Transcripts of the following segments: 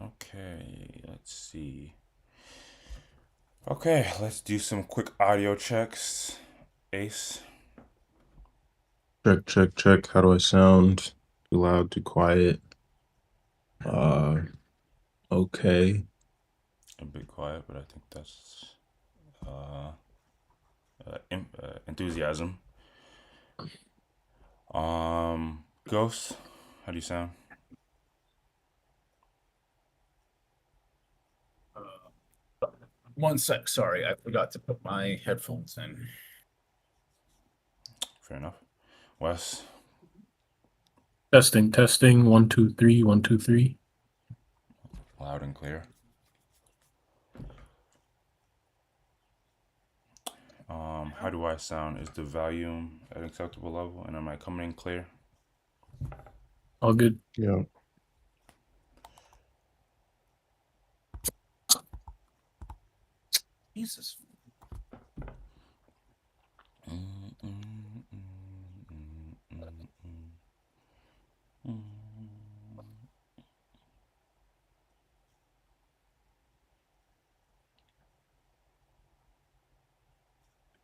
Okay, let's see. Okay, let's do some quick audio checks. Ace. Check, check, check. How do I sound? Too loud, too quiet? Uh, okay. A bit quiet, but I think that's uh, enthusiasm. Ghost. How do you sound? 1 sec. Sorry, I forgot to put my headphones in. Fair enough. Wes. Testing, testing. 1, 2, 3, 1, 2, 3. Loud and clear. How do I sound? Is the volume at an acceptable level, and am I coming in clear? All good. Yeah. Jesus.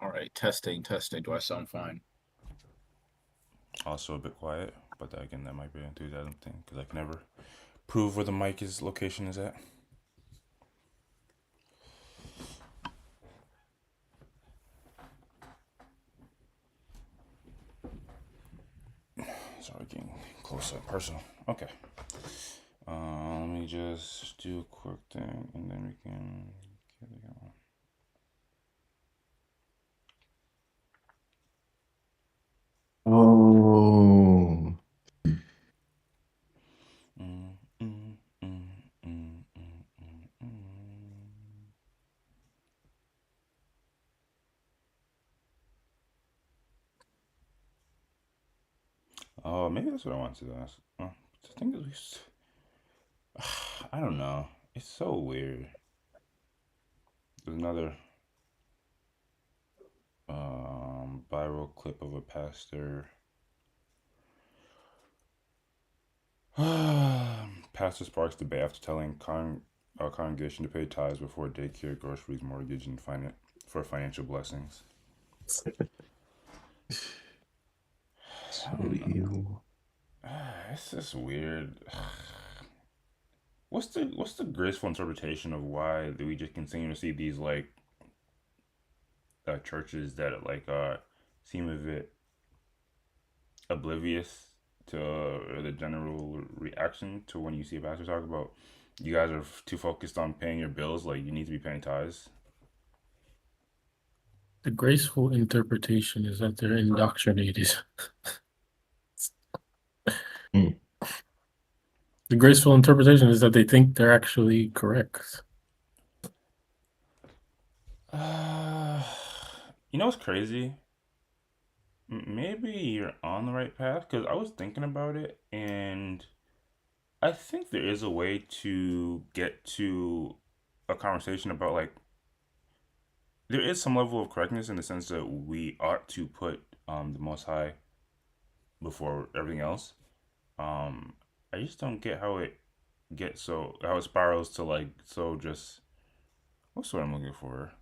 All right, testing, testing. Do I sound fine? Also a bit quiet, but again, that might be an enthusiasm thing because I can never prove where the location is at. Sorry, getting close up, personal. Okay. Let me just do a quick thing, and then we can get it going. Oh. Oh, maybe that's what I wanted to ask. The thing is, I don't know. It's so weird. There's another viral clip of a pastor. Pastor sparks debate after telling congregation to pay tithes before daycare, groceries, mortgage, and for financial blessings. So I don't know. evil. It's just weird. What's the graceful interpretation of why do we just continue to see these like churches that seem a bit oblivious to the general reaction to when you see a pastor talk about you guys are too focused on paying your bills, like you need to be paying tithes. The graceful interpretation is that they're indoctrinated. Hmm. The graceful interpretation is that they think they're actually correct. Uh, you know what's crazy? Maybe you're on the right path because I was thinking about it, and I think there is a way to get to a conversation about like there is some level of correctness in the sense that we ought to put the Most High before everything else. Um, I just don't get how it spirals to like so just what's what I'm looking for.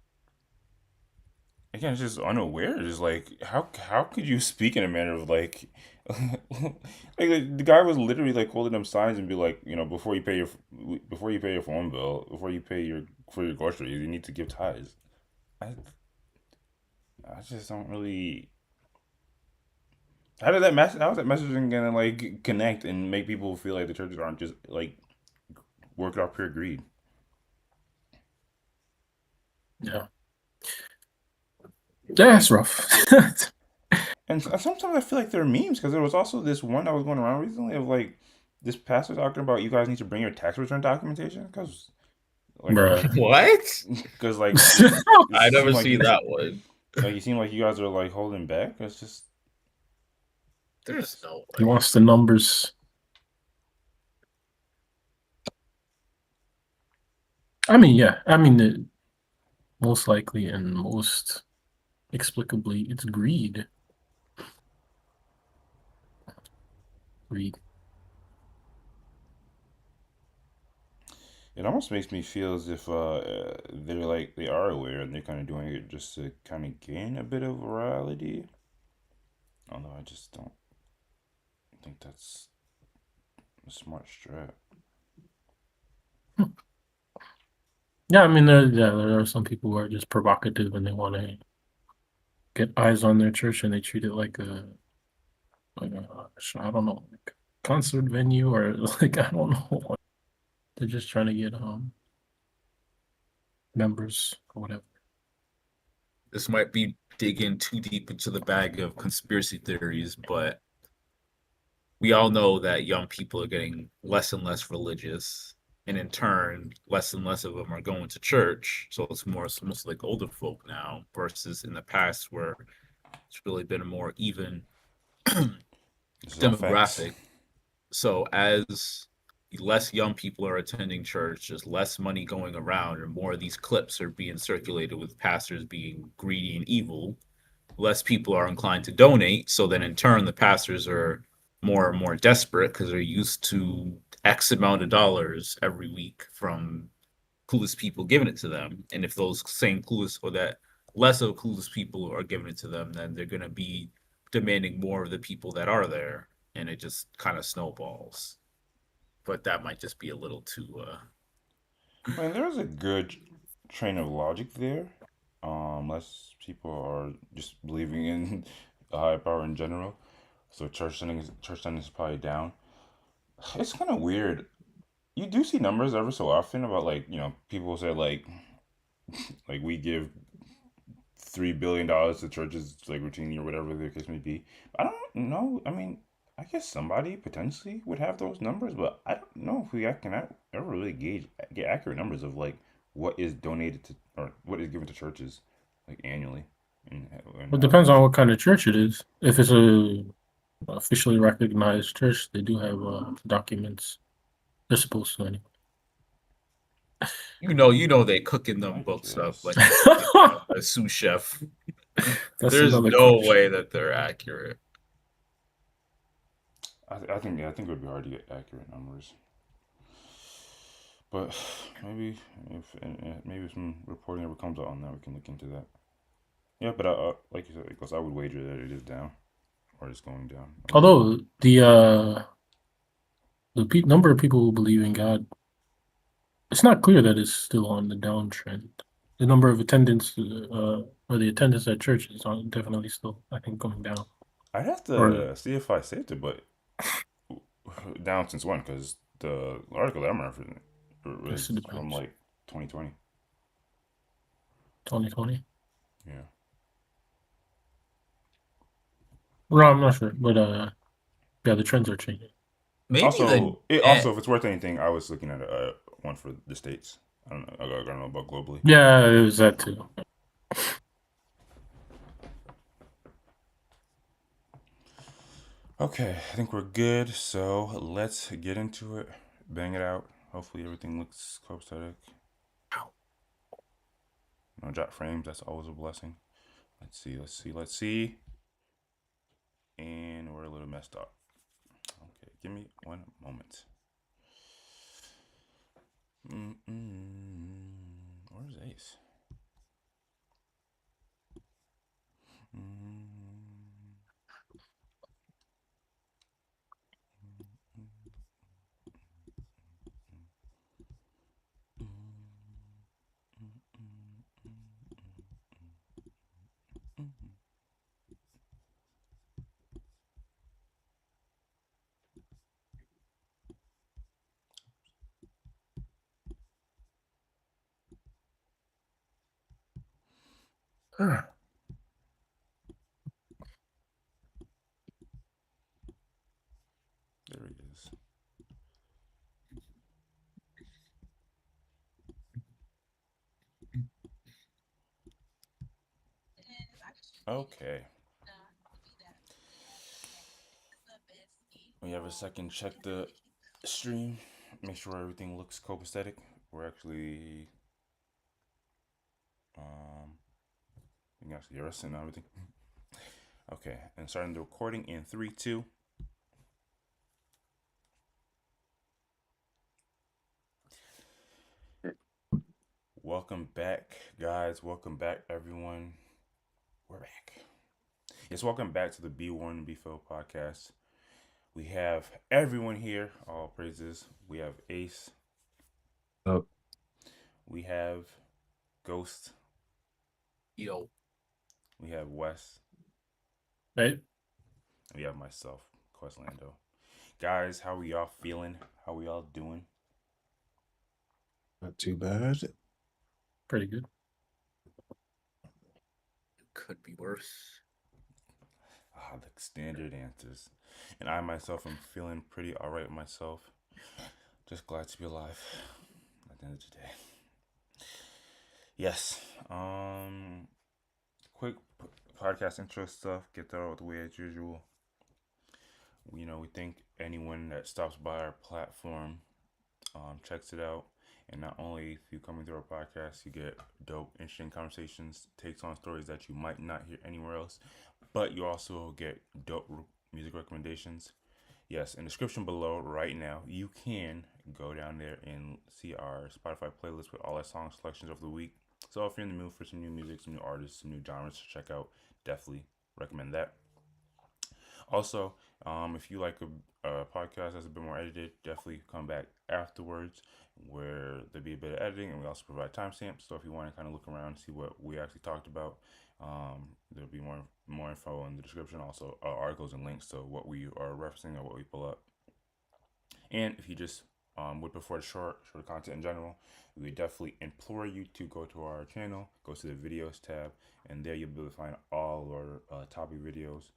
Again, it's just unaware. Just like how could you speak in a manner of like like the guy was literally like holding them signs and be like, before you pay your phone bill, before you pay your for your groceries, you need to give tithes. I I just don't really. How is that messaging gonna like connect and make people feel like the churches aren't just like working off pure greed? Yeah. Yeah, it's rough. And sometimes I feel like they're memes because there was also this one that was going around recently of like this pastor talking about you guys need to bring your tax return documentation because like Bruh. What? because like it I never seemed see that one. like you seem like you guys are like holding back. It's just There's no He way. wants the numbers. I mean, yeah. I mean, most likely and most explicably, it's greed. Greed. It almost makes me feel as if they are aware and they're kind of doing it just to kind of gain a bit of virality. Although I just don't think that's a smart strat. Yeah, I mean, there are some people who are just provocative and they want to get eyes on their church and they treat it like a I don't know, like a concert venue or like I don't know. They're just trying to get members or whatever. This might be digging too deep into the bag of conspiracy theories, but we all know that young people are getting less and less religious, and in turn, less and less of them are going to church. So it's mostly like older folk now, versus in the past where it's really been a more even This is all facts. demographic. So as less young people are attending church, there's less money going around, and more of these clips are being circulated with pastors being greedy and evil. Less people are inclined to donate. So then in turn, the pastors are more and more desperate because they're used to X amount of dollars every week from clueless people giving it to them. And if those same clueless or that less of clueless people are giving it to them, then they're going to be demanding more of the people that are there. And it just kind of snowballs. But that might just be a little too. I mean, there's a good train of logic there. Less people are just believing in a higher power in general. So church spending is probably down. It's kind of weird. You do see numbers ever so often about people say like we give $3 billion to churches like routinely or whatever the case may be. I don't know. I mean, I guess somebody potentially would have those numbers, but I don't know if we can ever really get accurate numbers of like what is donated to or what is given to churches like annually and It how depends things. on what kind of church it is. If it's a officially recognized church, they do have documents. They're supposed to anyway. They cooking them I books up guess. like it's like a sous chef. That's There's another no question. way that they're accurate. I think it would be hard to get accurate numbers. But maybe maybe some reporting ever comes out on that, we can look into that. Yeah, but like you said, because I would wager that it is down or it's going down. Although the number of people who believe in God, it's not clear that it's still on the downtrend. The number of attendance or the attendance at church is definitely still, I think, going down. I'd have Or to see if I saved it, but down since when? Because the article that I'm referencing guess was it from depends. like 2020. 2020. Yeah. Well, I'm not sure, but yeah, the trends are changing. Maybe the Also, if it's worth anything, I was looking at one for the states. I don't know. I don't know about globally. Yeah, it was that too. Okay, I think we're good. So let's get into it. Bang it out. Hopefully everything looks copacetic. No drop frames. That's always a blessing. Let's see. And we're a little messed up. Okay, give me one moment. Where's Ace? There he is. Okay. We have a second. Check the stream. Make sure everything looks copacetic. We're actually you can actually hear us and everything. Okay, and starting the recording in 3, 2. Welcome back, guys. Welcome back, everyone. We're back. Yes, welcome back to the Be Warned and Be Filled podcast. We have everyone here. All praises. We have Ace. Oh, We have Ghost. Yo, We have Wes. Right? And we have myself, QuestLando. Guys, how we all feeling? How we all doing? not too bad. Pretty good. could be worse. The standard answers. And I myself am feeling pretty alright myself. Just glad to be alive at the end of the day. Yes. Quick podcast intro stuff. Get that out of the way as usual. We thank anyone that stops by our platform, checks it out, and not only if you coming through our podcast, you get dope, interesting conversations, takes on stories that you might not hear anywhere else, but you also get dope music recommendations. Yes, in the description below right now, you can go down there and see our Spotify playlist with all our song selections of the week. So if you're in the mood for some new music, some new artists, some new genres to check out, definitely recommend that. Also, if you like a podcast that's a bit more edited, definitely come back afterwards where there'll be a bit of editing and we also provide timestamps. So if you want to kind of look around and see what we actually talked about, there'll be more info in the description. Also, articles and links to what we are referencing or what we pull up. And if you just would prefer the short content in general, we would definitely implore you to go to our channel, go to the videos tab, and there you'll be able to find all of our topic videos.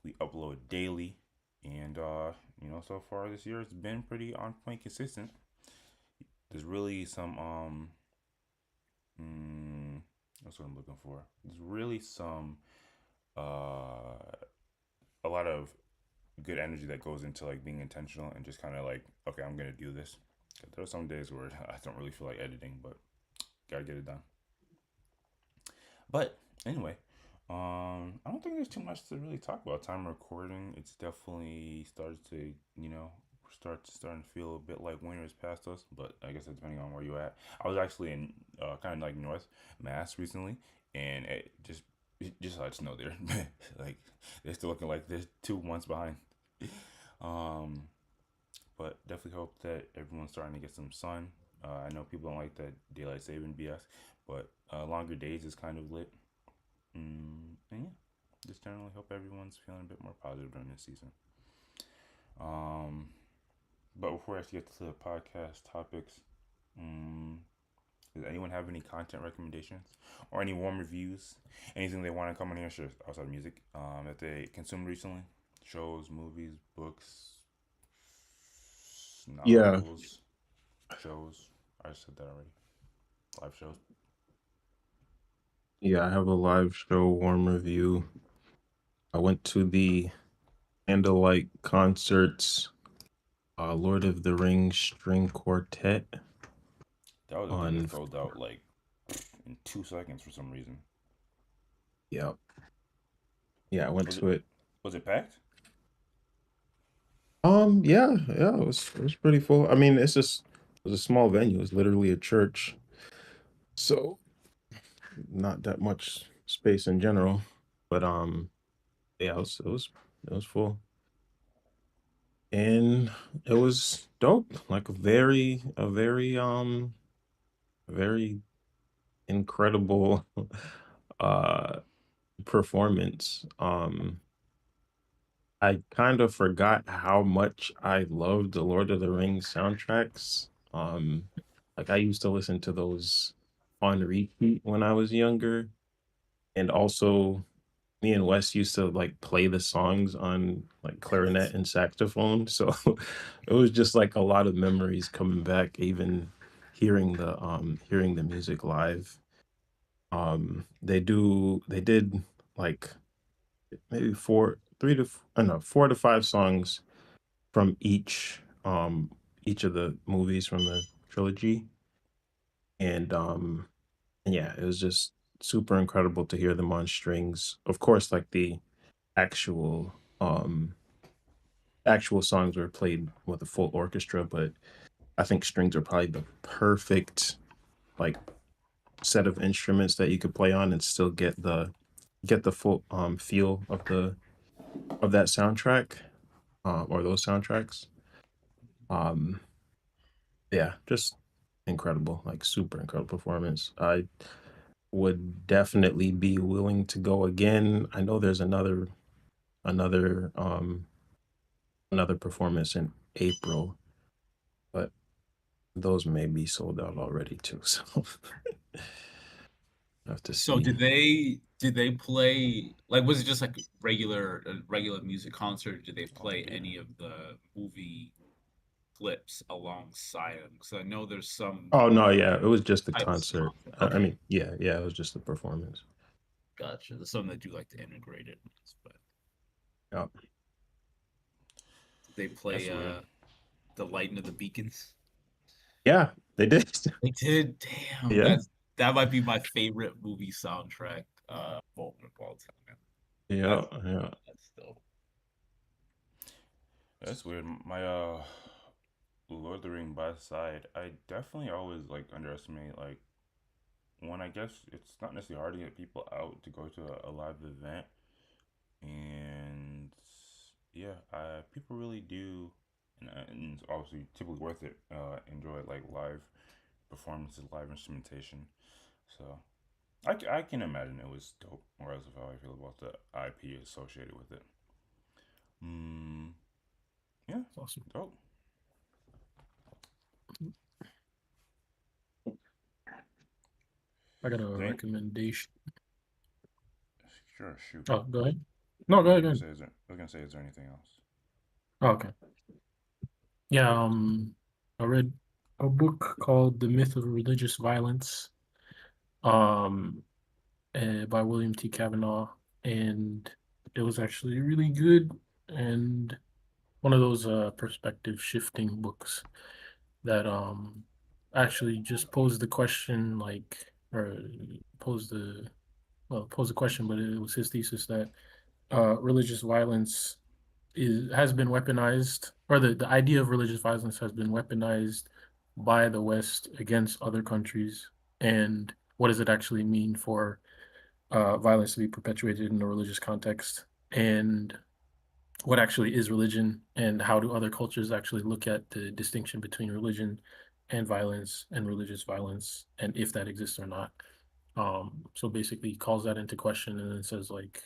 We upload daily, and so far this year it's been pretty on point consistent. There's really some that's what I'm looking for. There's really some a lot of good energy that goes into like being intentional and just kind of like, okay, I'm gonna do this. There are some days where I don't really feel like editing, but gotta get it done. But anyway, I don't think there's too much to really talk about. Time recording, it's definitely started to, starting to feel a bit like winter is past us. But I guess that's depending on where you're at. I was actually in kind of like North Mass recently, and it just had snow there. Like they're still looking like they're 2 months behind. Um, but definitely hope that everyone's starting to get some sun. I know people don't like that daylight saving BS, but longer days is kind of lit. And yeah, just generally hope everyone's feeling a bit more positive during this season. Um, but before I actually get to the podcast topics, does anyone have any content recommendations or any warm reviews? Anything they want to come in here, sure, outside of music, that they consumed recently? Shows, movies, books, Yeah, novels, shows. I said that already. Live shows. yeah, I have a live show warm review. I went to the Candlelight concerts, Lord of the Rings string quartet That was a thing that on, sold out like in 2 seconds for some reason. yeah, yeah, I went Was it to it. was it packed? Yeah, it was pretty full. I mean, it was a small venue. It's literally a church, so not that much space in general. But yeah, it was full, and it was dope. Like a very incredible uh performance. I kind of forgot how much I loved the Lord of the Rings soundtracks. Like I used to listen to those on repeat when I was younger, and also me and Wes used to like play the songs on like clarinet and saxophone. So it was just like a lot of memories coming back, even hearing the music live. They did like maybe I don't know, 4 to 5 songs from each of the movies from the trilogy. And yeah, it was just super incredible to hear them on strings. Of course, like the actual um actual songs were played with a full orchestra, but I think strings are probably the perfect like set of instruments that you could play on and still get the full feel of that soundtrack, or those soundtracks. Um, yeah, just incredible, like super incredible performance. I would definitely be willing to go again. I know there's another another performance in April, but those may be sold out already too. So I have to So see. did they play, like, was it just like a regular music concert? Did they Oh play dear. any of the movie clips alongside them? Because I know there's some Oh no, yeah, it was just the types of concert. concert. I Okay, mean, yeah, yeah, it was just the performance. gotcha. There's some that do like to integrate it, but Yeah, they That's play weird. the Lighting of the Beacons. yeah, they did. They did. Damn, Yeah, that might be my favorite movie soundtrack moment of all time. yeah, That's yeah. that's dope. That's weird. My Lord of the Ring by side, I definitely always like underestimate like when I guess it's not necessarily hard to get people out to go to a live event, and yeah, people really do, and it's obviously typically worth it. Enjoy like live performances, live instrumentation. So I can imagine it was dope, regardless of how I feel about the IP associated with it. Mm, yeah, It's awesome. dope. I got a Then recommendation. sure, shoot. Oh, go ahead. No, I go was ahead. Go gonna ahead. say, I was gonna say, is there anything else? Oh, okay. Yeah, I read a book called The Myth of Religious Violence, um, by William T. Cavanaugh, and it was actually really good and one of those perspective shifting books that actually just posed the question like or posed the posed the question, but it was his thesis that religious violence has been weaponized, or the idea of religious violence has been weaponized by the West against other countries. And what does it actually mean for violence to be perpetuated in a religious context? And what actually is religion? And how do other cultures actually look at the distinction between religion and religious violence, and if that exists or not? So basically, he calls that into question and then says, like,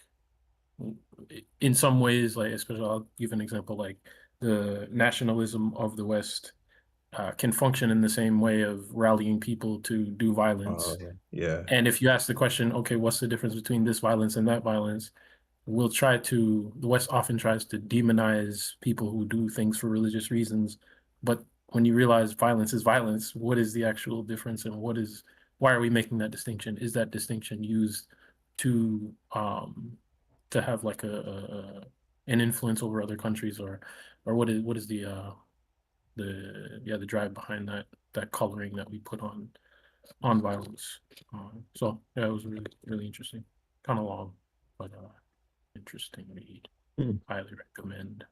in some ways, like especially I'll give an example, like the nationalism of the West can function in the same way of rallying people to do violence. Yeah. And if you ask the question, okay, what's the difference between this violence and that violence? The West often tries to demonize people who do things for religious reasons. But when you realize violence is violence, what is the actual difference and why are we making that distinction? Is that distinction used to have like an influence over other countries, or what is the drive behind that coloring that we put on violence? So yeah, it was really, really interesting. Kind of long, but interesting read. Hmm, Highly recommend.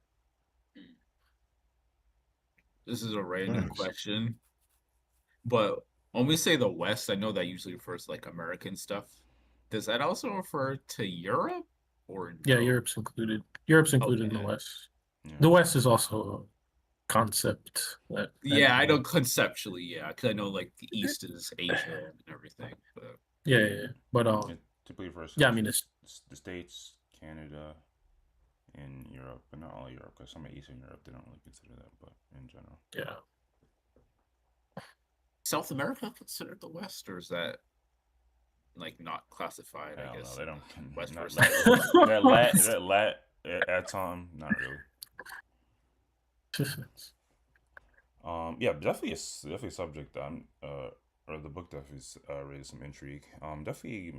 This is a random nice. question, but when we say the West, I know that usually refers to like American stuff. Does that also refer to Europe or Yeah, no? Europe's included. Europe's included in the Okay. West. Yeah. The West is also a concept that Yeah, I know conceptually, yeah, because I know like the East is Asia and everything, but yeah, yeah, yeah. But It typically refers to yeah, I like mean it's the States, Canada, and Europe, but not all Europe, because some of Eastern Europe they don't really consider that, but in general. yeah. South America considered the West, or is that like not classified, I Hell no, guess, they in don't. West Not versus lat. That lat at time, not really. Yeah, definitely a subject that or the book definitely raised some intrigue. Definitely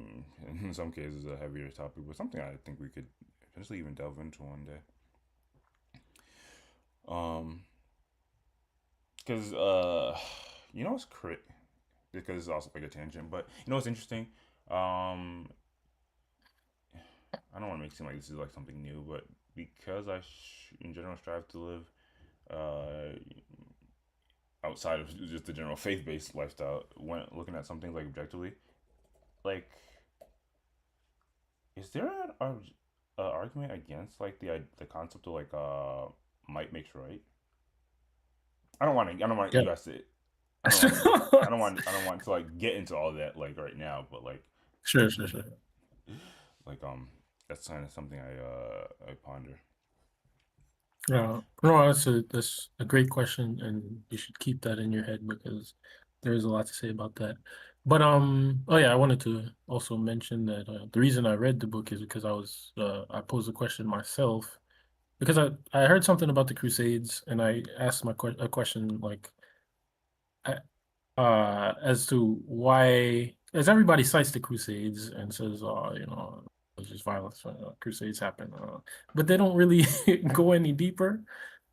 in some cases a heavier topic, but something I think we could potentially even delve into one day. Um, because you know it's crit because it's also like a tangent, but you know what's interesting? Um, I don't want to make it seem like this is like something new, but because in general strive to live uh outside of just the general faith based lifestyle, when looking at something like objectively, like, is there a argument against like the concept of like might makes right? I don't want to. I don't want Yeah. you guys to. I don't want to. I don't want. I don't want to like get into all that like right now. But Sure, sure, sure. like that's kind of something I ponder. No, that's a great question, and you should keep that in your head because there is a lot to say about that. But oh yeah, I wanted to also mention that the reason I read the book is because I posed a question myself because I heard something about the Crusades and I asked a question like as to why, as everybody cites the Crusades and says, it was just violence, Crusades happen, but they don't really go any deeper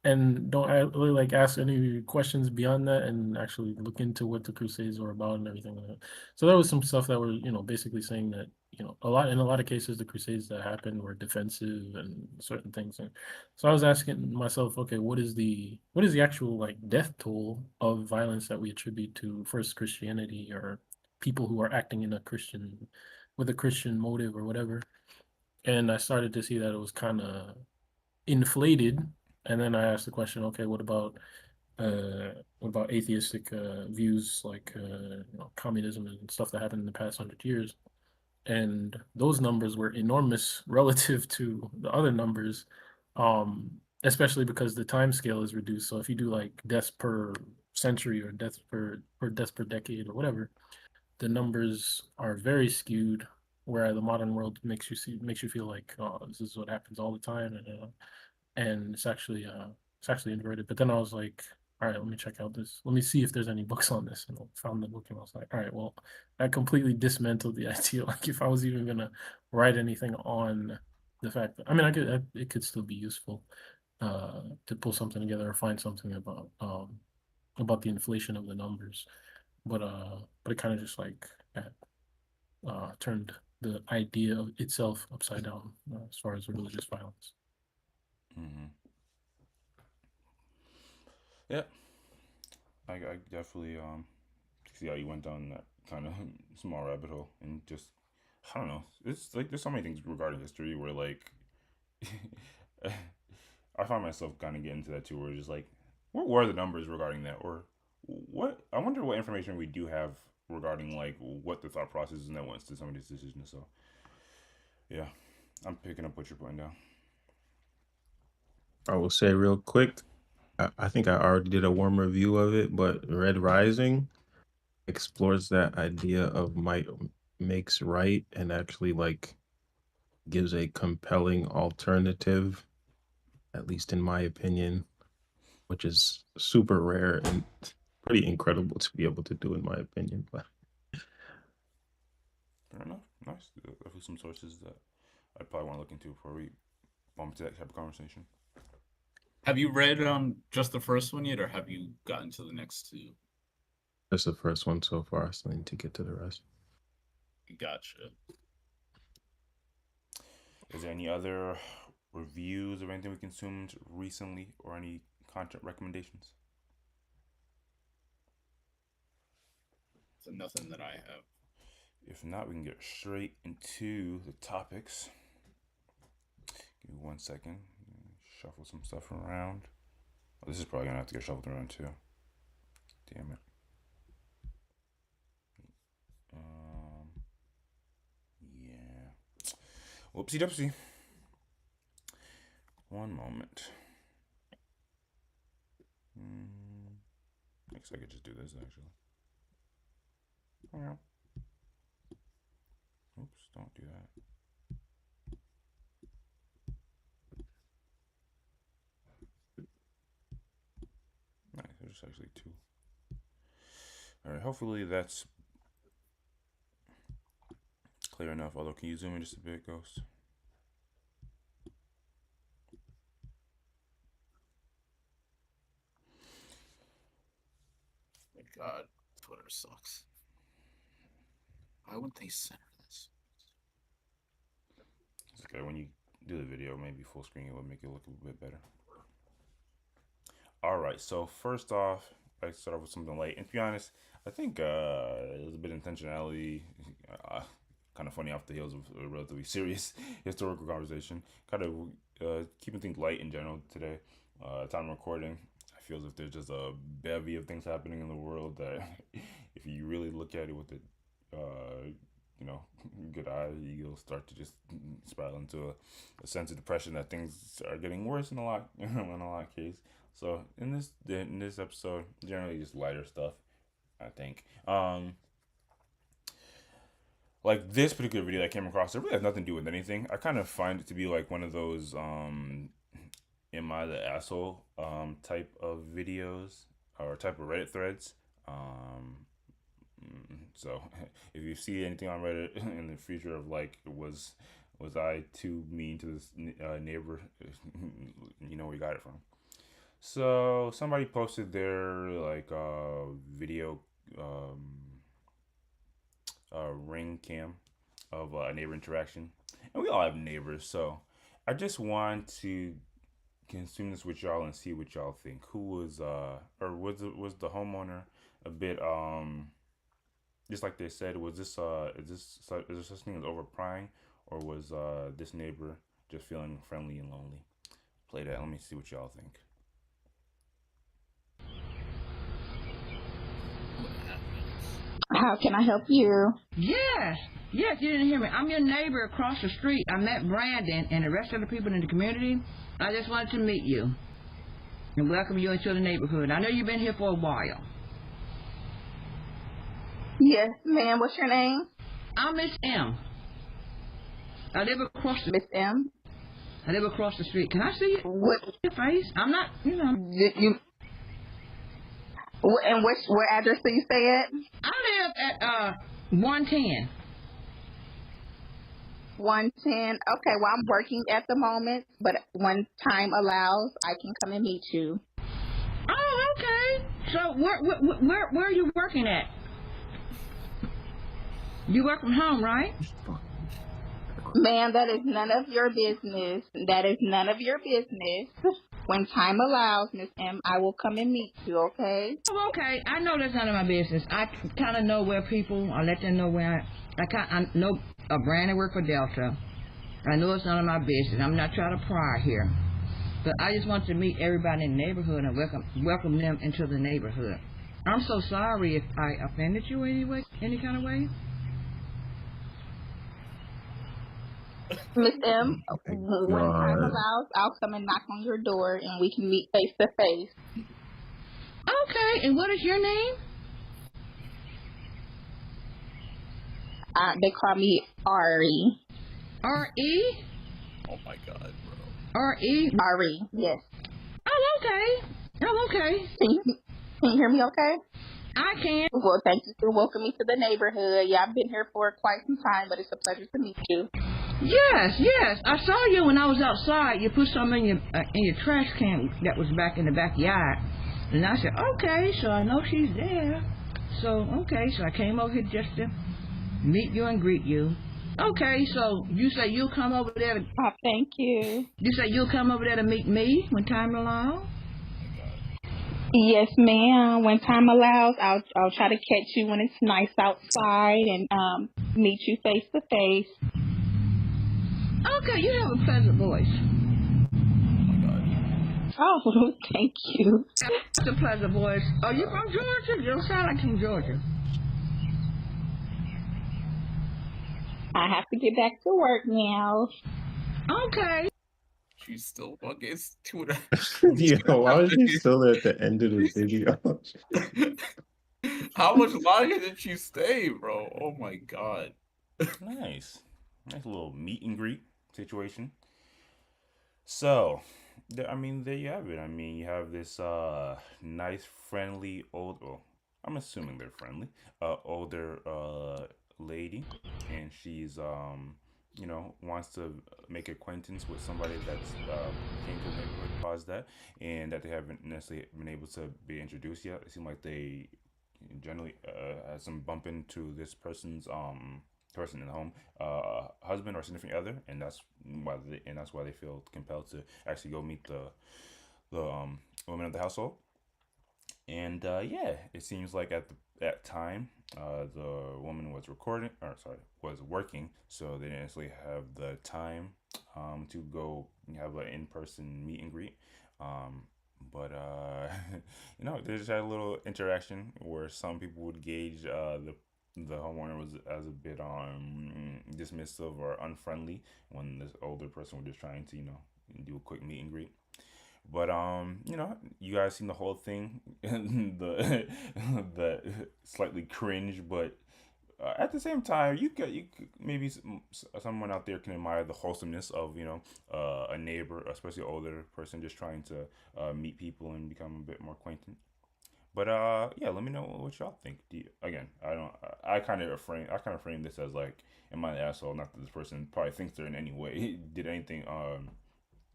and don't really like ask any questions beyond that and actually look into what the Crusades were about and everything like that. So there was some stuff that were, basically saying that, in a lot of cases, the Crusades that happened were defensive and certain things. And so I was asking myself, okay, what is the actual like death toll of violence that we attribute to first Christianity or people who are acting in a Christian with a Christian motive or whatever? And I started to see that it was kind of inflated. And then I asked the question, okay, what about atheistic views like communism and stuff that happened in the past 100 years? And those numbers were enormous relative to the other numbers, especially because the time scale is reduced. So if you do like deaths per century or deaths per decade or whatever, the numbers are very skewed. Where the modern world makes you feel like, oh, this is what happens all the time, and it's actually inverted. But then I was like, all right, let me check out this. Let me see if there's any books on this, and I found the book, and I was like, all right, well, I completely dismantled the idea. Like if I was even gonna write anything on the fact that, I mean, it could still be useful to pull something together or find something about the inflation of the numbers, but it kind of just like turned the idea of itself upside down as far as religious violence. Mm-hmm. Yeah, I definitely see how you went down that kind of small rabbit hole and just I don't know. It's like there's so many things regarding history where like I find myself kind of getting into that too, where it's just like, what were the numbers regarding that, or what? I wonder what information we do have regarding like what the thought process is that went to some of these decisions. So yeah, I'm picking up what you're putting down. I will say real quick, I think I already did a warm review of it, but Red Rising explores that idea of might makes right and actually like gives a compelling alternative, at least in my opinion, which is super rare and pretty incredible to be able to do, in my opinion. But Fair enough. Nice. Definitely some sources that I'd probably want to look into before we bump into that type of conversation. Have you read just the first one yet, or have you gotten to the next two? that's the first one so far. I still need to get to the rest. Gotcha. Is there any other reviews or anything we consumed recently, or any content recommendations? So nothing that I have. If not, we can get straight into the topics. Give me 1 second. Shuffle some stuff around. Oh, this is probably gonna have to get shuffled around too. Damn it. Yeah. Whoopsie doopsie. One moment. I guess I could just do this actually. Yeah. Oops, don't do that. Nice, there's actually two. Alright, hopefully that's clear enough. Although, can you zoom in just a bit, Ghost? My God, Twitter sucks. Why would they center this? It's okay. When you do the video, maybe full screen, it would make it look a little bit better. Alright, so first off, like to start off with something light. And to be honest, I think there's a bit of intentionality. Uh, kind of funny off the heels of a relatively serious historical conversation. Kind of keeping things light in general today. Time recording. I feel as if there's just a bevy of things happening in the world that, if you really look at it with the, you know, good eye, you'll start to just spiral into a sense of depression that things are getting worse in a lot in a lot of cases. So in this episode, generally just lighter stuff, I think. Like this particular video I came across, it really has nothing to do with anything. I kind of find it to be like one of those am I the asshole type of videos or type of Reddit threads. So if you see anything on Reddit in the future of like was I too mean to this neighbor, you know where you got it from. So somebody posted their like video ring cam of a neighbor interaction, and we all have neighbors. So I just want to consume this with y'all and see what y'all think. Who was or was the homeowner a bit just like they said, was this is there such thing as overprying, or was this neighbor just feeling friendly and lonely? Play that. Let me see what y'all think. How can I help you? Yes, yes, you didn't hear me. I'm your neighbor across the street. I met Brandon and the rest of the people in the community. I just wanted to meet you and welcome you into the neighborhood. I know you've been here for a while. Yes, ma'am. What's your name? I'm Miss M. I live across the Miss M. I live across the street. Can I see What? your face? I'm not, you know. Did you? And where address do you stay at? I live at 110. 110. Okay. Well, I'm working at the moment, but when time allows, I can come and meet you. Oh, okay. So where are you working at? You work from home, right? Ma'am, that is none of your business. That is none of your business. When time allows, Miss M, I will come and meet you, okay? Oh, okay. I know that's none of my business. I kind of know where people, I let them know where I know a brand that work for Delta. I know it's none of my business. I'm not trying to pry here. But I just want to meet everybody in the neighborhood and welcome them into the neighborhood. I'm so sorry if I offended you any kind of way. Miss M, Oh when time God. allows, I'll come and knock on your door and we can meet face to face. Okay, and what is your name? They call me Ari. R.E.? Oh my god, bro. R.E.? Ari, yes. Oh, okay. Oh, okay. Can you hear me okay? I can. Well, thank you for welcoming me to the neighborhood. Yeah, I've been here for quite some time, but it's a pleasure to meet you. Yes, yes. I saw you when I was outside. You put some in your trash can that was back in the backyard. And I said, okay, so I know she's there. So, okay, so I came over here just to meet you and greet you. Okay, so you say you'll come over there to... Oh, thank you. You say you'll come over there to meet me when time allows? Yes, ma'am. When time allows, I'll try to catch you when it's nice outside and meet you face to face. Okay, you have a pleasant voice. Oh, thank you. That's a pleasant voice. Are you from Georgia? You don't sound like from Georgia. I have to get back to work now. Okay. She's still fucking tuna. Yeah, why was she still at the end of the video? How much longer did she stay, bro? Oh my god. Nice little meet and greet situation. So, I mean, there you have it. I mean, you have this nice, friendly old. Well, I'm assuming they're friendly. Older lady, and she's wants to make acquaintance with somebody that's came to the neighborhood, pause that, and that they haven't necessarily been able to be introduced yet. It seemed like they generally had some bump into this person's person in the home, husband or significant other, and that's why they feel compelled to actually go meet the women of the household. And yeah, it seems like at that time, the woman was recording, or sorry, was working, so they didn't necessarily have the time to go have an in-person meet and greet. Um, but they just had a little interaction where some people would gauge the homeowner was as a bit dismissive or unfriendly when this older person was just trying to do a quick meet and greet. But you guys seen the whole thing, the the slightly cringe, but at the same time, you could maybe someone out there can admire the wholesomeness of a neighbor, especially an older person, just trying to meet people and become a bit more acquainted. But yeah, let me know what y'all think. Again, I don't. I kind of frame this as like, am I the asshole? Not that this person probably thinks they're in any way did anything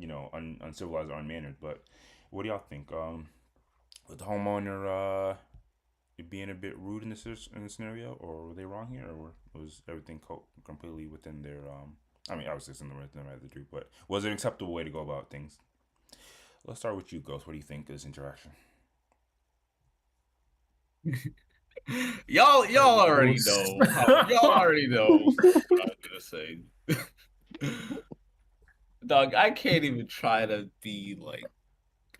uncivilized or unmannered. But what do y'all think? With the homeowner being a bit rude in in this scenario, or were they wrong here, or was everything completely within their I mean, obviously it's in the right to do, but was it an acceptable way to go about things? Let's start with you, Ghost. What do you think of this interaction? Y'all already Gross. know how y'all already know what I'm gonna say. Dog, I can't even try to be like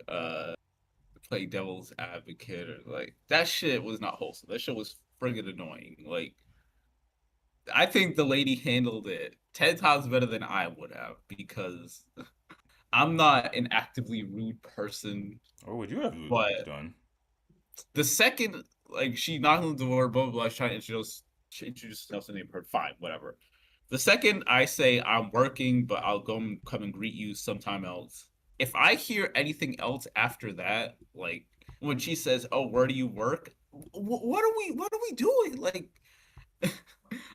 uh play devil's advocate or like that shit was not wholesome. That shit was friggin' annoying. Like I think the lady handled it 10 times better than I would have because I'm not an actively rude person, What would you have but done? the second like she knocked on the door, blah blah blah, trying to introduce herself to the neighborhood, fine, whatever. The second I say I'm working, but I'll come and greet you sometime else. If I hear anything else after that, like when she says, "Oh, where do you work?" What are we doing? Like,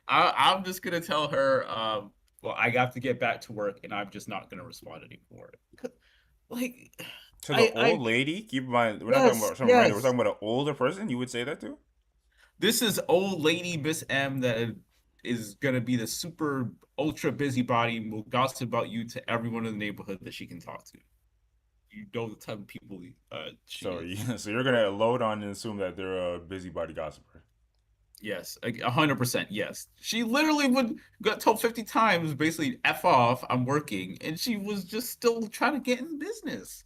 I'm just gonna tell her, well, I got to get back to work, and I'm just not gonna respond anymore. Like, To the I old lady, keep in mind we're not talking yes, about some random. We're yes. talking about an older person. You would say that too? This is old lady Miss M that is gonna be the super ultra busybody and will gossip about you to everyone in the neighborhood that she can talk to. You know the type of people she So is. so you're gonna load on and assume that they're a busybody gossiper. Yes, 100%. Yes, she literally would got told 50 times, basically f off. I'm working, and she was just still trying to get in business.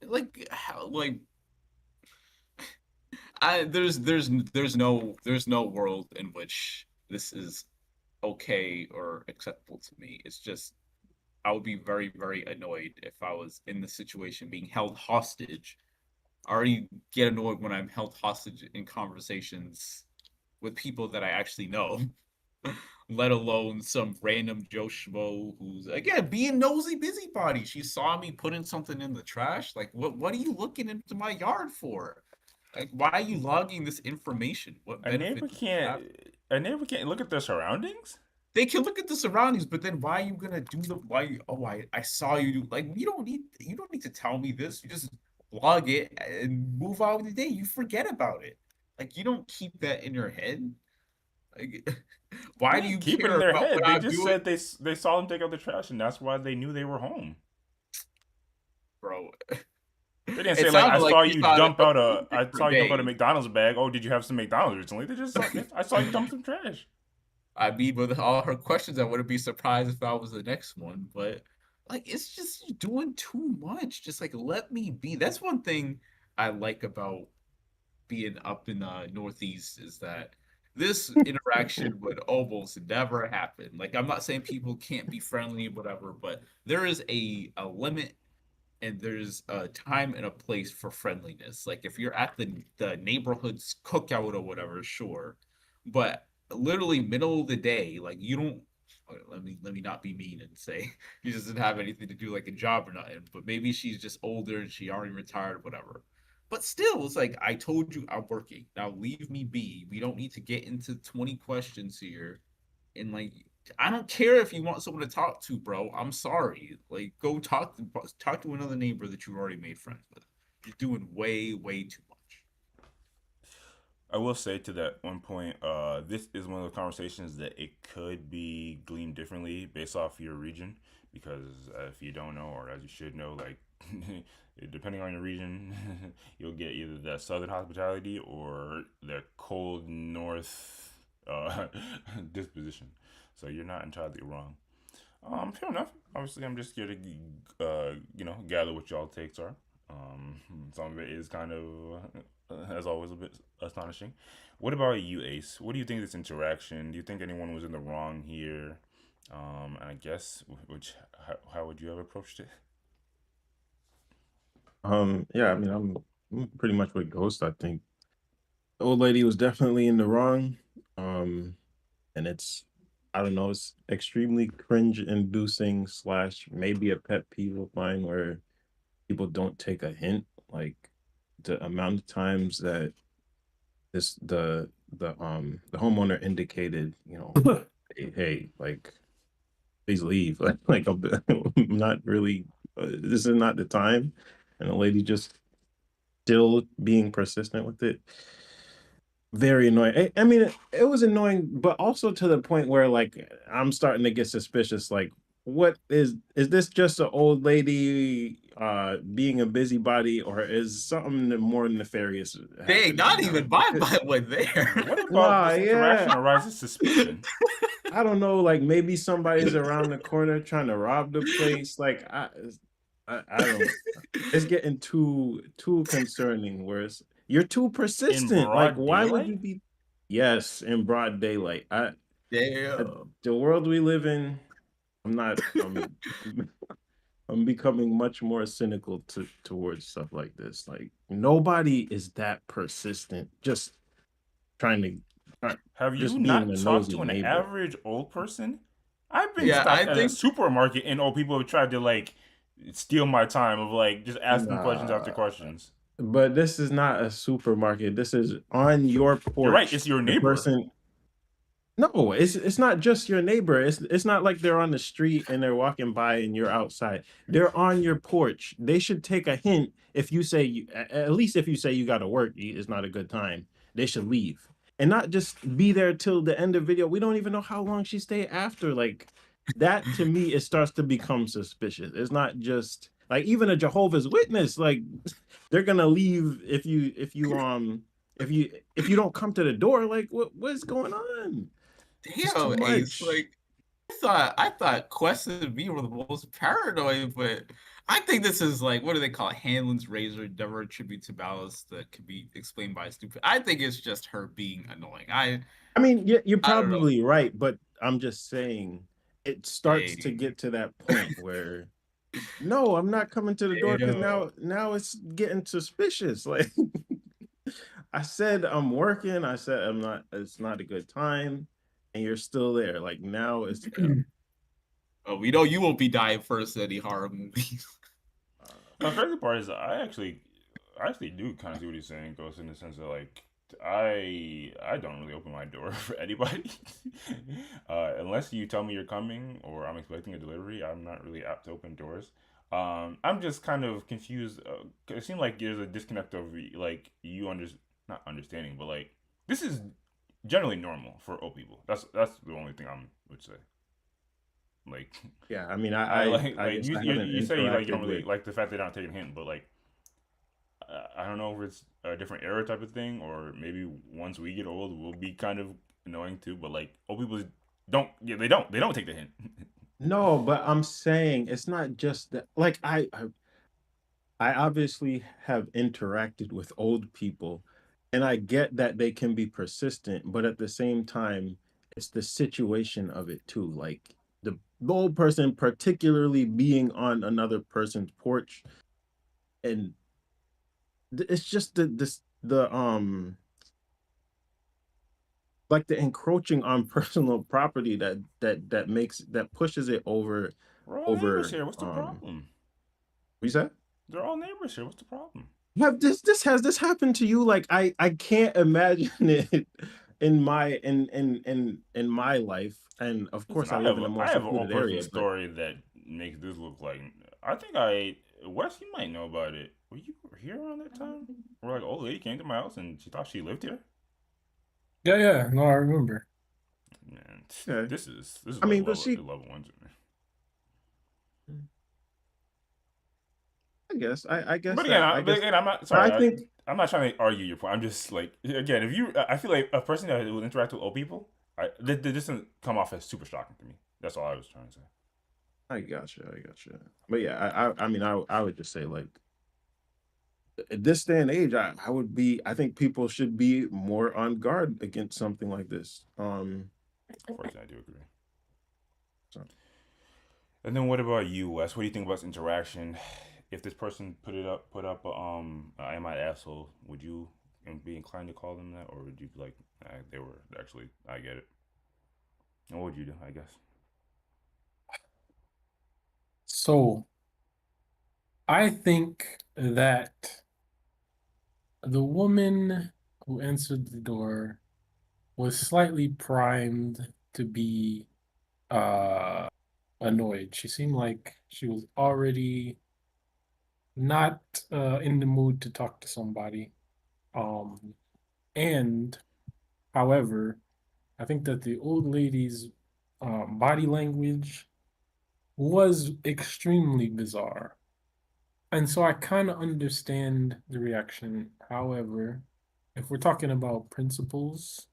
Like, how, like I there's no world in which this is okay or acceptable to me. It's just I would be very, very annoyed if I was in the situation being held hostage. I already get annoyed when I'm held hostage in conversations with people that I actually know, let alone some random Joe Schmo who's again being nosy busybody. She saw me putting something in the trash. Like, what are you looking into my yard for? Like, why are you logging this information? What A benefit neighbor does it can't. have? A neighbor can't look at their surroundings. They can look at the surroundings, but then why are you gonna do the why? Oh, I saw you do like you don't need to tell me this. You just log it and move on with the day. You forget about it. Like you don't keep that in your head. Like They why do didn't you keep it in care their about head. what They I'm just doing, said they saw them take out the trash, and that's why they knew they were home. bro? They didn't say It like sounded like you thought it was a I saw different you dump out a day. McDonald's bag. Oh, did you have some McDonald's recently? I saw you dump some trash. I mean, with all her questions, I wouldn't be surprised if I was the next one. But like, it's just doing too much. Just like let me be. That's one thing I like about being up in the Northeast is that this interaction would almost never happen. Like, I'm not saying people can't be friendly, whatever, but there is a limit and there's a time and a place for friendliness. Like if you're at the neighborhood's cookout or whatever, sure, but literally middle of the day, like you don't. Let me not be mean and say he doesn't have anything to do like a job or nothing, but maybe she's just older and she already retired, whatever. But still, it's like I told you I'm working. Now leave me be. We don't need to get into 20 questions here and like I don't care if you want someone to talk to, bro. I'm sorry. Like go talk to another neighbor that you already made friends with. You're doing way, way too much. I will say to that one point, this is one of the conversations that it could be gleaned differently based off your region, because if you don't know, or as you should know, like depending on your region, you'll get either that southern hospitality or the cold north uh, disposition. So you're not entirely wrong. Fair enough. Obviously, I'm just here to, gather what y'all takes are. Some of it is kind of, as always, a bit astonishing. What about you, Ace? What do you think of this interaction? Do you think anyone was in the wrong here? And I guess, how would you have approached it? Yeah, I mean, I'm pretty much with Ghost. I think the old lady was definitely in the wrong. Um, and I don't know, it's extremely cringe inducing slash maybe a pet peeve of mine where people don't take a hint. Like the amount of times that the homeowner indicated, hey, like please leave. Like I'm not really. This is not the time, and the lady just still being persistent with it. Very annoying. I mean, it was annoying, but also to the point where like I'm starting to get suspicious. Like, what is this just an old lady being a busybody, or is something more nefarious Dang, happening not now? even my went there. What about Nah, this interaction yeah. arises suspicion? I don't know, like maybe somebody's around the corner trying to rob the place. Like I don't. It's getting too concerning. Where you're too In persistent. Like, broad why would daylight? you be? Yes, in broad daylight. Damn. The world we live in. I'm not. I'm becoming much more cynical towards stuff like this. Like nobody is that persistent. Just trying to, Have you just being not a talked nosy to an neighbor. average old person? I've been Yeah, stopped I at a think supermarket and old people have tried to like steal my time of like just asking questions after Nah, questions. but this is not a supermarket. This is on your You're right, porch. it's your The neighbor. person No, it's not just your neighbor. It's not like they're on the street and they're walking by and you're outside. They're on your porch. They should take a hint if you say at least if you say you got to work, it's not a good time. They should leave and not just be there till the end of video. We don't even know how long she stayed after. Like that to me, it starts to become suspicious. It's not just like even a Jehovah's Witness. Like they're gonna leave if you don't come to the door. Like what's going on? Just too damn Ace. much. Like I thought Quest and me were the most paranoid, but I think this is like what do they call it? Hanlon's razor, never a tribute to malice that can be explained by stupid. I think it's just her being annoying. I mean, you're I don't know. probably right, but I'm just saying it starts to Dang. get to that point where no, I'm not coming to the door because Damn. now it's getting suspicious. Like I said, I'm working. I said I'm not. It's not a good time, and you're still there. Like now it's Oh, we know you won't be dying first in any horror movies. The crazy part is I actually do kind of see what he's saying, Ghost, in the sense that like I don't really open my door for anybody unless you tell me you're coming or I'm expecting a delivery. I'm not really apt to open doors. I'm just kind of confused. It seemed like there's a disconnect of like you not understanding, but like this is generally normal for old people. That's the only thing I would say. Like yeah. I mean, I I like guess I you haven't you say like you don't interacted really with. like the fact they're not taking a hint, but like I don't know if it's a different era type of thing, or maybe once we get old, we'll be kind of annoying too. But like old people don't, yeah, they don't take the hint. No, but I'm saying it's not just that. Like I obviously have interacted with old people, and I get that they can be persistent, but at the same time, it's the situation of it too. Like the old person, particularly being on another person's porch, and it's just like the encroaching on personal property that pushes it We're all neighbors over here. What's the problem? what you said? They're all neighbors here. What's the problem? Have this happened to you? Like I can't imagine it in my life, and of Listen, course I live in a more I have an old secluded person area. But story that makes this look like. I think Wes, you might know about it. Were you here around that time? Where like an old lady came to my house and she thought she lived here. Yeah. No, I remember. Man, yeah, this is I like mean, but level one. I I guess But again, that. I but guess. again, I'm not But sorry. I think I'm not trying to argue your point. I'm just like again, if you, I feel like a person that will interact with old people, this doesn't come off as super shocking to me. That's all I was trying to say. I got you. But yeah, I mean, I would just say like at this day and age, I would be. I think people should be more on guard against something like this. Unfortunately, I do agree. So. And then what about you, Wes? What do you think about this interaction? If this person put up am I asshole? Would you be inclined to call them that, or would you be like, they were actually, I get it? And what would you do? I guess. So I think that the woman who answered the door was slightly primed to be annoyed. She seemed like she was already not in the mood to talk to somebody. And however, I think that the old lady's body language was extremely bizarre. And so I kind of understand the reaction. However, if we're talking about principles,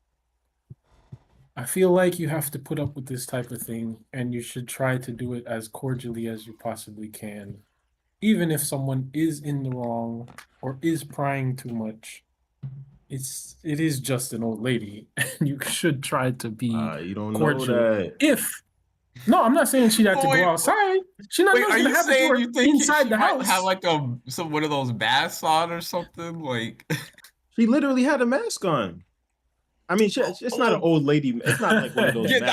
I feel like you have to put up with this type of thing and you should try to do it as cordially as you possibly can. Even if someone is in the wrong or is prying too much, it is just an old lady and you should try to be You don't cordial. know that. If no, I'm not saying she'd have to go outside. She's not Wait, are gonna you happen to saying her you think inside she the might house. have like some one of those masks on or something? Like She literally had a mask on. I mean, it's not an old lady. It's not like one of those masks.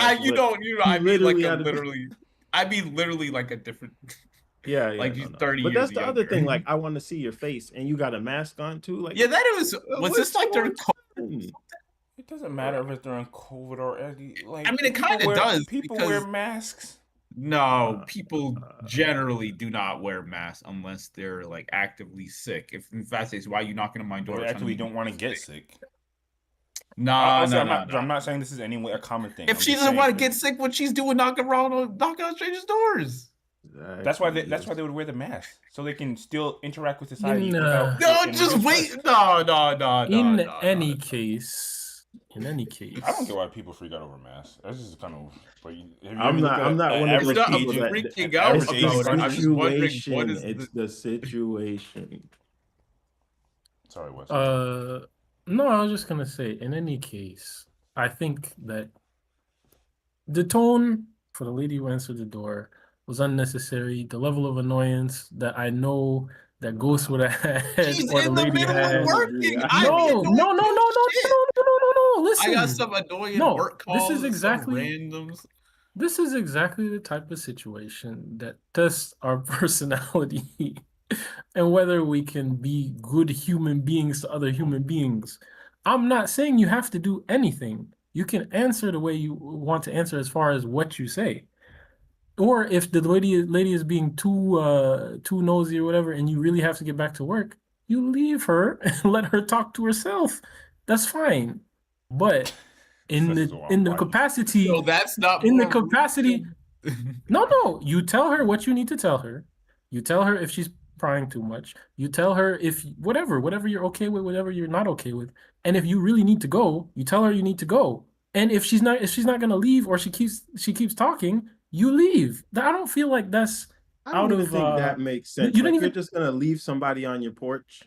I mean like had literally like a different. Yeah, like no, she's no. 30 But years that's the other younger. thing. Like, I want to see your face, and you got a mask on too. Like, Yeah, that it was this like during COVID? It doesn't matter if it's during COVID or like. I mean, it kind of does. People because wear masks. No, people generally do not wear masks unless they're like actively sick. If in fact, it's why you knocking on my door. They actually don't want to get sick. Nah, I'm not saying this is anyway a common thing. If she doesn't want to get sick, what she's doing knocking on strangers' doors. Exactly. That's why they would wear the mask, so they can still interact with society. No, just wait. No. In any case, I don't get why people freak out over masks. That's just kind of. I'm not one of those people that freaking out about it. I'm just wondering what is it's the situation. Sorry, Wes. No, I was just gonna say. In any case, I think that the tone for the lady who answered the door was unnecessary. The level of annoyance that I know that Ghost would have had, She's or the in the lady middle had. of working. No. Listen, I got some annoying work calls. This is exactly randoms. This is exactly the type of situation that tests our personality and whether we can be good human beings to other human beings. I'm not saying you have to do anything. You can answer the way you want to answer as far as what you say. Or if the lady is being too nosy or whatever, and you really have to get back to work, you leave her and let her talk to herself. That's fine. But in the capacity, no, that's not in the capacity. No. You tell her what you need to tell her. You tell her if she's prying too much. You tell her if whatever you're okay with, whatever you're not okay with. And if you really need to go, you tell her you need to go. And if she's not gonna leave or she keeps talking, you leave. I don't feel like that's out of. I don't think that makes sense. You're just gonna leave somebody on your porch.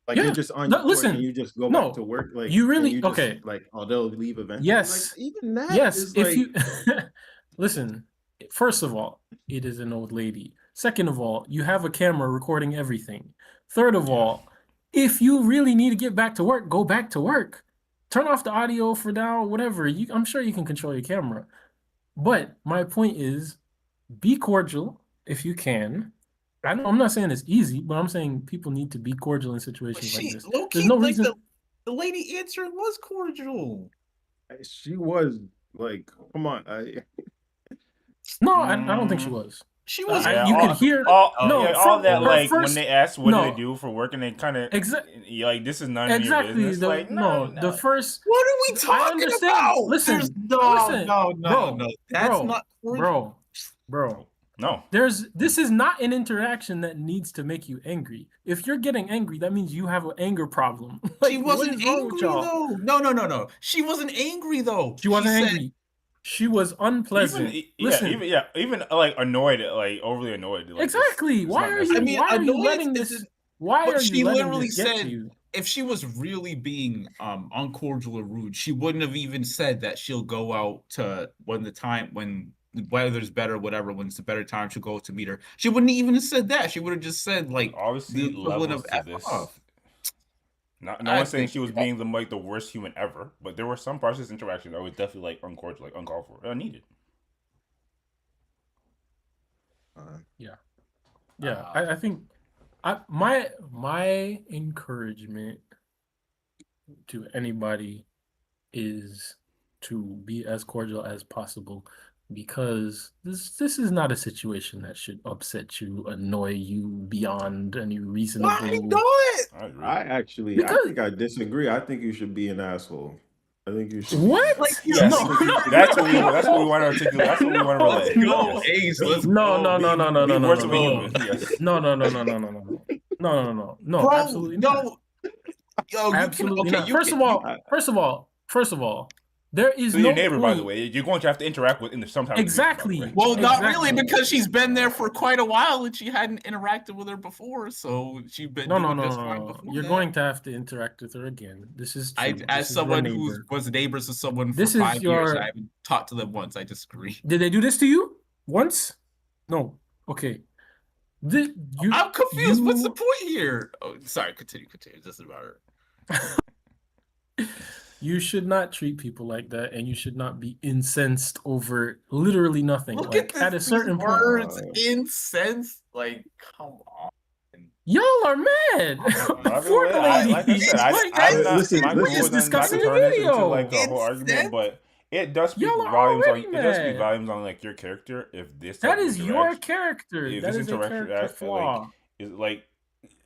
Like you're just on your porch and you just go back to work. Like you really you just, like they'll leave eventually. Yes, like, even that. Yes, is if like... you listen. First of all, it is an old lady. Second of all, you have a camera recording everything. Third of all, if you really need to get back to work, go back to work. Turn off the audio for now, whatever. I'm sure you can control your camera. But my point is, be cordial if you can. I'm not saying it's easy, but I'm saying people need to be cordial in situations like this. There's no reason. The lady answering was cordial. She was like, come on. No, I don't think she was. She was. You could hear all that. Like when they asked what do they do for work, and they kind of like this is none of your business. The first. What are we talking about? Listen, no. That's not bro. No. This is not an interaction that needs to make you angry. If you're getting angry, that means you have an anger problem. Like, She what wasn't is wrong with angry y'all? though. No. She wasn't angry though. She wasn't said, angry. She was unpleasant. Listen, even like annoyed, like overly annoyed. Like, exactly. Why are you? Why are you letting this? Why But are she you letting literally this get said, to you? if she was really being uncordial or rude, she wouldn't have even said that she'll go out to when weather's better, whatever, when it's a better time, she'll go to meet her. She wouldn't even have said that. She would have just said like obviously the equivalent levels of to F this. off. No one's saying she was being the worst human ever, but there were some parts of this interaction that was definitely like uncordial, like uncalled for, unneeded. Yeah. I think my encouragement to anybody is to be as cordial as possible, because this is not a situation that should upset you, annoy you beyond any reasonable. Why not? I agree. I think I disagree. I think you should be an asshole. I think you should. What? Like, Yes, No. that's what we want to articulate. That's what we want to relay. Let's go, Yes. Ace. Let's No, go. Be worse of a no. human. Yes. No, Bro, absolutely not. Yo, Absolutely not. First of all, there is So no your neighbor, point. by the way, you're going to have to interact with in some time. Exactly. Well, not Exactly. really, because she's been there for quite a while and she hadn't interacted with her before, so she's been doing just fine before. You're going to have to interact with her again. This is true. As someone who was neighbors with someone for 5 years, I haven't talked to them once. I disagree. Did they do this to you once? No. Okay. I'm confused. What's the point here? Oh, sorry. Continue. This is about her. You should not treat people like that, and you should not be incensed over literally nothing. Look like at a certain words, point, incensed. Like, come on. Y'all are mad. Like I said, we're just discussing the video. Like a whole argument, but it does speak volumes on. It does speak volumes on like your character. If this that is your character, that is a character flaw. Is like.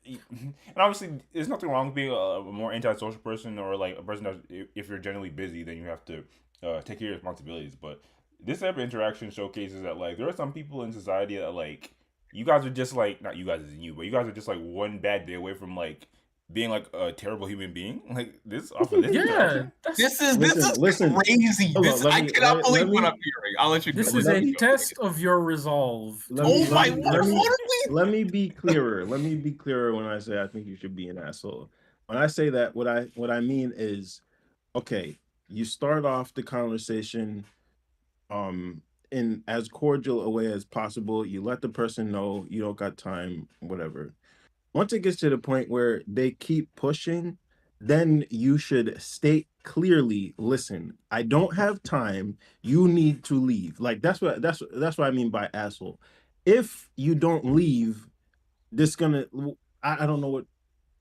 And obviously, there's nothing wrong with being a more antisocial person, or like a person that if you're generally busy, then you have to take care of your responsibilities. But this type of interaction showcases that like there are some people in society that like you guys are just like, not you guys as in you, but you guys are just like one bad day away from like being like a terrible human being. Like this off of this interaction. This is crazy. I cannot believe what I'm hearing. I'll let you go. This is a test of your resolve. Let me be clearer. Let me be clearer when I say I think you should be an asshole. When I say that, what I mean is, okay, you start off the conversation in as cordial a way as possible. You let the person know you don't got time, whatever. Once it gets to the point where they keep pushing, then you should state clearly, listen, I don't have time. You need to leave. Like that's what I mean by asshole. If you don't leave, this gonna I don't know what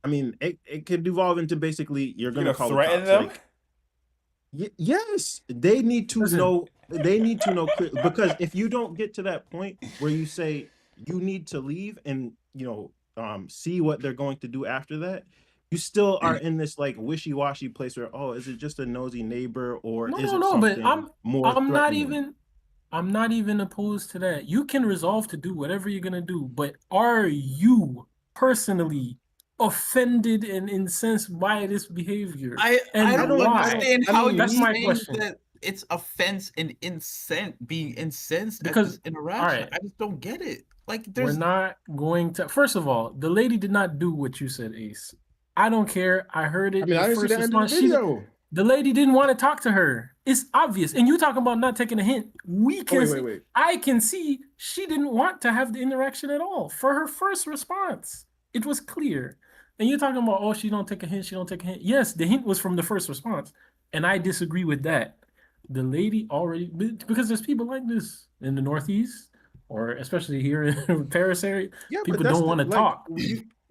I mean, it could devolve into basically you're gonna call threaten them. Like, yes, they need to know. They need to know clear, because if you don't get to that point where you say you need to leave and see what they're going to do after that, you still are in this like wishy-washy place where, oh, is it just a nosy neighbor or is it something more threatening? I'm not even opposed to that. You can resolve to do whatever you're gonna do, but are you personally offended and incensed by this behavior? I don't understand how you're that's my saying question. that it's offense and being incensed because at this interaction. I just don't get it. Like, we're not going to. First of all, the lady did not do what you said, Ace. I don't care. I heard it. I mean, I didn't see the end of the video. The lady didn't want to talk to her. It's obvious. And you talking about not taking a hint. We can wait. I can see she didn't want to have the interaction at all. For her first response, it was clear. And you're talking about, oh, she don't take a hint. She don't take a hint. Yes, the hint was from the first response. And I disagree with that. The lady already, because there's people like this in the Northeast, or especially here in Paris area. Yeah, people don't want to talk.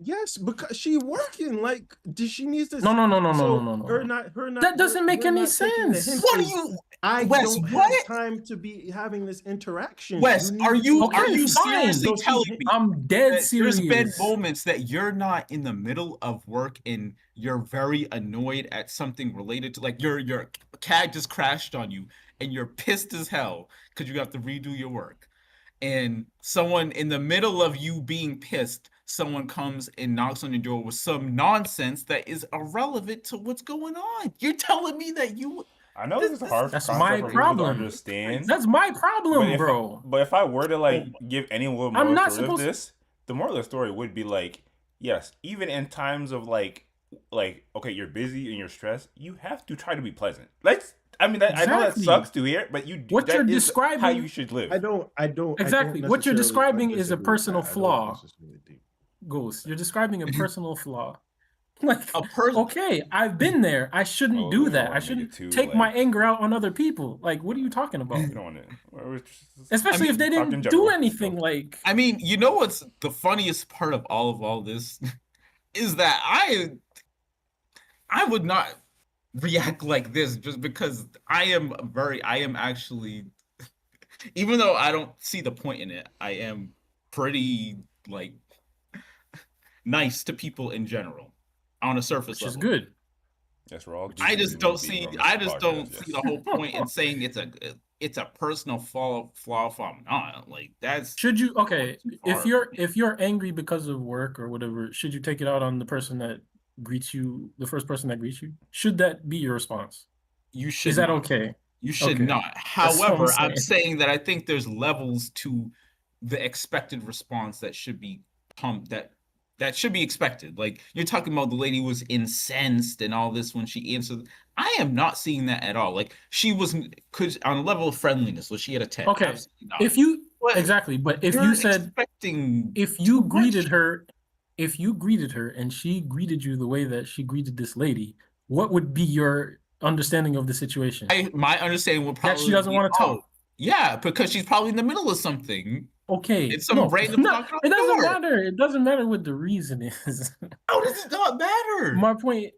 Yes, because she working. Like, she needs to. No. Her not. That doesn't make any sense. What do you? I Wes, don't have time to be having this interaction. Wes, are you seriously telling me? I'm dead serious. There's been moments that you're not in the middle of work and you're very annoyed at something related to, like, your cat just crashed on you and you're pissed as hell because you have to redo your work. and someone in the middle of you being pissed, someone comes and knocks on your door with some nonsense that is irrelevant to what's going on. You're telling me that you I know this is a hard That's concept my for people to problem. understand. That's my problem, But bro. if I were to like give any little I'm moral not story of supposed. this, the moral of the story would be like, yes, even in times of like okay, you're busy and you're stressed, you have to try to be pleasant. I know that Exactly. sucks to hear, but What that you're is describing- how you should live. I don't Exactly. What you're necessarily describing is a disagree with personal that. I don't flaw. necessarily do. Ghost. You're describing a personal flaw. Like, A person. okay, I've been there. I shouldn't Oh, we do don't that. wanna I make shouldn't it too, take like- my anger out on other people. Like, what are you talking about? We don't want to. Especially if they talk in didn't do general. anything. Like, I mean, you know what's the funniest part of all this is that I would not react like this just because I am actually, even though I don't see the point in it, I am pretty like nice to people in general on a surface which is level. good. Yes, we're all. I just don't see Yes. the whole point in saying it's a personal flaw phenomenon. Like that's Should you okay? too far. If you're angry because of work or whatever, should you take it out on the person that greets you, the first person that greets you? Should that be your response? You should. Is that not. okay? You should Okay. not. That's what However, I'm I'm saying that I think there's levels to the expected response that should be that should be expected. Like you're talking about the lady was incensed and all this when she answered. I am not seeing that at all. Like she was on a level of friendliness, was she at a 10? Okay. Absolutely not. If you But exactly, but if you're you said expecting if you too greeted much. her, if you greeted her and she greeted you the way that she greeted this lady, what would be your understanding of the situation? My understanding would probably That she doesn't be, want to talk. yeah, because she's probably in the middle of something. Okay, It's some random knocking on it the doesn't door. matter. It doesn't matter what the reason is. How does it not matter? My point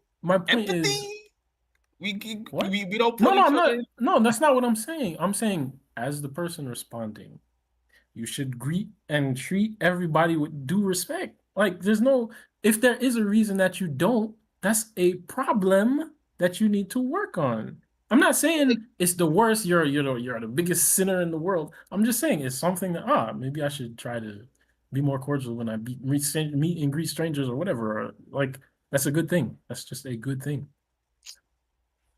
Empathy. is We what? don't put No, each I'm other not. No, that's not what I'm saying. I'm saying as the person responding, you should greet and treat everybody with due respect. Like there's no if there is a reason that you don't, that's a problem that you need to work on. I'm not saying it's the worst, you're the biggest sinner in the world. I'm just saying it's something that maybe I should try to be more cordial when I meet and greet strangers or whatever. Or, like that's a good thing. That's just a good thing.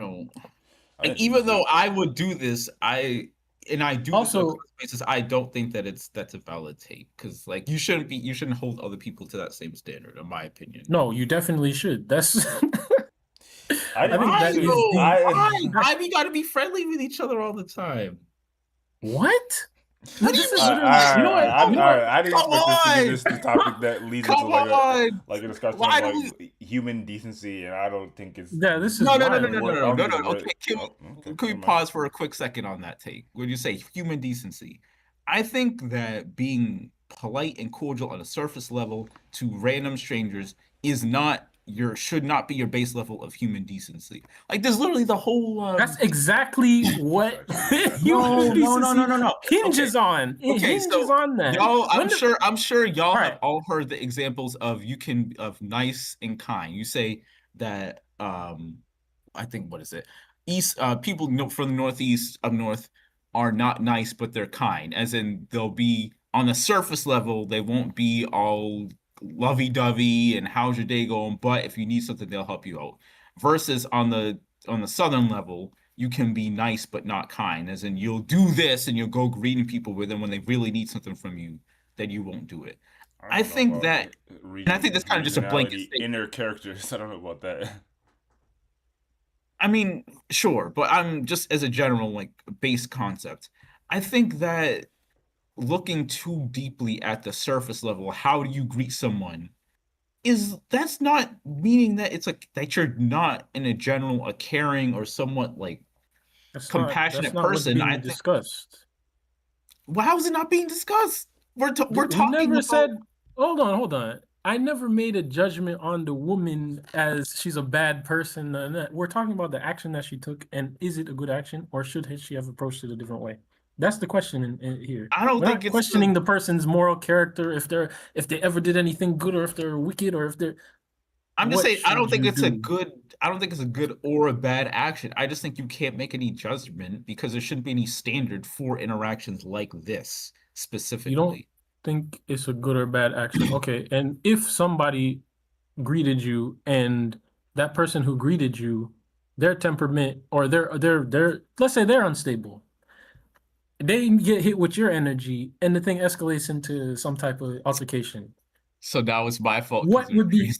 No. I And think even so. though I would do this, I do Also- this on basis. I don't think that that's a valid take because like you shouldn't hold other people to that same standard, in my opinion. No, you definitely should. That's I think Why that is though? the- Why we gotta be friendly with each other all the time? what? What do This you is mean? literally- you know what? All right, I didn't Come expect this to be on! the topic that leads into Come on! like a discussion Why of do like human decency, and I don't think it's Yeah, this is No. wild. Okay, can we never mind. pause for a quick second on that take? When you say human decency, I think that being polite and cordial on a surface level to random strangers should not be your base level of human decency. Like there's literally the whole. That's exactly what No. hinges on. It Okay, hinges so on that. Y'all, When I'm sure y'all All have right. all heard the examples of nice and kind. You say that I think what is it? People from the northeast up north are not nice, but they're kind. As in they'll be on the surface level, they won't be all lovey-dovey and how's your day going, but if you need something, they'll help you out. Versus on the southern level, you can be nice but not kind, as in you'll do this and you'll go greeting people with them when they really need something from you, then you won't do it. I think that, and I think that's kind of just a blanket statement. Inner characters. I don't know about that. I mean, sure, but I'm just as a general like base concept. I think that looking too deeply at the surface level, how do you greet someone, that's not meaning that it's like that you're not in a general a caring or somewhat like compassionate that's not what's person. being I think. discussed. Well, how is it not being discussed? We're We talking never about. said. Hold on. I never made a judgment on the woman as she's a bad person. We're talking about the action that she took, and is it a good action, or should she have approached it a different way? That's the question in here. I don't We're think not it's questioning the person's moral character, if they ever did anything good, or if they're wicked, or if they're. I'm just What saying I don't should think you it's a do? good. I don't think it's a good or a bad action. I just think you can't make any judgment because there shouldn't be any standard for interactions like this. specifically. Think it's a good or bad action. Okay, and if somebody greeted you and that person who greeted you, their temperament or their let's say they're unstable. They get hit with your energy and the thing escalates into some type of altercation. So now it's my fault. What would be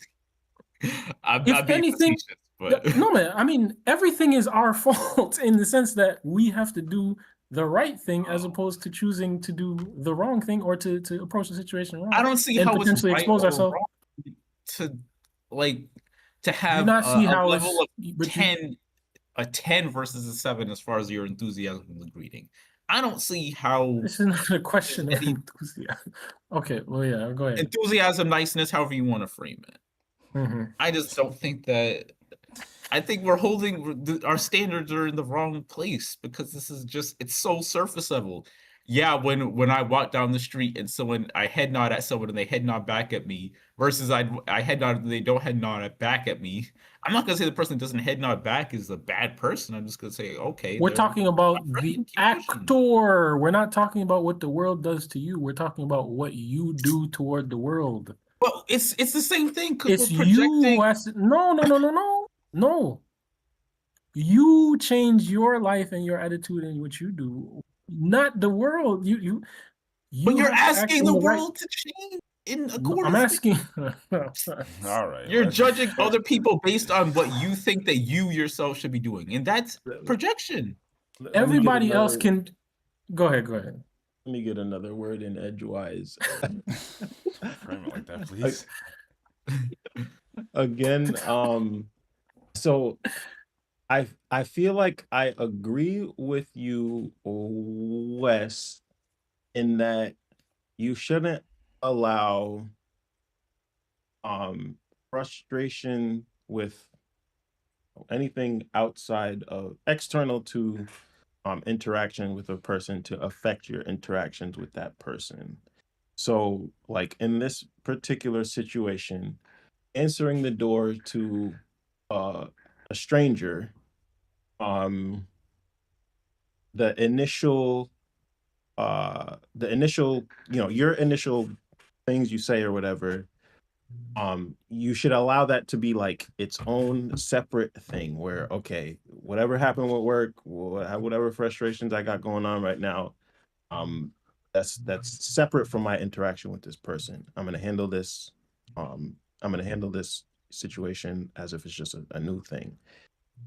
I'm if not being anything? facetious, but No, man. I mean, everything is our fault in the sense that we have to do the right thing as opposed to choosing to do the wrong thing or to approach the situation wrong. I don't see and how it's potentially right expose or ourselves. wrong to like to Do you have not see a how level of but you, a 10 versus a 7 as far as your enthusiasm in the greeting. I don't see how this is not a question of any enthusiasm. Okay, well, yeah, go ahead. enthusiasm, niceness, however you want to frame it. I just don't think that. I think we're holding our standards are in the wrong place because this is just it's so surface level. Yeah, when I walk down the street and someone I head nod at someone and they head nod back at me versus I head nod and they don't head nod back at me. I'm not gonna say the person that doesn't head nod back is a bad person. I'm just gonna say okay. We're they're talking about not the friendly, keep pushing. actor. We're not talking about what the world does to you. We're talking about what you do toward the world. Well, it's the same thing because It's we're you projecting. who has to, no. You change your life and your attitude and what you do, not the world. But you're have to act asking in the the right. world to change in I'm accordance. asking. All right. You're judging other people based on what you think that you yourself should be doing, and that's projection. Everybody else can. Go ahead. Let me get another word in edgewise. Frame it like that, please. Again, so I feel like I agree with you, Wes, in that you shouldn't allow frustration with anything outside of external to interaction with a person to affect your interactions with that person. So, like in this particular situation, answering the door to a stranger, um, the initial, your initial things you say or whatever, you should allow that to be like its own separate thing where, okay, whatever happened with work, whatever frustrations I got going on right now, um, that's separate from my interaction with this person. I'm gonna handle this situation as if it's just a new thing.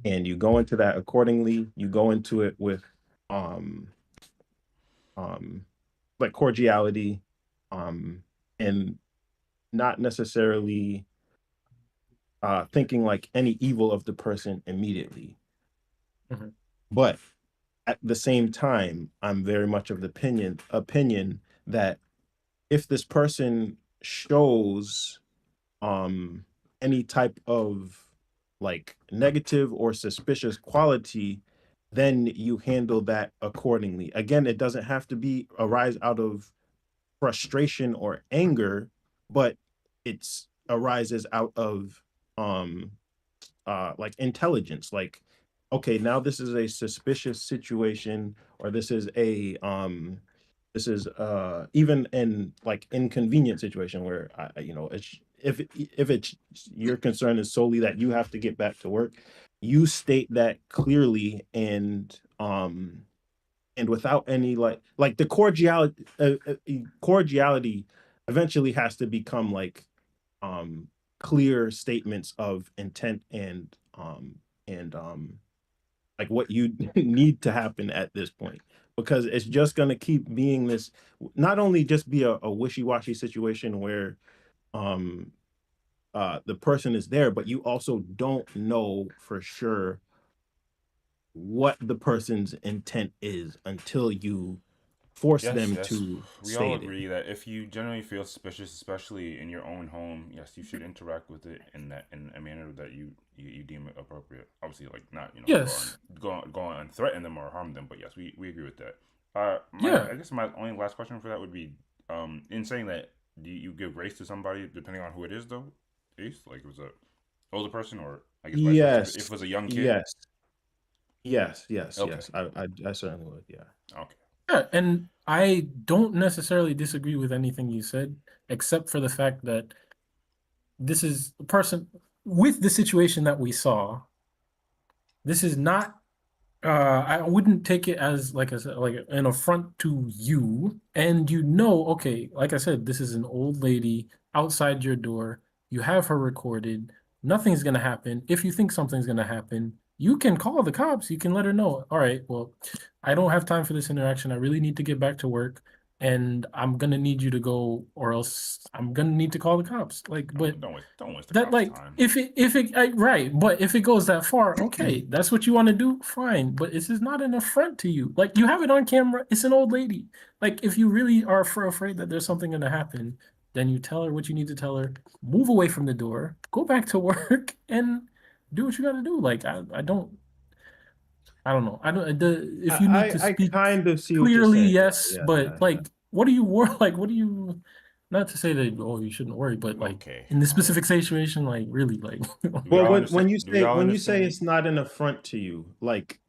And you go into that accordingly. You go into it with um like cordiality, and not necessarily thinking like any evil of the person immediately. But at the same time, I'm very much of the opinion that if this person shows any type of like negative or suspicious quality, then you handle that accordingly. Again, it doesn't have to be arise out of frustration or anger, but it's arises out of like intelligence. Like, okay, now this is a suspicious situation, or this is even in like inconvenient situation where it's if it's your concern is solely that you have to get back to work, you state that clearly and without any like the cordiality eventually has to become like clear statements of intent and like what you need to happen at this point, because it's just going to keep being this, not only just be a wishy-washy situation where um the person is there, but you also don't know for sure what the person's intent is until you force them Yes. to We all state agree it. that if you generally feel suspicious, especially in your own home, yes, you should interact with it in a manner that you deem it appropriate. Obviously, like not Yes. go on and threaten them or harm them, but yes, we agree with that. Yeah. I guess my only last question for that would be, in saying that, do you give grace to somebody depending on who it is though? Ace, like if it was a older person, or I guess vice versa. If Yes, it was a young kid. yes, yes, yes, Okay. yes. I certainly would. Yeah. Okay. Yeah, and I don't necessarily disagree with anything you said, except for the fact that this is a person with the situation that we saw. This is not I wouldn't take it as like an affront to you. And okay, like I said, this is an old lady outside your door. You have her recorded. Nothing's gonna happen. If you think something's gonna happen, you can call the cops. You can let her know. All right, well, I don't have time for this interaction. I really need to get back to work, and I'm gonna need you to go, or else I'm gonna need to call the cops. Like, but Don't waste the that cop's like time. right, but if it goes that far, okay, that's what you want to do, fine. But this is not an affront to you. Like, you have it on camera. It's an old lady. Like, if you really are afraid that there's something going to happen, then you tell her what you need to tell her. Move away from the door. Go back to work and do what you got to do. Like, I don't know. I don't. If you need to I speak kind of see what you're clearly, saying. yes, Yeah, but like, what do you worry? Like, what do you? Not to say that you shouldn't worry, but like Okay, in this all right. specific situation, like really, like Do we Well, all when understand- you do we say all understand? it's not an affront to you, like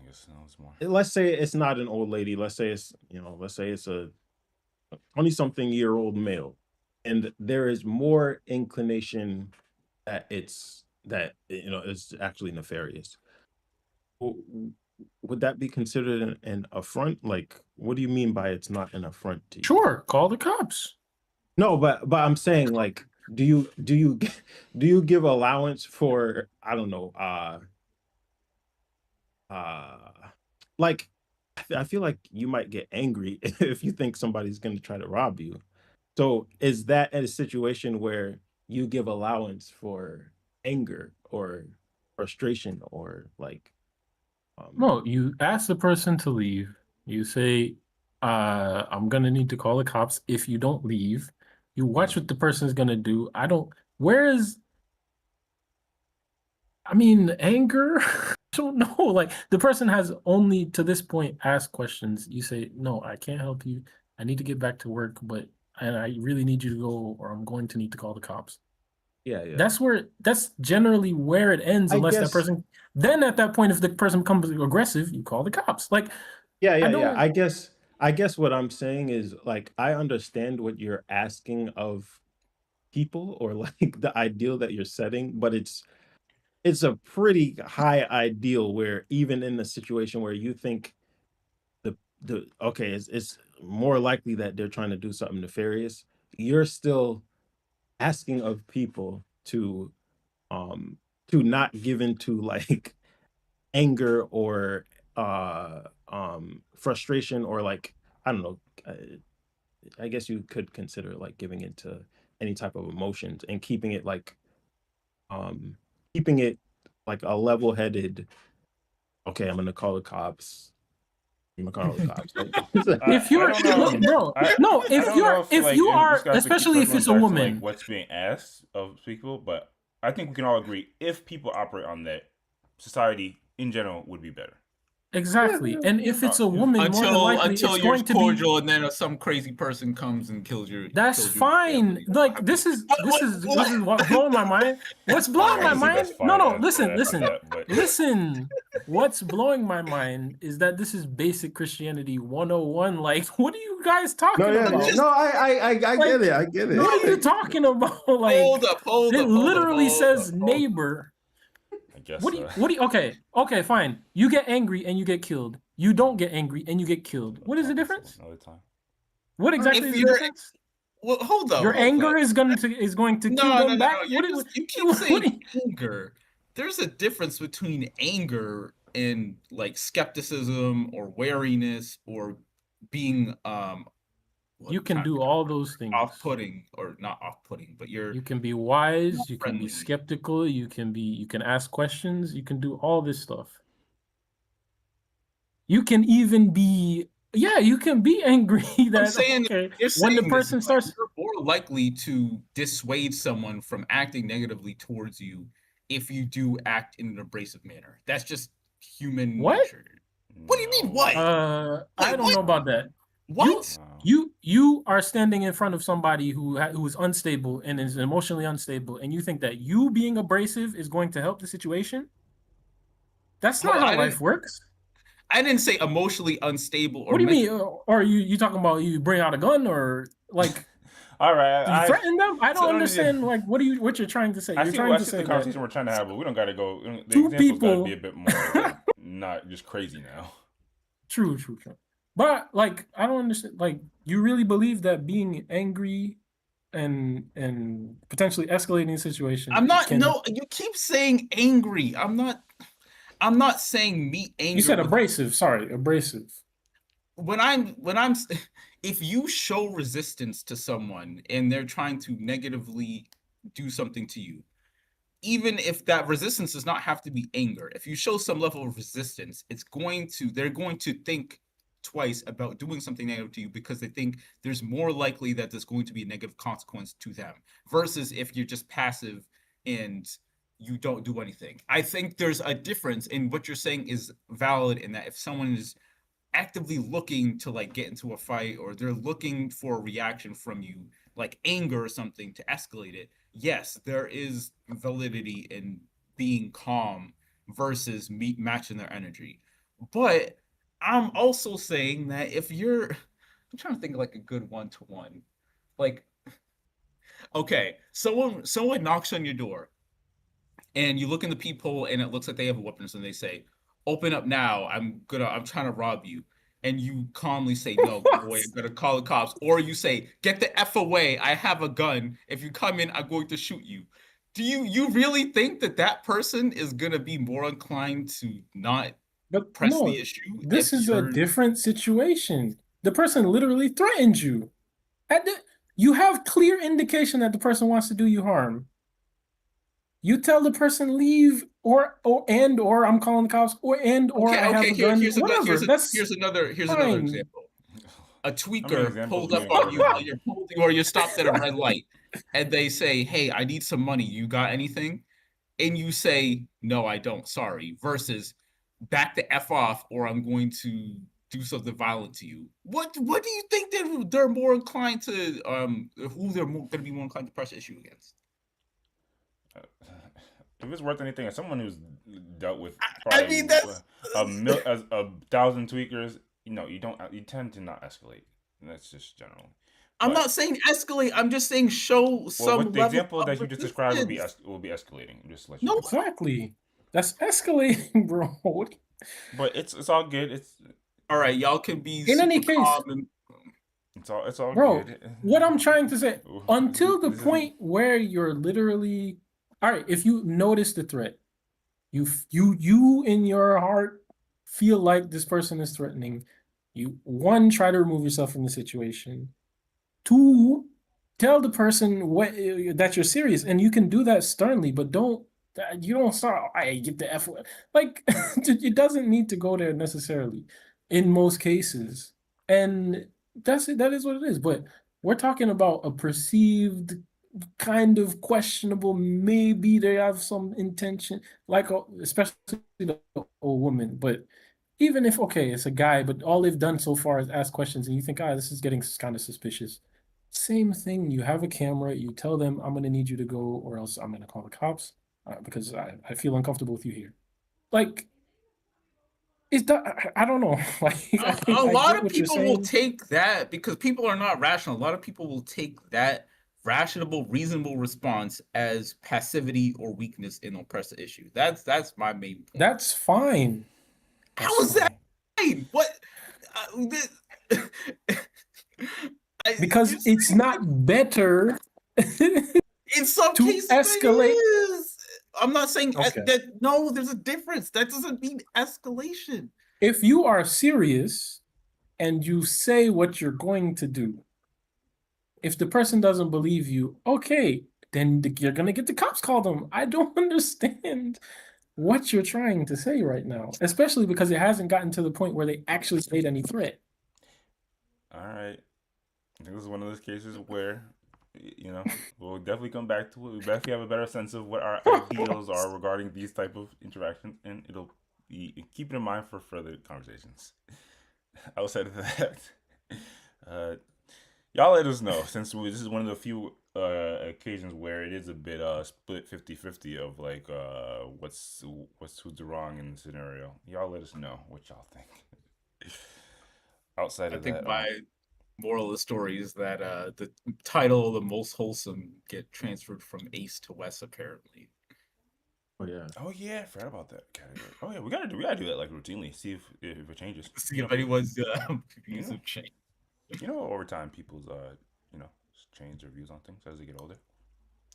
I guess no, it's more. let's say it's not an old lady. Let's say it's a 20-something-year-old male, and there is more inclination that it's actually nefarious. Would that be considered an affront? Like, what do you mean by it's not an affront to you? sure, call the cops. No, but I'm saying, like, do you give allowance for, I don't know, like, I feel like you might get angry if you think somebody's going to try to rob you. So is that a situation where you give allowance for anger or frustration or like No, you ask the person to leave. You say, I'm gonna need to call the cops if you don't leave. You watch what the person's gonna do. Where is, I mean, anger? I don't know. Like, the person has only to this point asked questions. You say, no, I can't help you. I need to get back to work, and I really need you to go, or I'm going to need to call the cops. yeah, yeah. That's generally where it ends, I unless that guess person. Then at that point, if the person becomes aggressive, you call the cops. Like, yeah, I yeah, yeah. don't. I guess what I'm saying is, like, I understand what you're asking of people, or like the ideal that you're setting, but it's a pretty high ideal where even in the situation where you think the okay, it's more likely that they're trying to do something nefarious, you're still asking of people um to not give into like anger or frustration, or like, I don't know, I guess you could consider like giving into any type of emotions, and um keeping it like a level-headed, okay, I'm gonna call the cops. I'm gonna call the cops. If you're I don't know. look, bro, I no, don't know if if you and are, this guy has to keep especially if circling it's a back to woman, like what's being asked of people, but I think we can all agree if people operate on that, society in general would be better. exactly. And if it's a woman, more than likely Until it's you're going to be. cordial, and then some crazy person comes and kills your. That's kills your fine. family. Like, this is what's blowing my mind. What's blowing my Obviously, mind? that's fine No, after listen. that, but Listen. What's blowing my mind is that this is basic Christianity 101. Like, what are you guys talking No, yeah, about? no, I Like, get it. I get it. What are you talking about? Like, Hold up. it literally says neighbor. I guess What do you okay, fine. You get angry and you get killed. You don't get angry and you get killed. What is the difference? Another time. What exactly If is the you're- difference? Well, hold up. Your hold anger up. is going to kill them back. You keep saying anger. There's a difference between anger and like skepticism or wariness or being you can do all those things. Off-putting, or not off-putting, but you can be wise, you can friendly. be skeptical, you can ask questions, you can do all this stuff. You can even be you can be angry that I'm saying, when the person starts, you're more likely to dissuade someone from acting negatively towards you if you do act in an abrasive manner. That's just human nature. What do you mean, what? I don't know about that. What? You are standing in front of somebody who is unstable and is emotionally unstable, and you think that you being abrasive is going to help the situation? That's not how life works. I didn't say emotionally unstable or What do you mean? mentally. Or you talking about you bring out a gun or like All right, you I threaten them? I don't so understand. Like, what you're trying to say? I You're see trying I to see the say that conversation we're trying to have, but we don't got to go. The two example's got to be people. a bit more like not just crazy now. True. But like, I don't understand. Like, you really believe that being angry and potentially escalating the situation I'm not. can? No, you keep saying angry. I'm not saying meet You anger said with abrasive. Sorry, abrasive. when I'm if you show resistance to someone and they're trying to negatively do something to you, even if that resistance does not have to be anger, if you show some level of resistance, they're going to think twice about doing something negative to you because they think there's more likely that there's going to be a negative consequence to them versus if you're just passive and you don't do anything. I think there's a difference in what you're saying is valid in that if someone is actively looking to like get into a fight or they're looking for a reaction from you like anger or something to escalate it, yes, there is validity in being calm versus matching their energy. But I'm also saying that if you're I'm trying to think of like a good one-to-one, like, okay, someone knocks on your door and you look in the peephole and it looks like they have a weapon, so they say, "Open up now. I'm trying to rob you." And you calmly say, "No, go away. I'm gonna call the cops." Or you say, "Get the F away. I have a gun. If you come in, I'm going to shoot you." Do you really think that that person is gonna be more inclined to not But press the no, issue this if is a you're different situation. The person literally threatened you. You have clear indication that the person wants to do you harm. You tell the person leave, or I'm calling the cops, or okay? I have Okay, a gun. here's another Whatever. That's here's another fine. example. A How many tweaker examples pulls do up you need on right you while now? you're pulling or you're stopped at a red light and they say, "Hey, I need some money. You got anything?" And you say, "No, I don't. Sorry." Versus back the F off or I'm going to do something violent to you. What do you think they're more inclined to who they're going to be more inclined to press issue against? If it's worth anything, as someone who's dealt with I mean probably that's as a thousand tweakers, you tend to not escalate. That's just general. I'm But not saying escalate. I'm just saying show well, some with the level example of that you just described resistance. will be escalating. Just to let you No, know. exactly. That's escalating, bro. But it's all good. all right, y'all can be In any super case, calm and It's all bro, good. what I'm trying to say, until the This isn't. point where you're literally all right, if you notice the threat, you in your heart feel like this person is threatening, you one try to remove yourself from the situation. Two, tell the person that you're serious, and you can do that sternly, but you don't start. I get the F word. Like it doesn't need to go there necessarily, in most cases, and that is what it is. But we're talking about a perceived kind of questionable. Maybe they have some intention, like especially the old woman, but even if okay, it's a guy, but all they've done so far is ask questions, and you think, ah, this is getting kind of suspicious. Same thing. You have a camera. You tell them, I'm going to need you to go, or else I'm going to call the cops because I feel uncomfortable with you here. Like, is that? I don't know. Like, a I lot get of what you're people will saying. take that because people are not rational. A lot of people will take that rational, reasonable response as passivity or weakness and they'll press the issue. That's my main point. That's fine. How That's is that fine. fine? What? Uh, Because you're it's saying not better in some to cases it escalate. is. I'm not saying Okay. that. No, there's a difference. That doesn't mean escalation. If you are serious and you say what you're going to do, if the person doesn't believe you, okay, then you're gonna get the cops called them. I don't understand what you're trying to say right now, especially because it hasn't gotten to the point where they actually made any threat. All right. I think this is one of those cases where, we'll definitely come back to it. We definitely have a better sense of what our ideals are regarding these type of interactions, and it'll keep it in mind for further conversations. Outside of that, y'all let us know since this is one of the few occasions where it is a bit split 50-50 of like who's wrong in the scenario. Y'all let us know what y'all think. Outside I of think that, my moral of the story is that the title "The Most Wholesome" get transferred from Ace to Wes apparently. Oh yeah. oh yeah, I forgot about that category. Oh yeah, we gotta do that like routinely. See if it changes. See if anyone's You views know, have changed. over time people's you know change their views on things as they get older.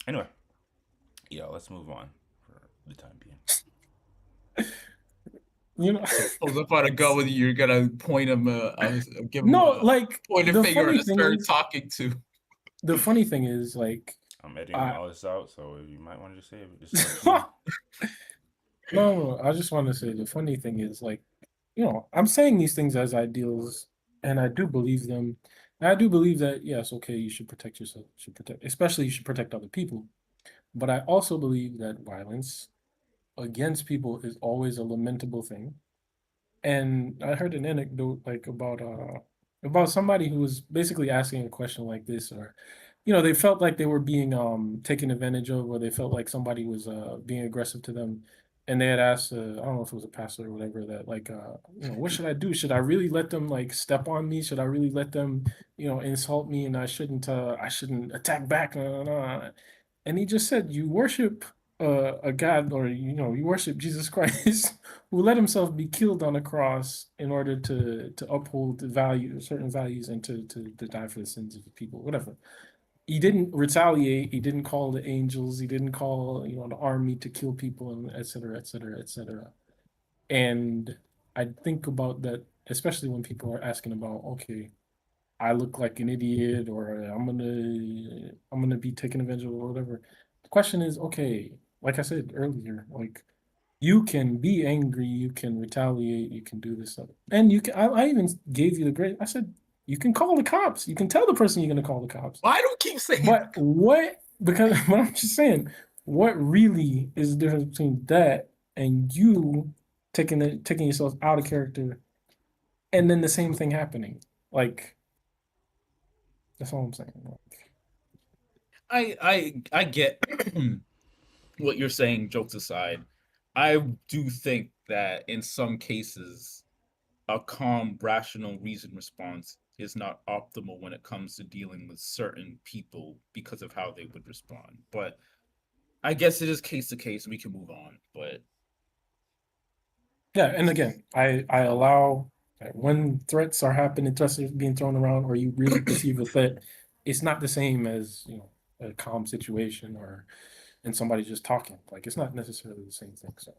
Anyway, yeah, let's move on for the time being. You know, So pulls up on a go with you. You're gonna point him, give him no, a like pointer the finger funny and thing start is, talking to. the funny thing is, like, I'm editing I all this out, so you might want to just save it. Just let you know. no, I just want to say the funny thing is, like, I'm saying these things as ideals, and I do believe them. And I do believe that yes, okay, you should protect yourself, you should protect, especially you should protect other people. But I also believe that violence against people is always a lamentable thing. And I heard an anecdote like about somebody who was basically asking a question like this, or they felt like they were being taken advantage of, or they felt like somebody was being aggressive to them, and they had asked, I don't know if it was a pastor or whatever, that like what should I do? Should I really let them like step on me? Should I really let them insult me? And I shouldn't attack back. And he just said, you worship a God, or you worship Jesus Christ, who let himself be killed on a cross in order to uphold certain values, and to die for the sins of the people, whatever. He didn't retaliate. He didn't call the angels. He didn't call the army to kill people, and et cetera, et cetera, et cetera. And I think about that, especially when people are asking about, okay, I look like an idiot, or I'm gonna be taken advantage of, or whatever. The question is, okay, like I said earlier, like, you can be angry, you can retaliate, you can do this stuff, and you can. I even gave you the great. I said you can call the cops. You can tell the person you're gonna call the cops. Why do you keep saying? But what? Because but I'm just saying, what really is the difference between that and you taking yourself out of character, and then the same thing happening? Like, that's all I'm saying. Like, I get what you're saying. Jokes aside, I do think that in some cases, a calm, rational, reasoned response is not optimal when it comes to dealing with certain people because of how they would respond. But I guess it is case to case, and we can move on. But yeah, and again, I allow when threats are happening, threats are being thrown around, or you really perceive a threat, it's not the same as a calm situation, or and somebody just talking. Like, it's not necessarily the same thing. So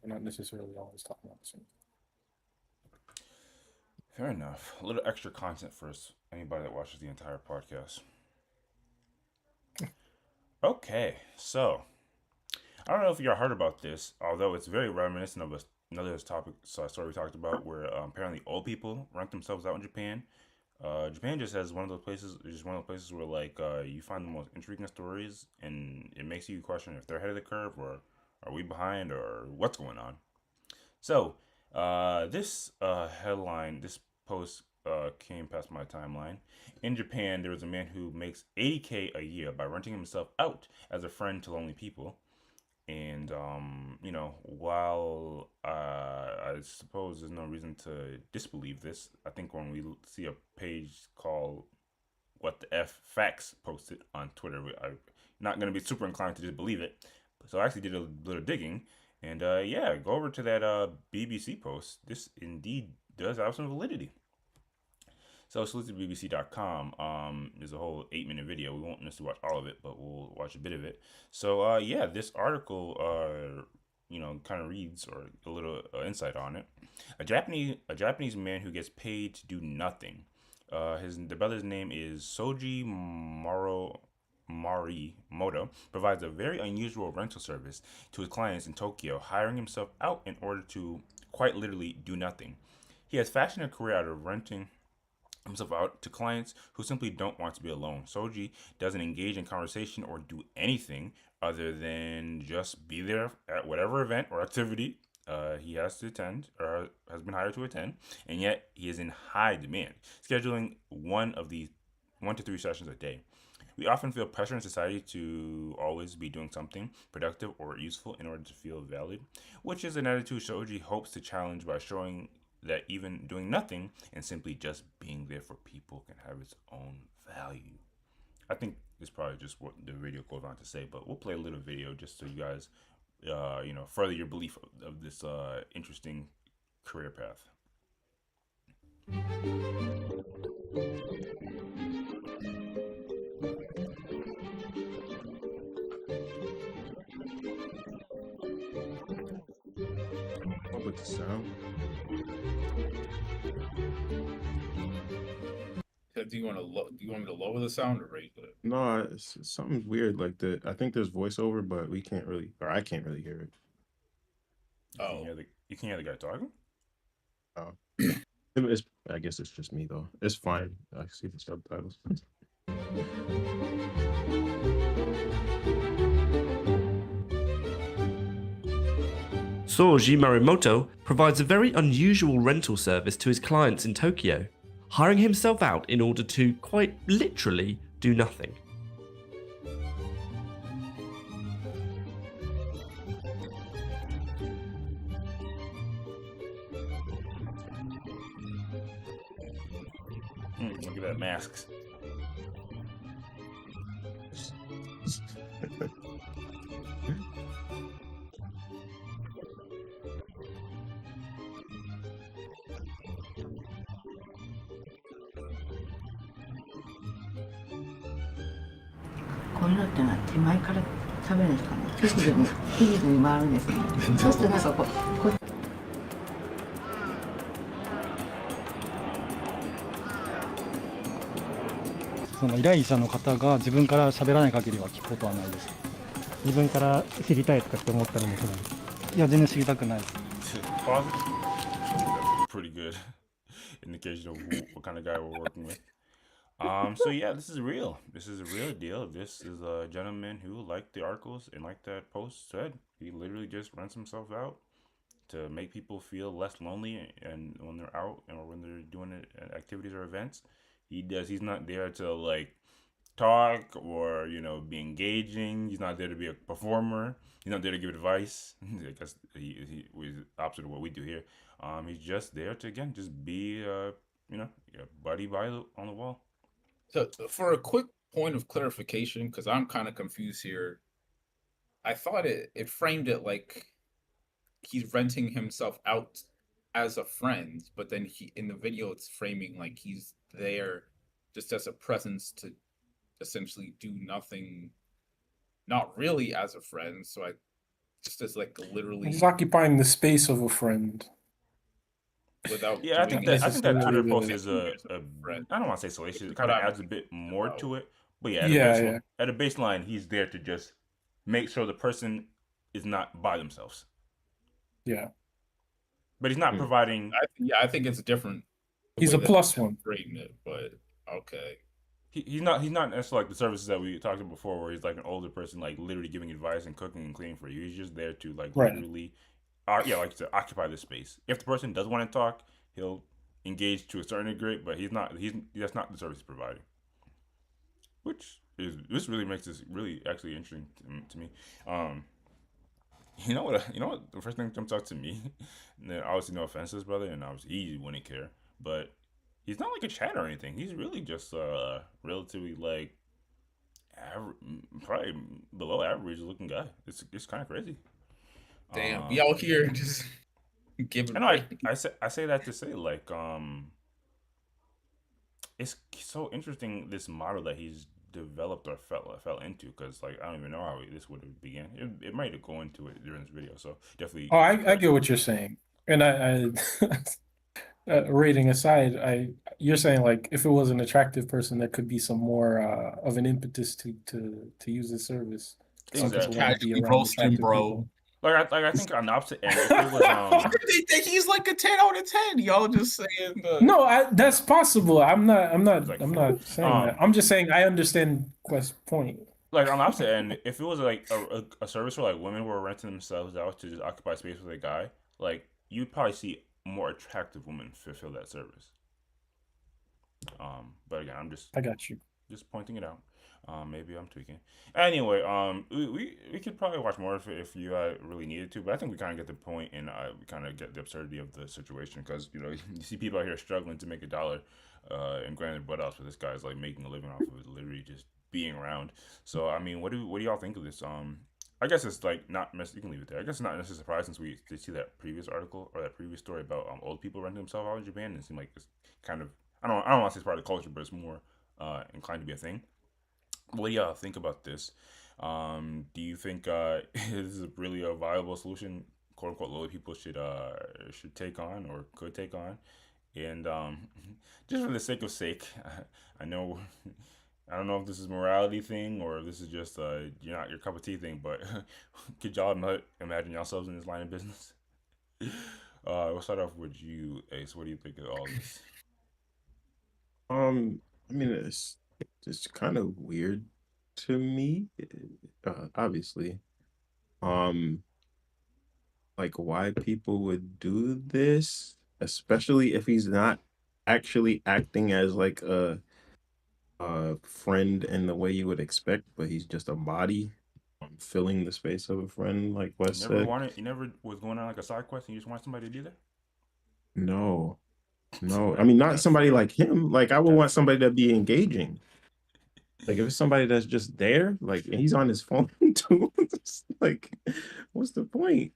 we're not necessarily always talking about the same. Fair enough. A little extra content for anybody that watches the entire podcast. Okay, so I don't know if you heard about this, although it's very reminiscent of another story we talked about, where apparently old people rent themselves out in Japan. Japan just has one of those places, just one of those places where like you find the most intriguing stories, and it makes you question if they're ahead of the curve, or are we behind, or what's going on. So, this headline, this post came past my timeline. In Japan, there was a man who makes 80K a year by renting himself out as a friend to lonely people. And, while I suppose there's no reason to disbelieve this, I think when we see a page called What the F Facts posted on Twitter, I'm not going to be super inclined to just believe it. So I actually did a little digging, and yeah, go over to that BBC post. This indeed does have some validity. So salute to BBC.com. There's a whole 8-minute video. We won't necessarily watch all of it, but we'll watch a bit of it. So yeah, this article kind of reads, or a little insight on it. A Japanese man who gets paid to do nothing. The brother's name is Soji Morimoto, provides a very unusual rental service to his clients in Tokyo, hiring himself out in order to quite literally do nothing. He has fashioned a career out of renting himself out to clients who simply don't want to be alone. Soji doesn't engage in conversation or do anything other than just be there at whatever event or activity he has to attend, or has been hired to attend, and yet he is in high demand. Scheduling one of these 1 to 3 sessions a day. We often feel pressure in society to always be doing something productive or useful in order to feel valued, which is an attitude Shoji hopes to challenge by showing that even doing nothing and simply just being there for people can have its own value. I think it's probably just what the video goes on to say, but we'll play a little video just so you guys, further your belief of this interesting career path. What with the sound? Do you want me to lower the sound or raise it? No, it's something weird. Like I think there's voiceover, but we can't really, or I can't really hear it. You can hear the guy talking? Oh, I guess it's just me though. It's fine. I see the subtitles. Soji Marimoto provides a very unusual rental service to his clients in Tokyo, hiring himself out in order to, quite literally, do nothing. Look at that, masks. So の依頼者の方が自分から喋らない限りは聞くことはないです。自分から知りたいとかって思ったらもちろん。いや全然知りたくないです。Pretty good indication of what kind of guy we're working with. So yeah, this is real. This is a real deal. This is a gentleman who, like the articles and like that post said, he literally just rents himself out to make people feel less lonely, and when they're out or when they're doing activities or events, he's not there to like talk or be engaging. He's not there to be a performer. He's not there to give advice. I guess he was opposite of what we do here. He's just there to again just be a buddy on the wall. So for a quick point of clarification, because I'm kind of confused here, I thought it framed it like he's renting himself out as a friend, but then in the video it's framing like he's there just as a presence to essentially do nothing, not really as a friend. So I just as like literally he's occupying the space of a friend. Without I think that Twitter post is a I don't want to say salacious. It kind of adds a bit more to it, but at a baseline, he's there to just make sure the person is not by themselves. Yeah, but he's not providing. I think it's different. He's a plus one. It, but okay. He's not necessarily like the services that we talked about before, where he's like an older person, like literally giving advice and cooking and cleaning for you. He's just there to like literally. Like you said, occupy this space. If the person does want to talk, he'll engage to a certain degree, but that's not the service he's providing. This really makes this really actually interesting to me. You know what? The first thing that jumps out to me, and then obviously no offense to this brother, and obviously he wouldn't care, but he's not like a chat or anything. He's really just relatively like probably below average looking guy. It's kind of crazy. Damn, we out here just giving. I know. I say that to say like it's so interesting this model that he's developed or fell into, because like I don't even know how this would have began. It might have go into it during this video, so definitely. Oh, I get what you're saying, and I rating aside, you're saying like if it was an attractive person, there could be some more of an impetus to use the service. Casually roasting, bro. People. I think on the opposite end, if it was, they think he's like a 10 out of 10. Y'all just saying no, that's possible. I'm not saying that. I'm just saying I understand Quest's point. Like on the opposite end, if it was like a service where like women were renting themselves out to just occupy space with a guy, like you'd probably see more attractive women fulfill that service. But again, I'm I got you. just pointing it out. Maybe I'm tweaking. Anyway, we could probably watch more if you really needed to, but I think we kind of get the point, and we kind of get the absurdity of the situation because you see people out here struggling to make $1, and granted, what else? But this guy's like making a living off of it, literally just being around. So I mean, what do y'all think of this? I guess it's like not you can leave it there. I guess it's not necessarily surprising since we did see that previous article or that previous story about old people renting themselves out in Japan, and it seemed like it's kind of I don't want to say it's part of the culture, but it's more inclined to be a thing. What do y'all think about this? Do you think is this really a viable solution, quote unquote, lower people should take on or could take on? And just for the sake, I know I don't know if this is a morality thing or if this is just you're not your cup of tea thing, but could y'all imagine yourselves in this line of business? We'll start off with you, Ace. What do you think of all this? I mean, it's kind of weird to me, obviously. Um, like why people would do this, especially if he's not actually acting as like a friend in the way you would expect, but he's just a body filling the space of a friend, like Wes said. You never was going on like a side quest and you just want somebody to be there? No, no. I mean, not That's somebody fair. like him. Like I would That's want fair. somebody to be engaging. Like if it's somebody that's just there, like and he's on his phone too, it's like, what's the point?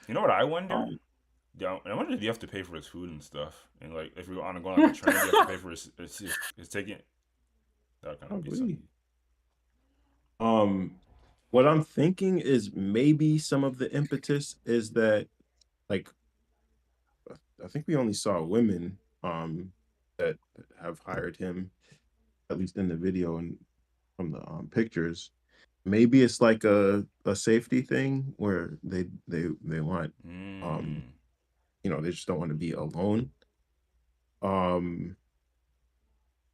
You know what I wonder? Um, Yeah, I wonder if you have to pay for his food and stuff, and like if you're on a going like a train, you have to pay for his ticket. That would kind of be Probably. sucky. Um, what I'm thinking is maybe some of the impetus is that like I think we only saw women that have hired him, at least in the video and from the pictures. Maybe it's like a safety thing where they want um Mm. they just don't want to be alone. Um,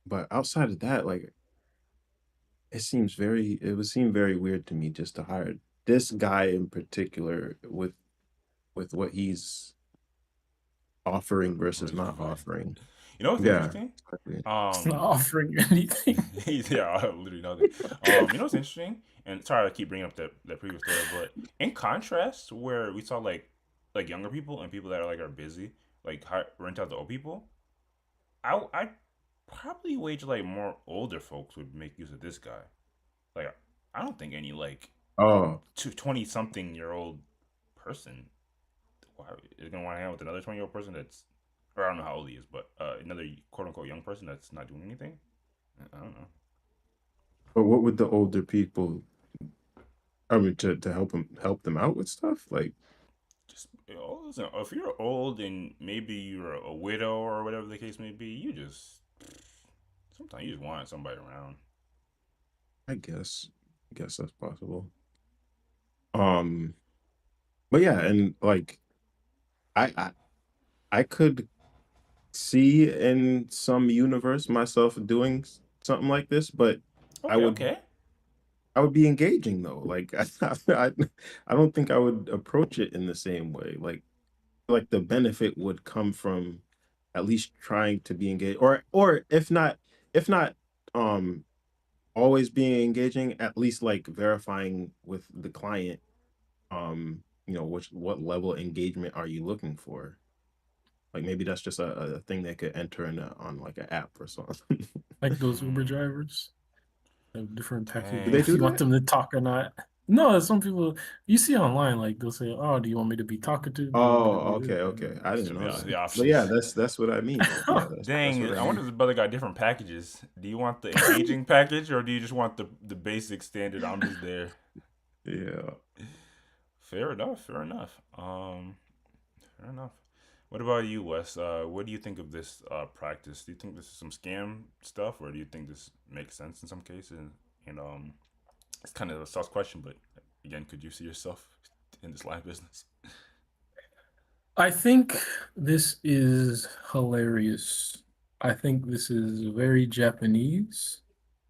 but outside of that, like it would seem very weird to me just to hire this guy in particular with what he's offering versus Where's not providing? offering. You know what's Yeah, interesting? exactly. It's not Um, offering anything. yeah, literally nothing. You know what's interesting? And sorry, I keep bringing up that previous story, but in contrast, where we saw like younger people and people that are busy, like rent out to old people, I probably wager like more older folks would make use of this guy. Like I don't think any like Oh, 20 something year old person is gonna want to hang out with another 20-year-old person that's, or I don't know how old he is, but another quote unquote young person that's not doing anything. I don't know. but what would the older people? I mean, to help them out with stuff like. Just listen, if you're old and maybe you're a widow or whatever the case may be, you just sometimes you just want somebody around. I guess that's possible. Um, but yeah, and like I I, I could see in some universe myself doing something like this, but I Okay, would okay. I would be engaging though. Like I don't think I would approach it in the same way. Like the benefit would come from at least trying to be engaged, or if not um always being engaging, at least like verifying with the client what level of engagement are you looking for? Like maybe that's just a thing they could enter on like an app or something. Like those Uber Hmm. drivers have different Do packages they Dang. if do you want that? them to talk or not. No, some people you see online, like they'll say, "Oh, do you want me to be talkative? Do you want me to Oh, be this?" okay, okay. I didn't Should be know that. the But yeah, options. that's what I mean. Like, yeah, that's what Dang, I I wonder mean. if this brother got different packages. Do you want the engaging package or do you just want the basic standard? I'm just there. Yeah. Fair enough. Fair enough. Fair enough. What about you, Wes? What do you think of this practice? Do you think this is some scam stuff, or do you think this makes sense in some cases? And it's kind of a soft question, but again, could you see yourself in this line of business? I think this is hilarious. I think this is very Japanese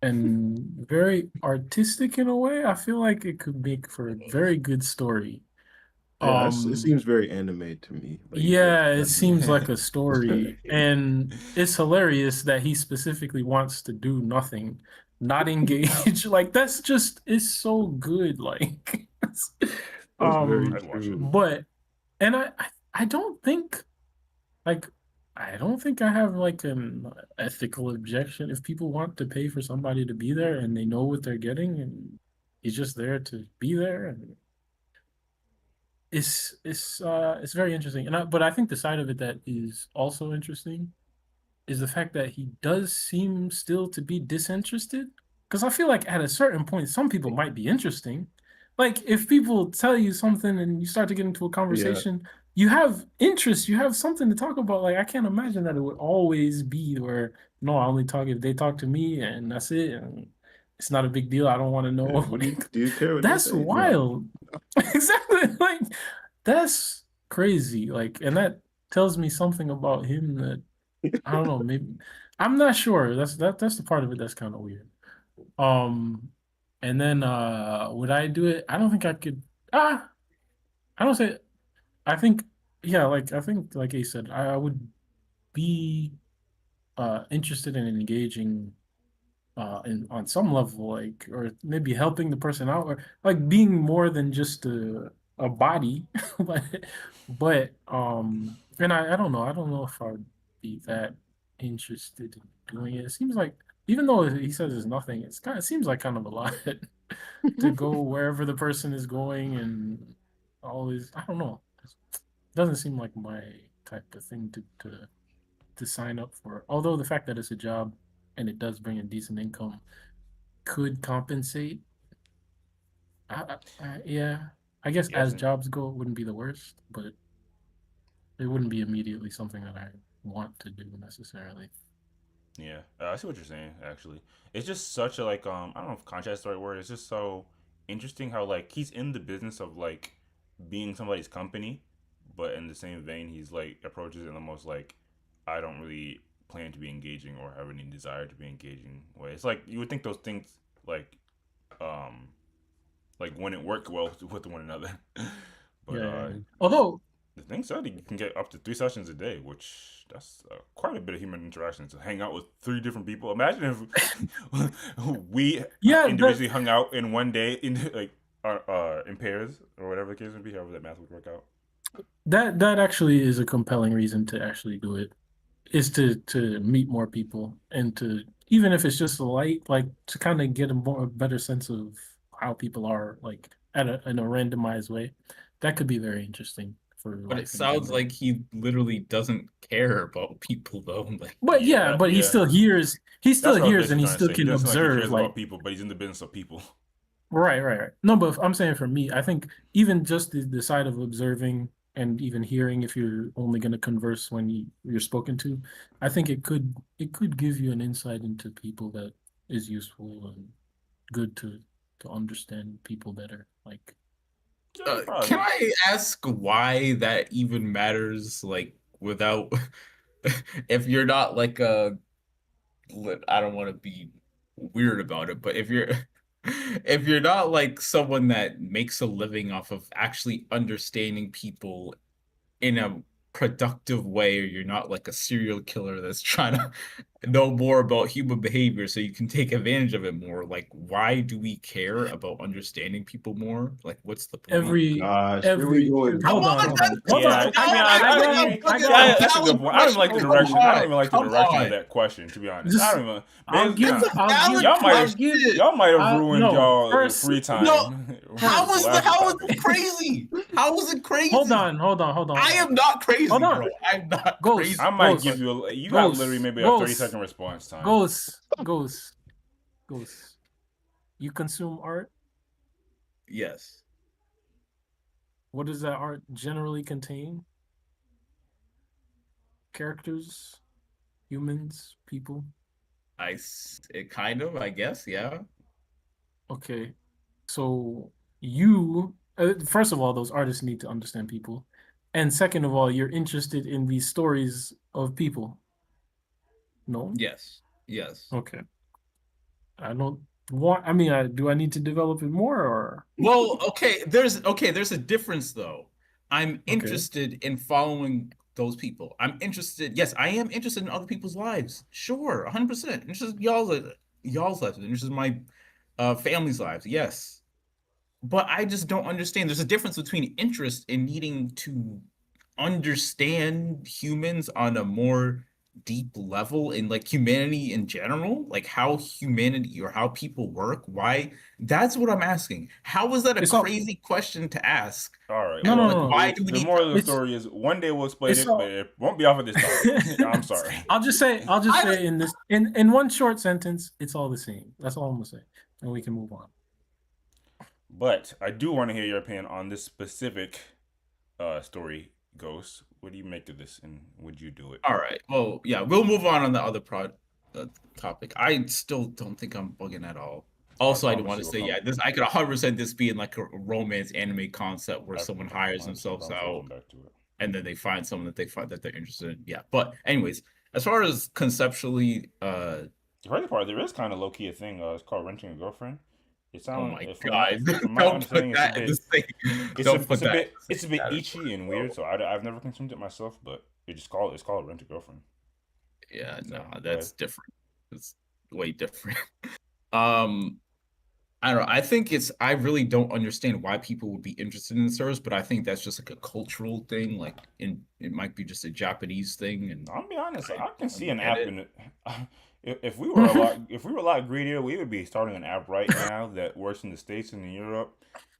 and very artistic in a way. I feel like it could make for a very good story. Yeah, it Um, seems very anime to me. Like you said, yeah, it seems like Yeah. a story, and it's hilarious that he specifically wants to do nothing, not engage. Like that's just it's so good. Like, that's very I'd watch it. true. but and I don't think like I don't think I have like an ethical objection if people want to pay for somebody to be there and they know what they're getting and he's just there to be there and it's very interesting. But I think the side of it that is also interesting is the fact that he does seem still to be disinterested. Because I feel like at a certain point, some people might be interesting. Like if people tell you something and you start to get into a Yeah, conversation, you have interest, you have something to talk about. Like I can't imagine that it would always be where no, I only talk if they talk to me and that's it. And it's not a big deal. I don't want to know. yeah. Do you care what they That's say? No. wild. Exactly. Like that's crazy. Like, and that tells me something about him that I don't know, maybe I'm not sure. That's the part of it that's kind of weird. Um, and then would I do it? I don't think I could. I don't say. I think yeah, like I think like he said, I would be interested in engaging in on some level, like or maybe helping the person out, or like being more than just a body, but and I don't know if I'd be that interested in doing it. It seems like even though he says it's nothing, it seems like kind of a lot to go wherever the person is going and always I don't know. It doesn't seem like my type of thing to sign up for. Although the fact that it's a job and it does bring a decent income could compensate. Yeah, I guess Yeah, I as think. jobs go, it wouldn't be the worst, but it wouldn't be immediately something that I want to do necessarily. Yeah, I see what you're saying. Actually, it's just such a like I don't know if contrast is the right word. It's just so interesting how like he's in the business of like being somebody's company, but in the same vein, he's like approaches it in the most like I don't really plan to be engaging or have any desire to be engaging way. It's like you would think those things like um wouldn't work well with one another, but Yeah. Although, the thing said you can get up to 3 sessions a day, which that's quite a bit of human interaction to hang out with 3 different people. Imagine if we yeah, individually hung out in one day in like in pairs or whatever the case would be, however that math would work out. that actually is a compelling reason to actually do it. Is to meet more people and to even if it's just light, like to kind of get a better sense of how people are, like in a randomized way. That could be very interesting for But it life in sounds general. like he literally doesn't care about people though. Like But yeah, Yeah, but yeah. he still That's what I was hears and basically he trying to still say. He can doesn't seem like he observe cares like about people, but he's in the business of people. right. No, but I'm saying for me, I think even just the side of observing and even hearing if you're only going to converse when you're spoken to, I think it could give you an insight into people that is useful and good to understand people better. Like Yeah, can probably. I ask why that even matters? Like without, if you're not like a, I don't want to be weird about it, but if you're if you're not like someone that makes a living off of actually understanding people in a productive way, or you're not like a serial killer that's trying to know more about human behavior so you can take advantage of it more. Like, why do we care about understanding people more? Like, what's the point? Oh every gosh, here we every go with Come hold on, on, hold on, hold Yeah, on. to be honest, I got I, you. I got yeah, you. that's a good point. I don't even like the Come direction. I don't on, even like the come direction of on. that question. To be honest, I Just don't even. I'll Maybe, give It's a I'll give valid y'all might I'll have give question. y'all might have ruined no y'all first free No, time. how The was last it topic. crazy? How was it hold crazy? on, hold on, hold on, I hold on. am not Hold crazy, on. bro. I'm not Ghost, crazy. I might give ghost, you a. You got literally ghost, maybe a 30 ghost, second response time. ghost, ghost, ghost. You consume art. Yes. What does that art generally contain? Characters, humans, people. It kind of, I guess, yeah. Okay. So first of all, those artists need to understand people. And second of all, you're interested in these stories of people. No? Yes. Yes. Okay. I don't want, do I need to develop it more or? Well, okay, there's a difference though. I'm Okay. interested in following those people. I'm interested. Yes, I am interested in other people's lives. Sure, 100%. Interested in y'all's lives. Interested in my family's lives. Yes, but I just don't understand. There's a difference between interest and needing to understand humans on a more deep level in like humanity in general, like how humanity or how people work. Why? That's what I'm asking. How is that a It's all crazy question to ask? All right. no, no, Like, Well, no, no. why do we the need moral of the It's story is one day we'll explain it's it, but all. it won't be off of this topic. I'm sorry. I'll just say in this in one short sentence, it's all the same. That's all I'm gonna say, and we can move on. But I do want to hear your opinion on this specific story, Ghost. What do you make of this, and would you do it? All right. Well, yeah, we'll move on the other topic. I still don't think I'm bugging at all. Also, I I'm want see to what say, yeah, this I could 100% this be in like a romance anime concept where I, someone hires 100%. themselves I'm sure we'll out come back to it. and then they find someone that they find that they're interested in. Yeah. But anyways, as far as conceptually, The crazy part, there is kind of low key a thing. It's called renting a girlfriend. It oh sounds, my from my God, from my don't put understanding, it's a that in the bit, same. Don't put that in it's a the bit same itchy category, and bro. weird. So I've never consumed it myself, but it's called rent a girlfriend. Yeah, So no, go ahead. that's different. It's way different. Um, I don't know. I think I really don't understand why people would be interested in the service, but I think that's just like a cultural thing. Like it might be just a Japanese thing, and I'll be honest. I I can see don't an get app it. in it. If we were a lot, if we were a lot greedier, we would be starting an app right now that works in the States and in Europe.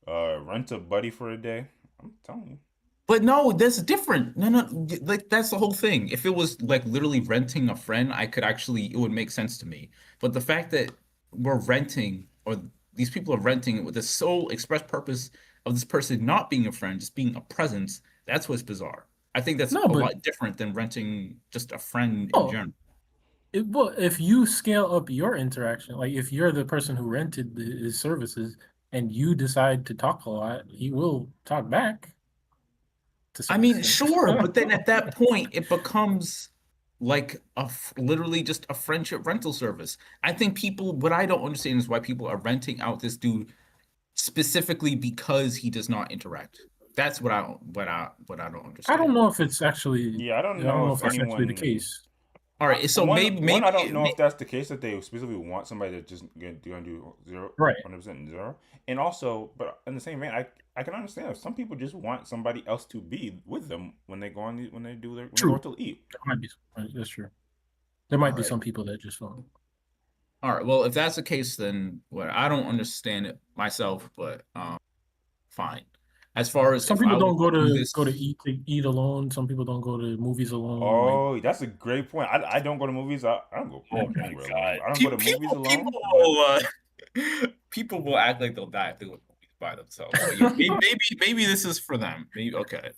Rent a buddy for a day. I'm telling you. But no, that's different. No, no, like that's the whole thing. If it was like literally renting a friend, I could actually it would make sense to me. But the fact that we're renting or these people are renting with the sole express purpose of this person not being a friend, just being a presence, that's what's bizarre. I think that's No, a but lot different than renting just a friend in oh, general. well, if you scale up your interaction, like if you're the person who rented his services and you decide to talk a lot, he will talk back to I some mean, extent. sure, but then at that point, it becomes like literally just a friendship rental service. I think what I don't understand is why people are renting out this dude specifically because he does not interact. That's what I don't I don't understand. know if it's actually. Yeah, I I don't don't know know if if that's actually the anyone. case. All right, so One, I don't know maybe if that's the case that they specifically want somebody to just gonna do zero, Right. 100% zero, and also, but in the same vein, I can understand if some people just want somebody else to be with them when they go on when they do when they go True. out to eat. There might be. That's true. There might all be right. some people that just don't. All right, well, if that's the case, then what I don't understand it myself, but fine. As far as Some if I people would don't go do to this, eat alone. Some people don't go to movies alone. Like Oh, that's a great point. I don't go to movies. I don't go pretty oh much my anywhere alone. God, I don't go to movies people alone, but will people will act like they'll die if they go to movies by themselves. But yeah, maybe this is for them. Maybe okay.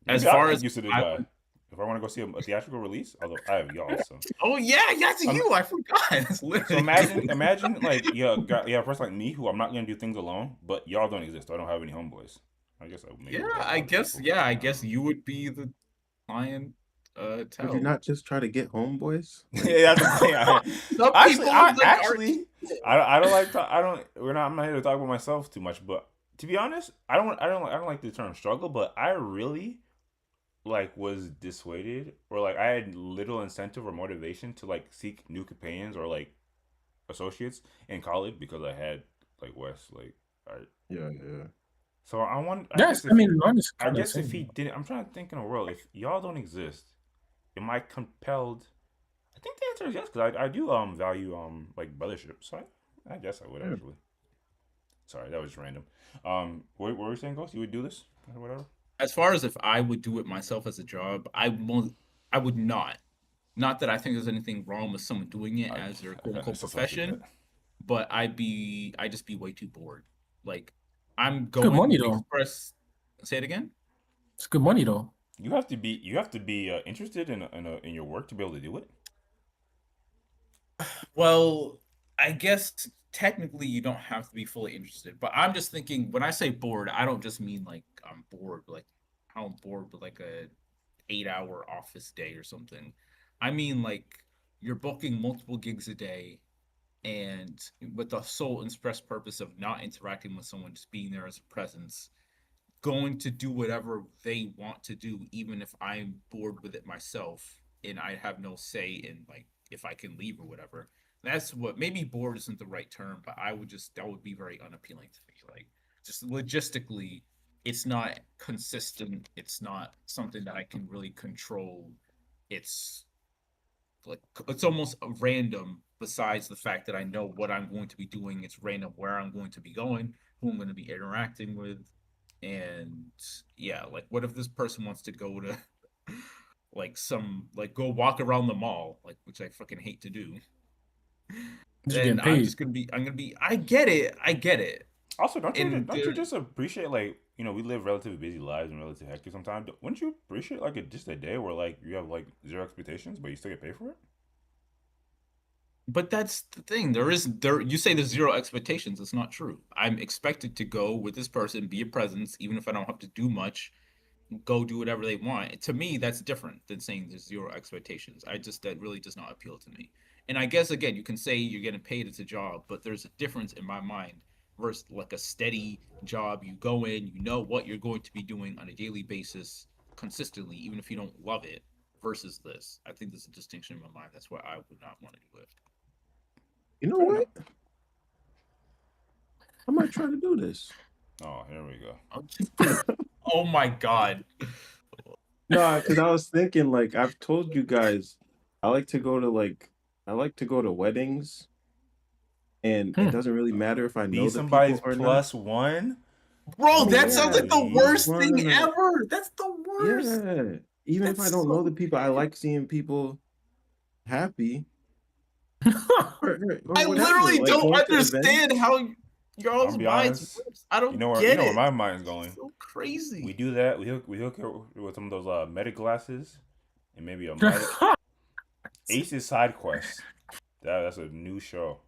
As maybe I'll far get as used to the I guy would, if I want to go see a theatrical release. Although I have y'all, so. oh yeah, that's Um, you. I forgot. That's so literally imagine, you. imagine like a person like me who I'm not gonna do things alone, but y'all don't exist. I don't have any homeboys. I guess I would maybe Yeah, would help a I lot of guess. people. Yeah, I I don't guess know. you would be the lion. Would you Tell. not just try to get homeboys? Like, Yeah, that's the thing. Some Actually, people I like are actually, I don't like. I don't. We're not. I'm not here to talk about myself too much. But to be honest, I don't like the term struggle. But I really like was dissuaded or like I had little incentive or motivation to like seek new companions or like associates in college because I had like Wes. Like, I, yeah, yeah. so I want. I yes, guess I if mean mine is I kind of the guess if he same. didn't, I'm trying to think in a world. If y'all don't exist, am I compelled? I think the answer is yes because I do value like brothership. So I guess I would Yeah. actually. Sorry, that was random. What were you saying, Ghost? You would do this or whatever? As far as if I would do it myself as a job, I would not. Not that I think there's anything wrong with someone doing it I as their I quote kind of unquote suspected that. profession, but I'd just be way too bored. Like I'm It's good money going to though. express. Say it again. It's good money though. You have to be interested in your work to be able to do it. Well, I guess technically you don't have to be fully interested, but I'm just thinking when I say bored, I don't just mean like I'm bored, like how I'm bored with like a 8 hour office day or something. I mean like you're booking multiple gigs a day and with the sole express purpose of not interacting with someone, just being there as a presence. going to do whatever they want to do, even if I'm bored with it myself and I have no say in like if I can leave or whatever. That's what, maybe bored isn't the right term, but that would be very unappealing to me. Like, just logistically, it's not consistent. It's not something that I can really control. It's like it's almost random. Besides the fact that I know what I'm going to be doing, it's random where I'm going to be going, who I'm going to be interacting with, and yeah, like what if this person wants to go to go walk around the mall, like, which I fucking hate to do. You're Then getting paid. I'm gonna be. I get it. Also, And don't you just appreciate, like, we live relatively busy lives and relatively hectic sometimes. Wouldn't you appreciate like just a day where like you have like zero expectations but you still get paid for it? But that's the thing. There. You say there's zero expectations. It's not true. I'm expected to go with this person, be a presence, even if I don't have to do much. Go do whatever they want. To me, that's different than saying there's zero expectations. That really does not appeal to me. And I guess again, you can say you're getting paid, it's a job, but there's a difference in my mind versus like a steady job. You go in, you know what you're going to be doing on a daily basis consistently, even if you don't love it, versus this. I think there's a distinction in my mind. That's why I would not want to do it. You know Fair what? enough. I might try to do this. Oh, here we go. Oh my god. No, because I was thinking, like, I've told you guys, I like to go to weddings, and it doesn't really matter if I Be know the somebody's people or not. plus one. Bro, I mean, that sounds yeah, like the plus worst thing one, ever. That's the worst. yeah. Even if I That's don't know so the people, I bad. like seeing people happy or I whatever. literally Like don't going to understand events. how I'll y'all's be minds honest. works. I don't You get know where it. my mind's It's going. so crazy. We do that. We hook it with some of those medic glasses and maybe a mic. Ace's Side Quest. That's a new show.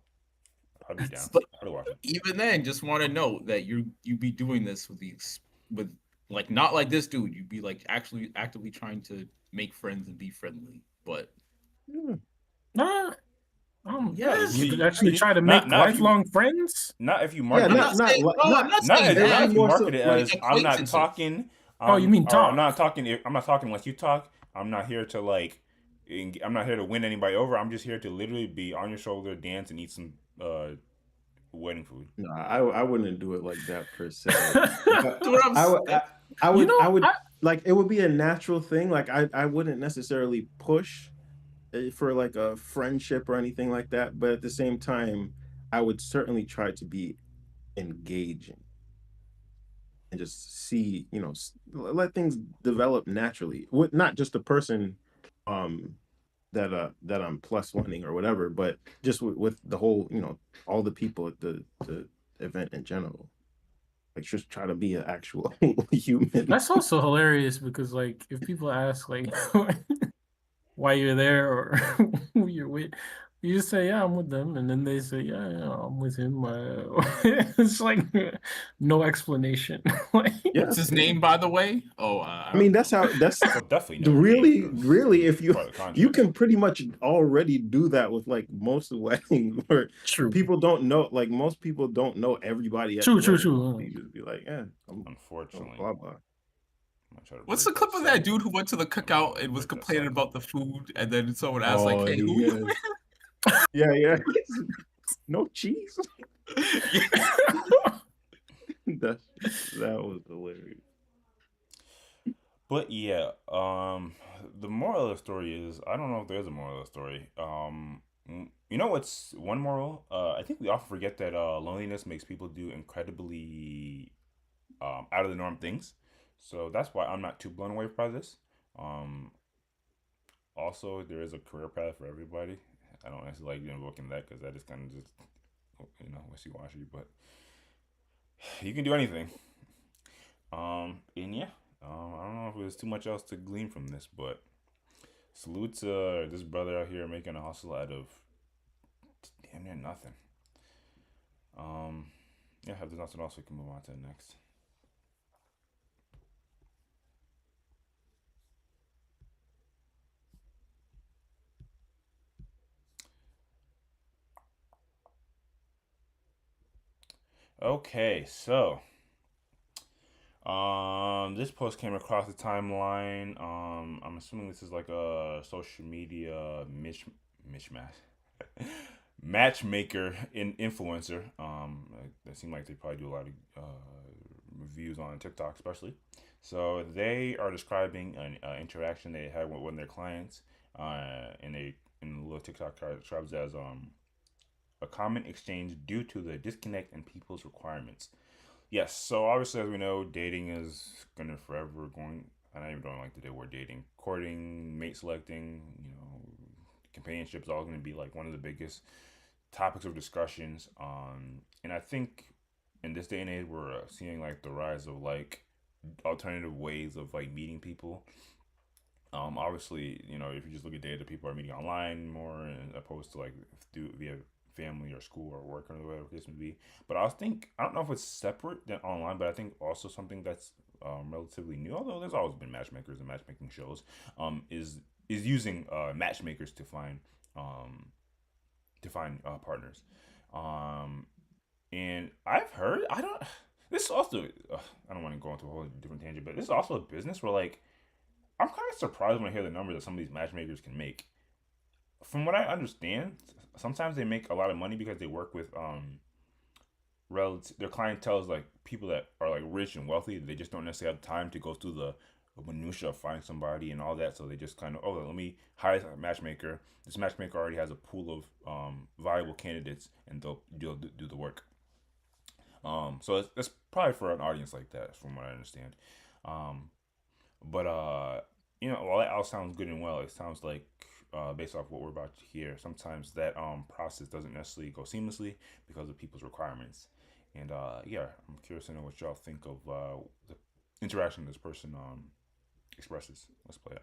I'll be down. But I'll watch it. even then, just want to note that you be doing this with like not like this dude. You'd be like actually actively trying to make friends and be friendly. But Yeah. Nah, yes, you could actually try to Not make not if you lifelong friends. not if you Yeah, I'm market it. not saying no. I'm not saying it would be that. Not if you more market so. it Like as I'm not acquaintances. talking. Oh, you mean Or talk? I'm not talking unless you talk. I'm not here to like. I'm not here to win anybody over. I'm just here to literally be on your shoulder, dance, and eat some wedding food. No, I wouldn't do it like that per se. But That's what I'm I would saying. I would like it would be a natural thing. Like I wouldn't necessarily push for like a friendship or anything like that. But at the same time, I would certainly try to be engaging and just see, let things develop naturally. With not just the person um that I'm plus oneing or whatever, but just with the whole, all the people at the event in general. Like just try to be an actual human. That's also hilarious because like if people ask like why you're there or who you're with, you just say, yeah, I'm with them, and then they say, yeah, I'm with him. It's like no explanation. Like, Yeah, What's his yeah. name, by the way? Oh, I mean, that's Well, definitely know the really, name, 'cause really, if part of the you contract. can pretty much already do that with like most weddings where true, people don't know, like most people don't know everybody at the true, true, wedding. true. You just be like, yeah, I'm Unfortunately, blah blah. I'm gonna try to what's break the clip of that that cycle. dude who went to the I'm gonna cookout and was break that complaining cycle. about the food, and then someone asked like, Oh, "Hey, who you yeah, yeah. No cheese. with?" that that was hilarious. But yeah, the moral of the story is I don't know if there's a moral of the story. You know what's one moral? I think we often forget that loneliness makes people do incredibly out of the norm things. So that's why I'm not too blown away by this. Um, Also, there is a career path for everybody. I don't necessarily like invoking that because that is kind of just wishy washy. But you can do anything. And yeah, I don't know if there's too much else to glean from this, but salute to this brother out here making a hustle out of damn near nothing. Yeah, if there's nothing else, we can move on to the next. Okay, so This post came across the timeline. I'm assuming this is like a social media mishmash. Matchmaker influencer. It seemed like they probably do a lot of reviews on TikTok, especially. So they are describing an interaction they had with one of their clients, and they in the little TikTok describes as a common exchange due to the disconnect in people's requirements. Yes, so obviously, as we know, dating is gonna forever going. I even don't like the word dating, courting, mate selecting, companionship is all gonna be like one of the biggest topics of discussions. And I think in this day and age, we're seeing like the rise of like alternative ways of like meeting people. Obviously, if you just look at data, people are meeting online more, as opposed to like via family or school or work or whatever the case may be. But I don't know if it's separate than online, but I think also something that's relatively new, although there's always been matchmakers and matchmaking shows, is using matchmakers to find partners. Um, and I've heard I don't. This is also I don't want to go into a whole different tangent, but this is also a business where like I'm kind of surprised when I hear the numbers that some of these matchmakers can make. From what I understand, sometimes they make a lot of money because they work with their clientele is like people that are like rich and wealthy. They just don't necessarily have time to go through the minutia of finding somebody and all that. So they just kind of, let me hire a matchmaker. This matchmaker already has a pool of viable candidates, and they'll do the work. So it's probably for an audience like that, from what I understand. Um, but while that all sounds good and well, it sounds like based off what we're about to hear, sometimes that process doesn't necessarily go seamlessly because of people's requirements. And yeah, I'm curious to know what y'all think of the interaction this person expresses. Let's play it.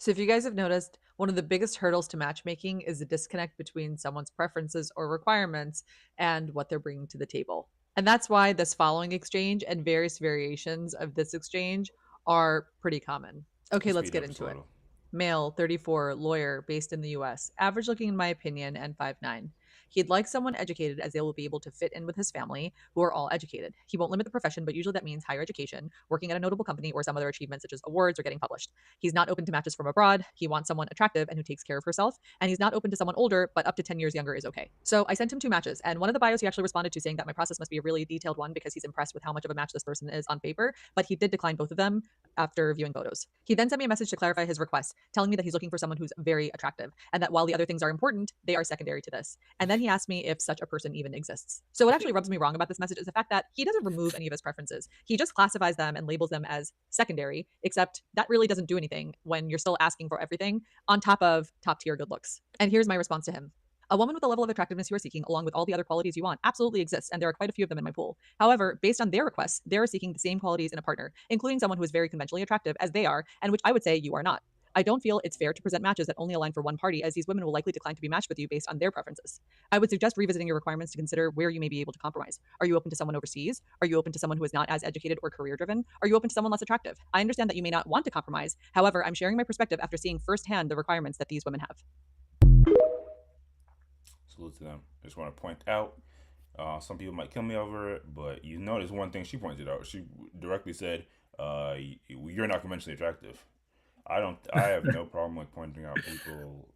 So, if you guys have noticed, one of the biggest hurdles to matchmaking is the disconnect between someone's preferences or requirements and what they're bringing to the table. And that's why this following exchange and various variations of this exchange are pretty common. Okay, let's Speed get up into it. slow. Male, 34, lawyer, based in the US, average looking in my opinion, and 5'9". He'd like someone educated as they will be able to fit in with his family, who are all educated. He won't limit the profession, but usually that means higher education, working at a notable company, or some other achievement such as awards or getting published. He's not open to matches from abroad. He wants someone attractive and who takes care of herself. And he's not open to someone older, but up to 10 years younger is okay. So I sent him 2 matches, and one of the bios he actually responded to saying that my process must be a really detailed one because he's impressed with how much of a match this person is on paper, but he did decline both of them after viewing photos. He then sent me a message to clarify his request, telling me that he's looking for someone who's very attractive and that while the other things are important, they are secondary to this. And then he asked me if such a person even exists. So what actually rubs me wrong about this message is the fact that he doesn't remove any of his preferences. He just classifies them and labels them as secondary, except that really doesn't do anything when you're still asking for everything on top of top tier good looks. And here's my response to him. A woman with the level of attractiveness you are seeking, along with all the other qualities you want, absolutely exists, and there are quite a few of them in my pool. However, based on their requests, they are seeking the same qualities in a partner, including someone who is very conventionally attractive as they are, and which I would say you are not. I don't feel it's fair to present matches that only align for one party, as these women will likely decline to be matched with you based on their preferences. I would suggest revisiting your requirements to consider where you may be able to compromise. Are you open to someone overseas? Are you open to someone who is not as educated or career driven? Are you open to someone less attractive? I understand that you may not want to compromise. However, I'm sharing my perspective after seeing firsthand the requirements that these women have. Salute to them. I just want to point out, some people might kill me over it, but notice one thing she pointed out. She directly said, "You're not conventionally attractive." I have no problem with pointing out people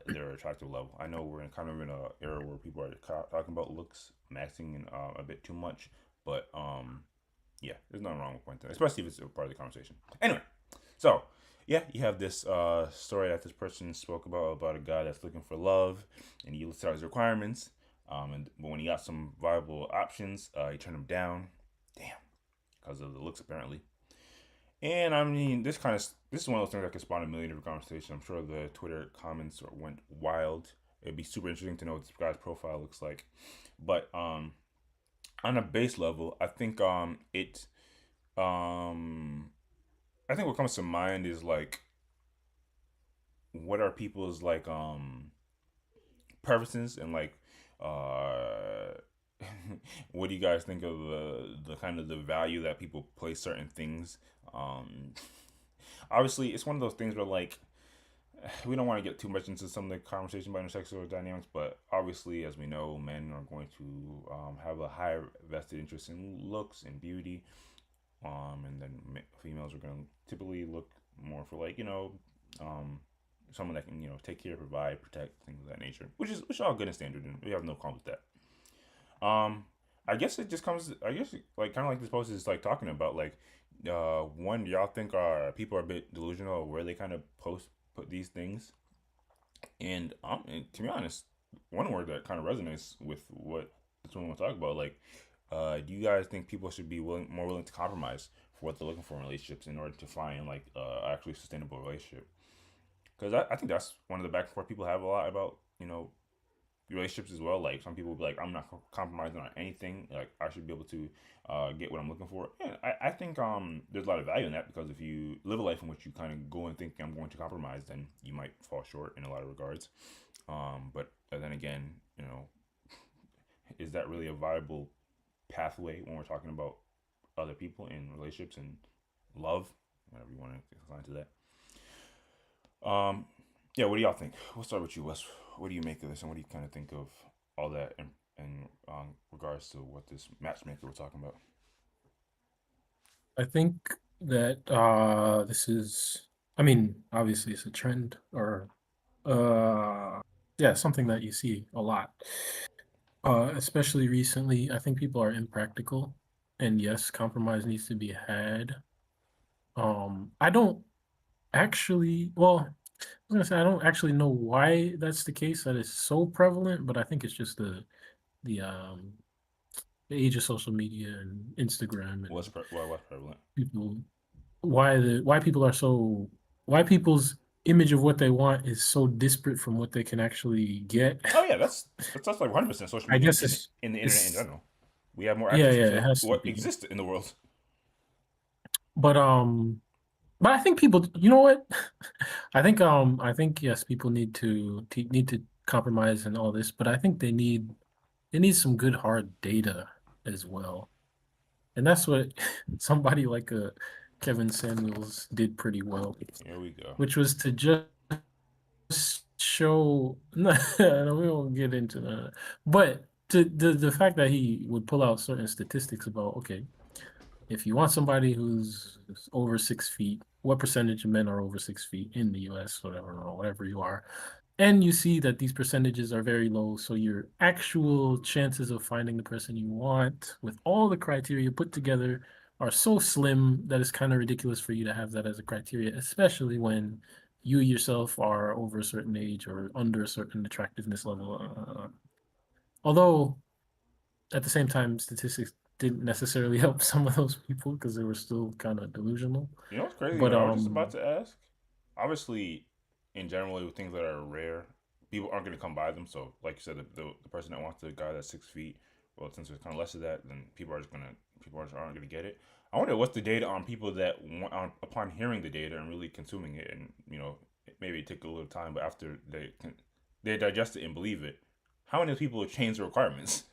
their attractive level. I know we're kind of in an era where people are talking about looks maxing a bit too much, but yeah, there's nothing wrong with pointing, especially if it's a part of the conversation. Anyway, so yeah, you have this story that this person spoke about a guy that's looking for love, and he listed out his requirements. But when he got some viable options, he turned them down. Damn, because of the looks apparently. And I mean, this is one of those things that could spawn a million different conversations. I'm sure the Twitter comments went wild. It'd be super interesting to know what this guy's profile looks like. But on a base level, I think I think what comes to mind is like, what are people's like preferences, and like what do you guys think of the kind of the value that people place certain things? Um, Obviously, it's one of those things where like we don't want to get too much into some of the conversation about intersexual dynamics, but obviously, as we know, men are going to have a higher vested interest in looks and beauty, and then females are going to typically look more for like um, someone that can take care, provide, protect, things of that nature, which is all good and standard, and we have no problem with that. I guess it just comes. I guess like kind of like this post is like talking about like, one, y'all think people are a bit delusional where they kind of put these things, and to be honest, one word that kind of resonates with what this one will talk about, like, do you guys think people should be more willing to compromise for what they're looking for in relationships in order to find like actually sustainable relationship? Because I think that's one of the back and forth people have a lot about relationships as well. Like some people will be like, I'm not compromising on anything. Like I should be able to get what I'm looking for. And I think there's a lot of value in that, because if you live a life in which you kind of go and think I'm going to compromise, then you might fall short in a lot of regards. But then again, is that really a viable pathway when we're talking about other people in relationships and love, whatever you want to assign to that? Yeah, what do y'all think? We'll start with you, Wes. What do you make of this, and what do you kind of think of all that in regards to what this matchmaker we're talking about? I think that this is, I mean, obviously it's a trend, or yeah, something that you see a lot. Especially recently, I think people are impractical, and yes, compromise needs to be had. I don't actually, well, I was gonna say I don't actually know why that's the case, that is so prevalent, but I think it's just the um the age of social media and Instagram and What's prevalent? people, why people are so, why people's image of what they want is so disparate from what they can actually get. Oh yeah, that's like 100% social I media guess in the internet in it's general. We have more yeah, access yeah, it to has to what be. exists in the world. But but I think people, you know what? I think yes, people need to compromise and all this, but I think they need some good hard data as well. And that's what somebody like Kevin Samuels did pretty well, Here we go. which was to just show no, we won't get into that. But the fact that he would pull out certain statistics about, okay, if you want somebody who's over 6 feet, what percentage of men are over 6 feet in the US, whatever, or whatever you are. And you see that these percentages are very low. So your actual chances of finding the person you want with all the criteria put together are so slim that it's kind of ridiculous for you to have that as a criteria, especially when you yourself are over a certain age or under a certain attractiveness level. Although at the same time, statistics didn't necessarily help some of those people because they were still kind of delusional. You know what's crazy? But I was just about to ask. Obviously, in general, with things that are rare, people aren't going to come by them. So, like you said, the person that wants the guy that's 6 feet, well, since there's kind of less of that, then people aren't going to get it. I wonder what's the data on people that upon hearing the data and really consuming it, and maybe it took a little time, but after they digest it and believe it, how many people have changed the requirements?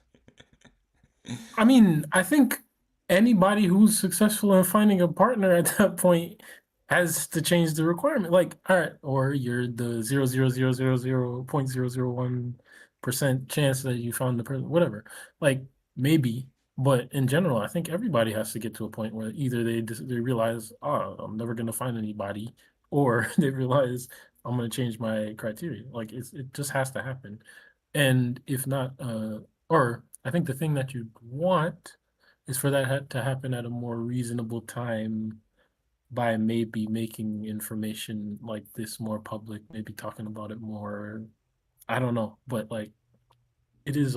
I mean, I think anybody who's successful in finding a partner at that point has to change the requirement. Like, all right, or you're the 0.001% chance that you found the person, whatever. Like, maybe, but in general, I think everybody has to get to a point where either they realize, oh, I'm never gonna find anybody, or they realize I'm gonna change my criteria. Like, it just has to happen. And if not, or I think the thing that you want is for that to happen at a more reasonable time by maybe making information like this more public, maybe talking about it more. I don't know, but like it is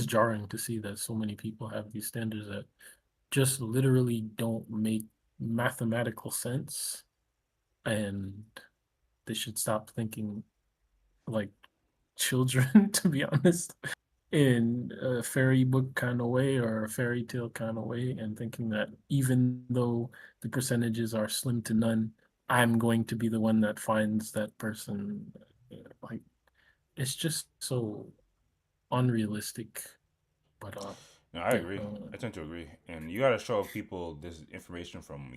jarring to see that so many people have these standards that just literally don't make mathematical sense, and they should stop thinking like children, to be honest, in a fairy book kind of way or a fairy tale kind of way, and thinking that even though the percentages are slim to none, I'm going to be the one that finds that person. Like, it's just so unrealistic. But No, I yeah, agree. I tend to agree, and you got to show people this information from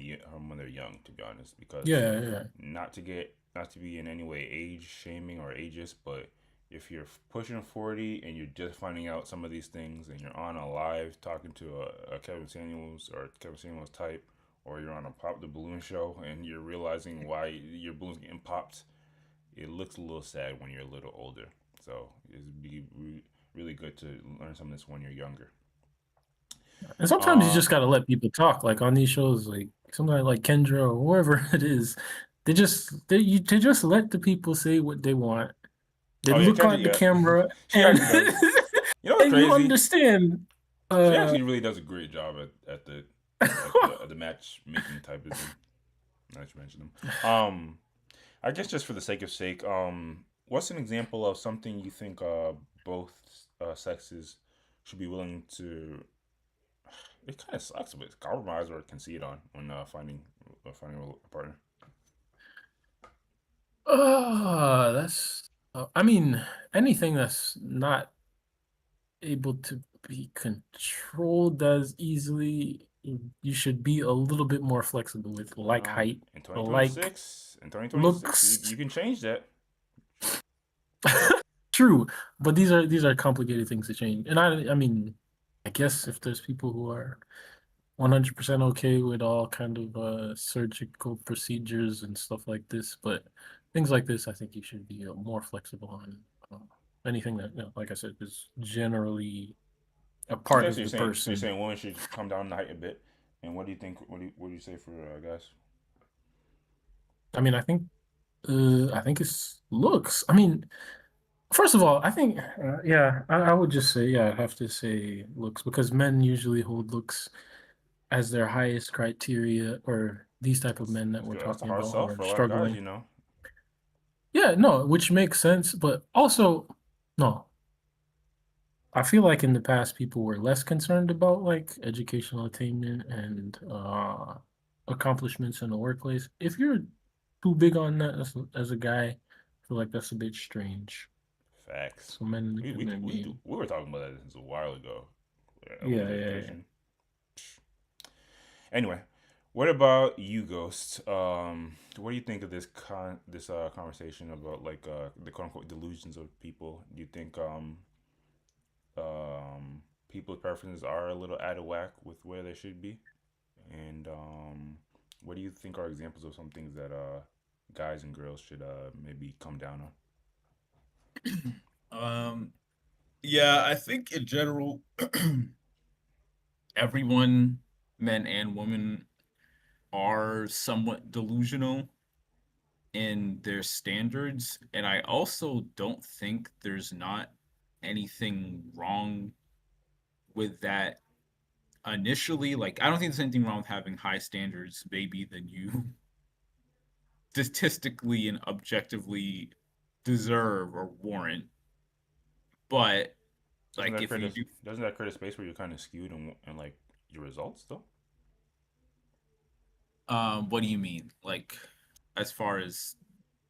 when they're young, to be honest, because yeah, yeah. not to get not to be in any way age shaming or ageist, but if you're pushing 40 and you're just finding out some of these things and you're on a live talking to a Kevin Samuels or Kevin Samuels type, or you're on a Pop the Balloon show and you're realizing why your balloon's getting popped, it looks a little sad when you're a little older. So it'd be really good to learn some of this when you're younger. And sometimes you just gotta let people talk. Like on these shows, like somebody like Kendra or whoever it is, they just let the people say what they want. They Oh yeah, look Kendra, at the yeah, camera she and actually does. You know what's and you crazy? understand. She actually really does a great job at the matchmaking type of thing. Not to mention them. I guess just for the sake, what's an example of something you think both sexes should be willing to? It kind of sucks, but compromise or concede on when finding a partner. That's. I mean, anything that's not able to be controlled as easily, you should be a little bit more flexible with, like Well, height, in like 2026, looks. you can change that. True, but these are complicated things to change. And I mean, I guess if there's people who are 100% okay with all kind of surgical procedures and stuff like this, but things like this, I think you should be more flexible on anything that, like I said, is generally a part Okay, so of the you're person. saying women should come down in height a bit. And what do you think? What do you say for guys? I mean, I think it's looks. I mean, first of all, I think, yeah, I would just say, yeah, I have to say looks because men usually hold looks as their highest criteria, or these type of men that we're That's a talking hard about who sell are for a lot of guys, struggling. you know. Yeah, no, which makes sense, but also, no, I feel like in the past people were less concerned about like educational attainment and accomplishments in the workplace. If you're too big on that as a guy, I feel like that's a bit strange. Facts. So men being, We were talking about that since a while ago. yeah, Women's yeah, yeah. education. Anyway, what about you, Ghost? What do you think of this conversation about like the quote unquote delusions of people? Do you think people's preferences are a little out of whack with where they should be? And what do you think are examples of some things that guys and girls should maybe come down Um, yeah, I think in general, everyone, men and women, are somewhat delusional in their standards. And I also don't think there's not anything wrong with that initially. Like, I don't think there's anything wrong with having high standards, maybe, than you statistically and objectively deserve or warrant. But, Doesn't like, that if you create do, doesn't that create a space where you're kind of skewed and like your results though? what do you mean? Like, as far as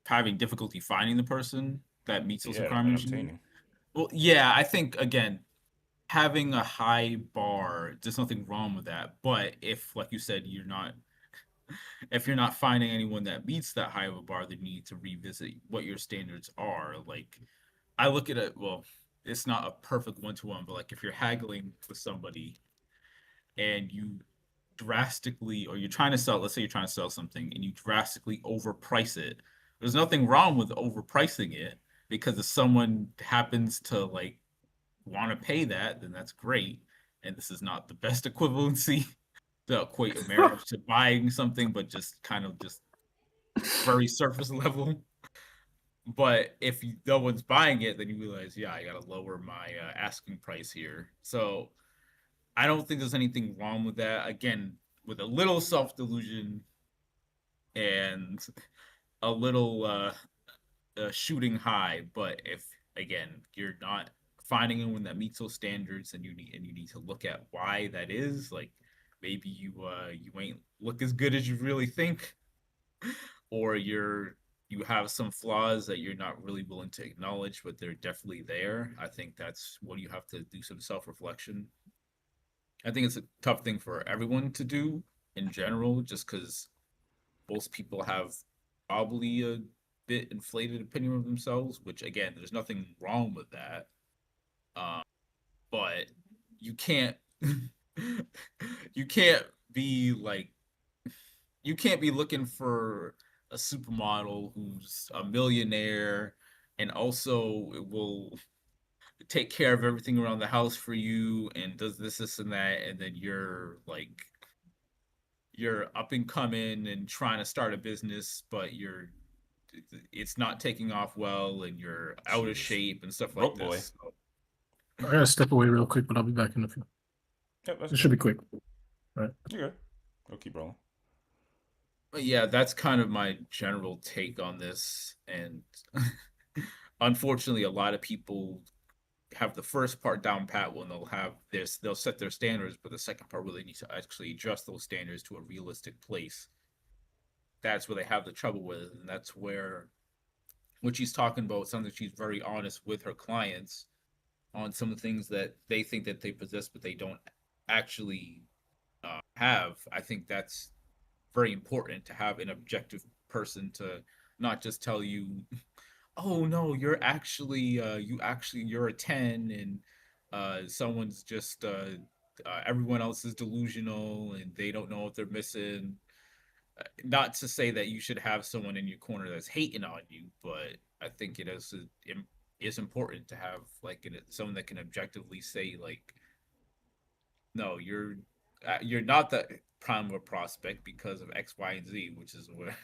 having difficulty finding the person that meets those Yeah, and requirements you need? obtaining. Well, yeah, I think again, having a high bar, there's nothing wrong with that. But if, like you said, if you're not finding anyone that meets that high of a bar, then you need to revisit what your standards are. Like, I look at it, well, it's not a perfect one to one, but like if you're haggling with somebody and you drastically, or you're trying to sell, let's say you're trying to sell something and you drastically overprice it, there's nothing wrong with overpricing it, because if someone happens to like want to pay that, then that's great. And this is not the best equivalency to equate a marriage to buying something, but just kind of just very surface level. But if no one's buying it, then you realize, yeah, I got to lower my asking price here. So I don't think there's anything wrong with that. Again, with a little self delusion and a little shooting high. But if again you're not finding anyone that meets those standards, and you need to look at why that is. Like, maybe you ain't look as good as you really think, or you have some flaws that you're not really willing to acknowledge, but they're definitely there. I think that's what you have to do, some self reflection. I think it's a tough thing for everyone to do in general, just because most people have probably a bit inflated opinion of themselves, which again, there's nothing wrong with that. But you can't you can't be like you can't be looking for a supermodel who's a millionaire and also will take care of everything around the house for you and does this and that, and then you're up and coming and trying to start a business, but it's not taking off well and you're out of Jeez. shape and stuff like Broke boy. this. So, I gotta step away real quick, but I'll be back in a few. Yep, that's It should be quick. Right. You're good. Go keep rolling. but yeah, that's kind of my general take on this. And unfortunately, a lot of people have the first part down pat when they'll set their standards, but the second part where they need to actually adjust those standards to a realistic place. That's where they have the trouble with it, and that's where what she's talking about sounds like she's very honest with her clients on some of the things that they think that they possess, but they don't actually have. I think that's very important to have an objective person to not just tell you, oh no, you're a 10 and someone's just everyone else is delusional and they don't know what they're missing. Not to say that you should have someone in your corner that's hating on you, but I think it is important to have someone that can objectively say like, no, you're not the prime prospect because of X, Y, and Z, which is where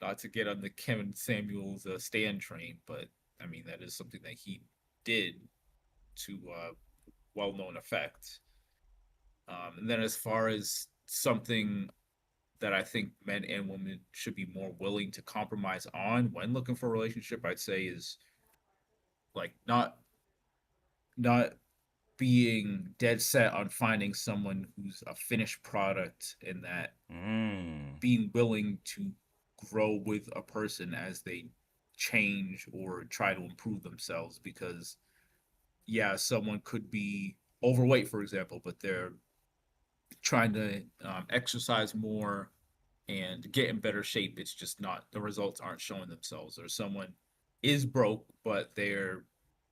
not to get on the Kevin Samuels stand train, but I mean that is something that he did to well-known effect. And then as far as something that I think men and women should be more willing to compromise on when looking for a relationship, I'd say is like not being dead set on finding someone who's a finished product and that being willing to grow with a person as they change or try to improve themselves, because yeah, someone could be overweight, for example, but they're trying to exercise more and get in better shape. It's just not, the results aren't showing themselves. Or someone is broke, but they're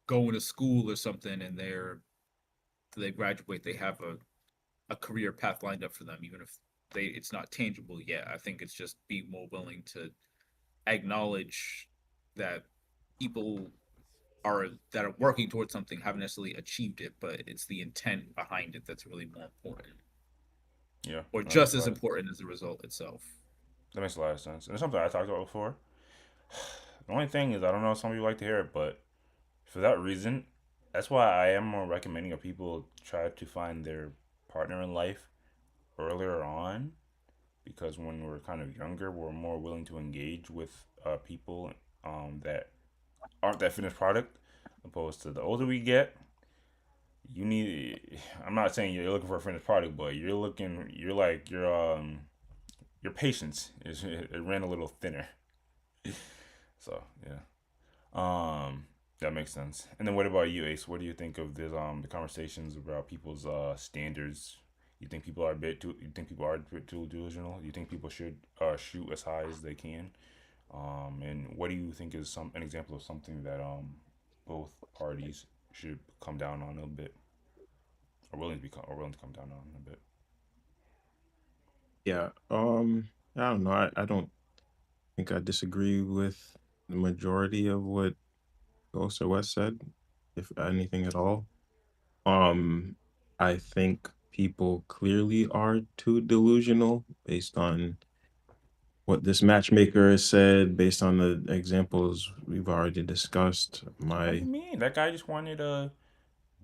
going to school or something and they graduate, they have a career path lined up for them, even if it's not tangible yet. I think it's just being more willing to acknowledge that people that are working towards something haven't necessarily achieved it, but it's the intent behind it that's really more important. Yeah. Or just as important as the result itself. That makes a lot of sense. And it's something I talked about before. The only thing is, I don't know if some people like to hear it, but for that reason, that's why I am more recommending that people try to find their partner in life earlier on, because when we're kind of younger, we're more willing to engage with people that aren't that finished product, opposed to the older we get. You need. I'm not saying you're looking for a finished product, but your patience it ran a little thinner. So yeah. That makes sense. And then what about you, Ace? What do you think of the conversations about people's standards? You think people are a bit too? You think people are a bit too delusional? You think people should shoot as high as they can? And what do you think is an example of something that both parties should come down on a little bit, or willing to come down on a bit? Yeah. I don't know. I don't think I disagree with the majority of what Ghost or West said, if anything at all. I think people clearly are too delusional based on what this matchmaker has said, based on the examples we've already discussed. What do you mean? That guy just wanted a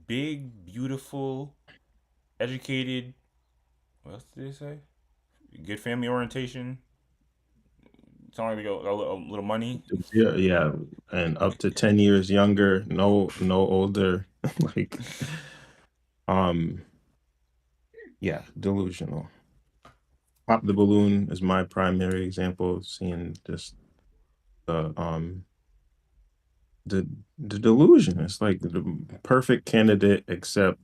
big, beautiful, educated. What else did they say? Good family orientation. Sound like they got a little money. Yeah, and up to 10 years younger, no older. Like, yeah, delusional. Pop the Balloon is my primary example of seeing just the delusion. It's like the perfect candidate, except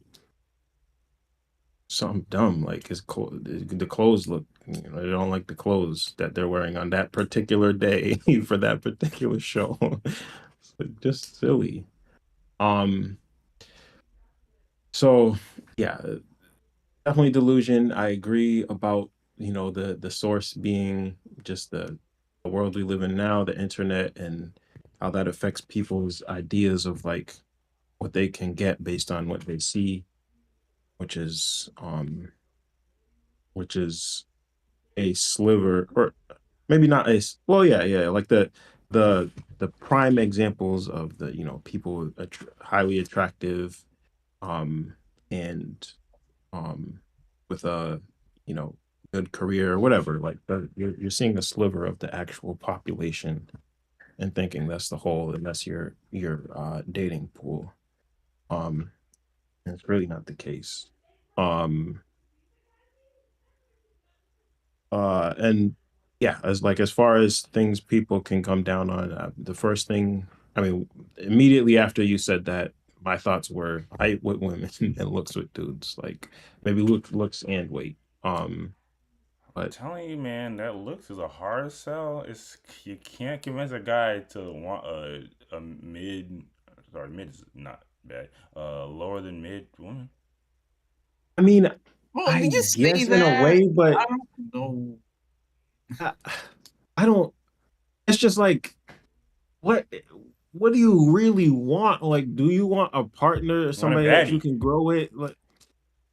something dumb, like his the clothes look, they don't like the clothes that they're wearing on that particular day for that particular show. It's like just silly. Um, so yeah, definitely delusion. I agree about, the source being just the world we live in now, the internet, and how that affects people's ideas of like what they can get based on what they see, which is um which is a sliver, or maybe not well, yeah, like the the prime examples of the, people highly attractive, um and with a, you know good career or whatever, like you're seeing a sliver of the actual population and thinking that's the whole, and that's your dating pool. um and it's really not the case. um and yeah, as far as things people can come down on, the first thing, I mean, immediately after you said that, my thoughts were height with women and looks with dudes, like maybe looks and weight. I'm But telling you, man, that looks is a hard sell. It's you can't convince a guy to want a mid. Sorry, mid is not bad. Lower than mid woman. I mean, Well, I you say guess in a that. way, but I don't know. I, I don't. It's just like, what what do you really want? Like, do you want a partner or You want a somebody that you baddie? can grow with? Like,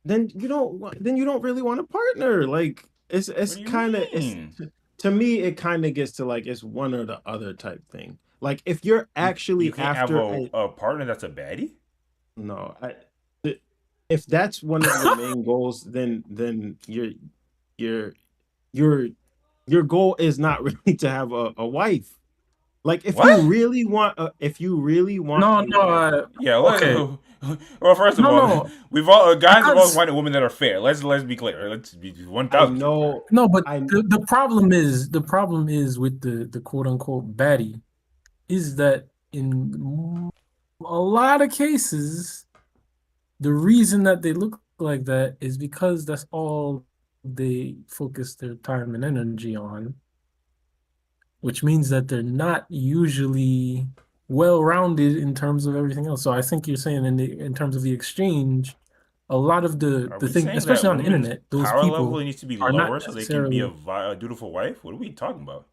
then you don't really want a partner. Like, What it's do you kind of, it's mean? to me, it kind of gets to like it's one or the other type thing. Like, if you're You actually can't have after a partner that's a baddie. no, if that's one of your main goals, then your your your goal is not really to have a wife. Like, What? if you really want No, a no, wife. Yeah. okay. Well, first of No, all, no. we've all I guys have can't. always wanted women that are fair. Let's be clear. Let's be one I thousand percent clear. know No, but I the problem is with the quote unquote baddie is that in a lot of cases, the reason that they look like that is because that's all they focus their time and energy on, which means that they're not usually well-rounded in terms of everything else. So I think you're saying in terms of the exchange, a lot of Are the we thing, saying that especially on the women's internet, those power level people needs to be are not lower so they can be necessarily. a dutiful wife? What are we talking about?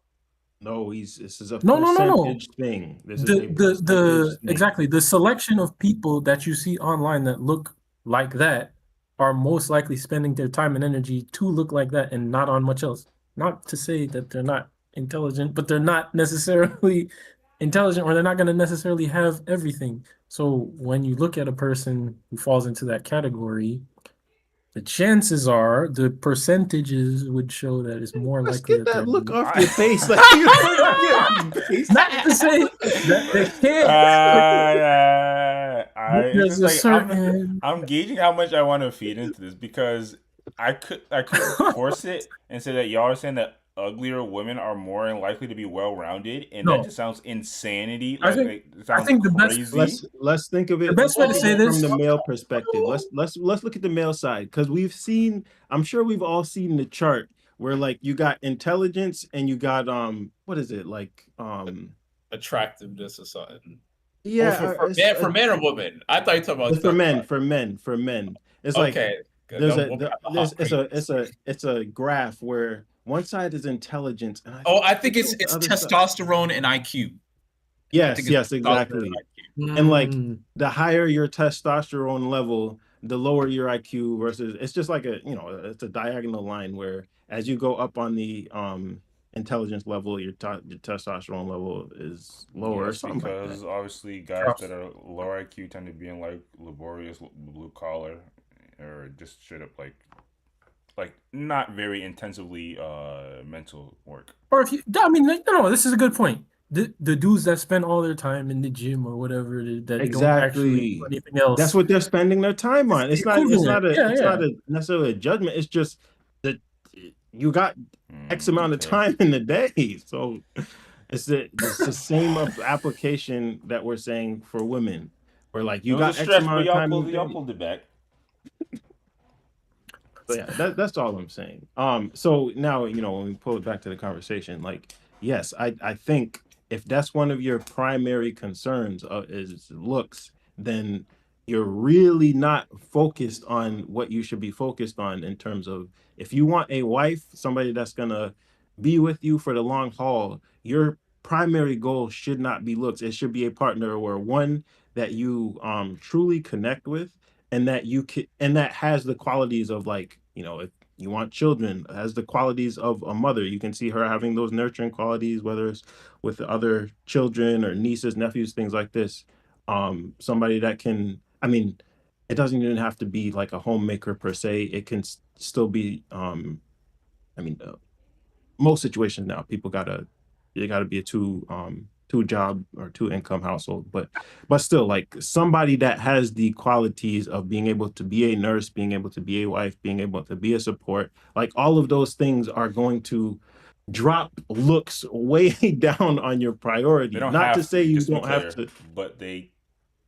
No, this is a No, no, no, no. percentage thing. This is a The percentage thing. exactly the selection of people that you see online that look like that are most likely spending their time and energy to look like that and not on much else. Not to say that they're not intelligent, but they're not necessarily intelligent, or they're not going to necessarily have everything. So when you look at a person who falls into that category, the chances are the percentages would show that it's more Let's likely get that that they're look off I, your face. Like, you face. not to say that they can't. it's There's just a like certain I'm gauging how much I want to feed into this because I couldn't force it and say that y'all are saying that uglier women are more likely to be well rounded, and that no. just sounds insanity. I Like, think it I sounds think crazy. Let's think of the it. best Let's way think to of say it from this. the male perspective. Let's look at the male side, because we've seen. I'm sure we've all seen the chart where, like, you got intelligence and you got what is it, like, Attractiveness or something. Or yeah, for man or woman? I thought you were talking about it's for stuff. men, it's like Okay, good. there's Them a women the, have the there's hot cream. it's a graph where one side is intelligence, and Oh, I think forget it's what the other side. testosterone and IQ. I think Yes, it's yes, testosterone and exactly. IQ. And like, Mm, the higher your testosterone level, the lower your IQ, versus it's just like it's a diagonal line where as you go up on the intelligence level, your testosterone level is Yeah, lower or that's something like that. because obviously guys that drops. are lower IQ tend to be in like laborious blue collar, or just straight up like not very intensively mental work. Or if you, I mean, no, this is a good point. The dudes that spend all their time in the gym or whatever that don't actually do Exactly. anything That's else, what they're spending their time it's on. the equivalent. Yeah, It's not yeah. a necessarily a judgment. It's just that you got X amount of Okay. time in the day. So it's the same application that we're saying for women. Where, like, It you was a got X stretch, but amount of time in the y'all day. pulled it back. So yeah, that's all I'm saying. So now, when we pull it back to the conversation, like, yes, I think if that's one of your primary concerns, is looks, then you're really not focused on what you should be focused on in terms of, if you want a wife, somebody that's gonna be with you for the long haul, your primary goal should not be looks. It should be a partner, or one that you truly connect with, and that you can, and that has the qualities of, like, if you want children, has the qualities of a mother. You can see her having those nurturing qualities, whether it's with other children or nieces, nephews, things like this. Somebody that can, I mean, it doesn't even have to be like a homemaker per se. It can still be, I mean, most situations now, you gotta be a two job or two income household, but still, like, somebody that has the qualities of being able to be a nurse, being able to be a wife, being able to be a support, like, all of those things are going to drop looks way down on your They priority. don't Not to have say to, you just to be don't have clear, to. but they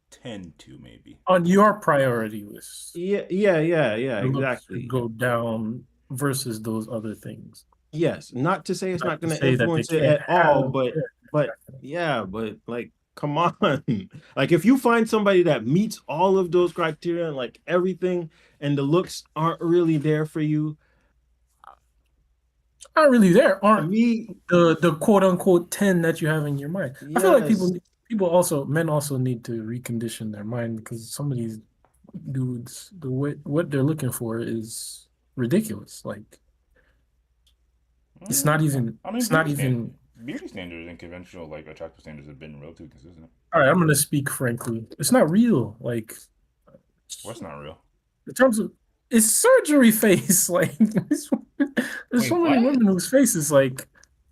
tend to, maybe. On your priority list, Yeah, the looks should exactly. go down versus those other things. Yes, not to say it's Not not to going to say that they influence it can't at all, have. but yeah, but, like, come on. Like, if you find somebody that meets all of those criteria and, like, everything, and the looks aren't really there for you, Not really there. to Aren't me, the quote unquote 10 that you have in your mind. I feel like yes. men also need to recondition their mind, because some of these dudes, what they're looking for is ridiculous. Like, it's not even I mean, it's not even beauty standards and conventional, like, attractive standards have been relatively consistent. all right, I'm gonna speak frankly. It's not real. Like, What's not real? in terms of, it's surgery face. Like, there's so many women whose faces, like,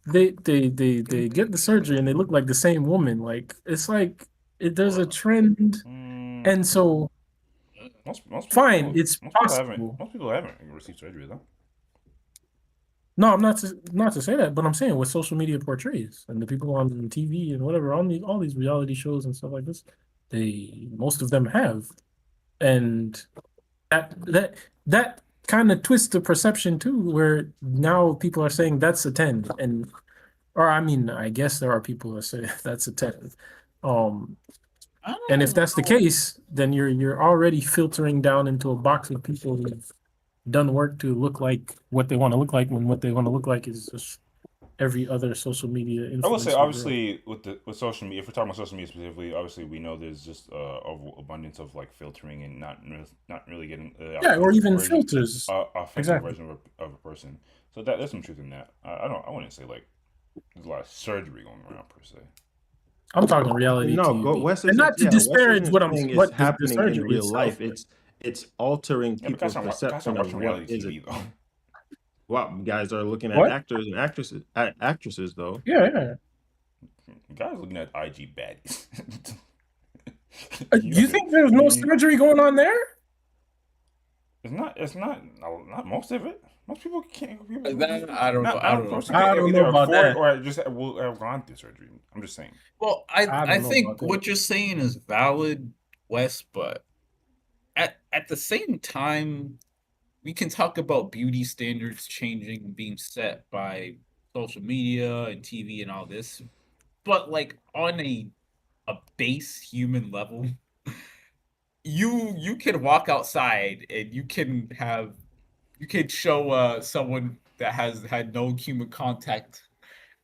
they get the surgery and they look like the same woman. Like, it's like there's a trend, and so Most fine, people, it's possible. most people haven't received surgery though. No, I'm not to say that, but I'm saying what social media portrays, and the people on TV and whatever, on all these reality shows and stuff like this, most of them have, and that kind of twists the perception too, where now people are saying that's a 10, or I mean, I guess there are people that say that's a 10. And if that's the case, then you're already filtering down into a box of people who've done work to look like what they want to look like, when what they want to look like is just every other social media influencer. I will say, girl. obviously, with social media, if we're talking about social media specifically, obviously we know there's just abundance of, like, filtering and not really getting Yeah, or even version, filters. authentic Exactly. version of a person. So there's some truth in that. I wouldn't say, like, there's a lot of surgery going around per se. I'm talking reality No, TV, Wes and isn't, not to yeah, Wes disparage isn't what I'm saying it's what the happening in surgery real itself. life. It's altering Yeah, but people's guys aren't perception of watching what reality is it. TV though. Well, guys are looking at What? actors and actresses though. Yeah. Guys looking at IG baddies. You think there's no surgery going on there? It's not most of it. Most people can't. I don't know. Most people I don't either know about afford that. or just will have gone through surgery. I'm just saying. Well, I don't I know think about that. what you're saying is valid, Wes, but at the same time, we can talk about beauty standards changing, being set by social media and TV and all this, but, like, on a base human level, you can walk outside and you can show someone that has had no human contact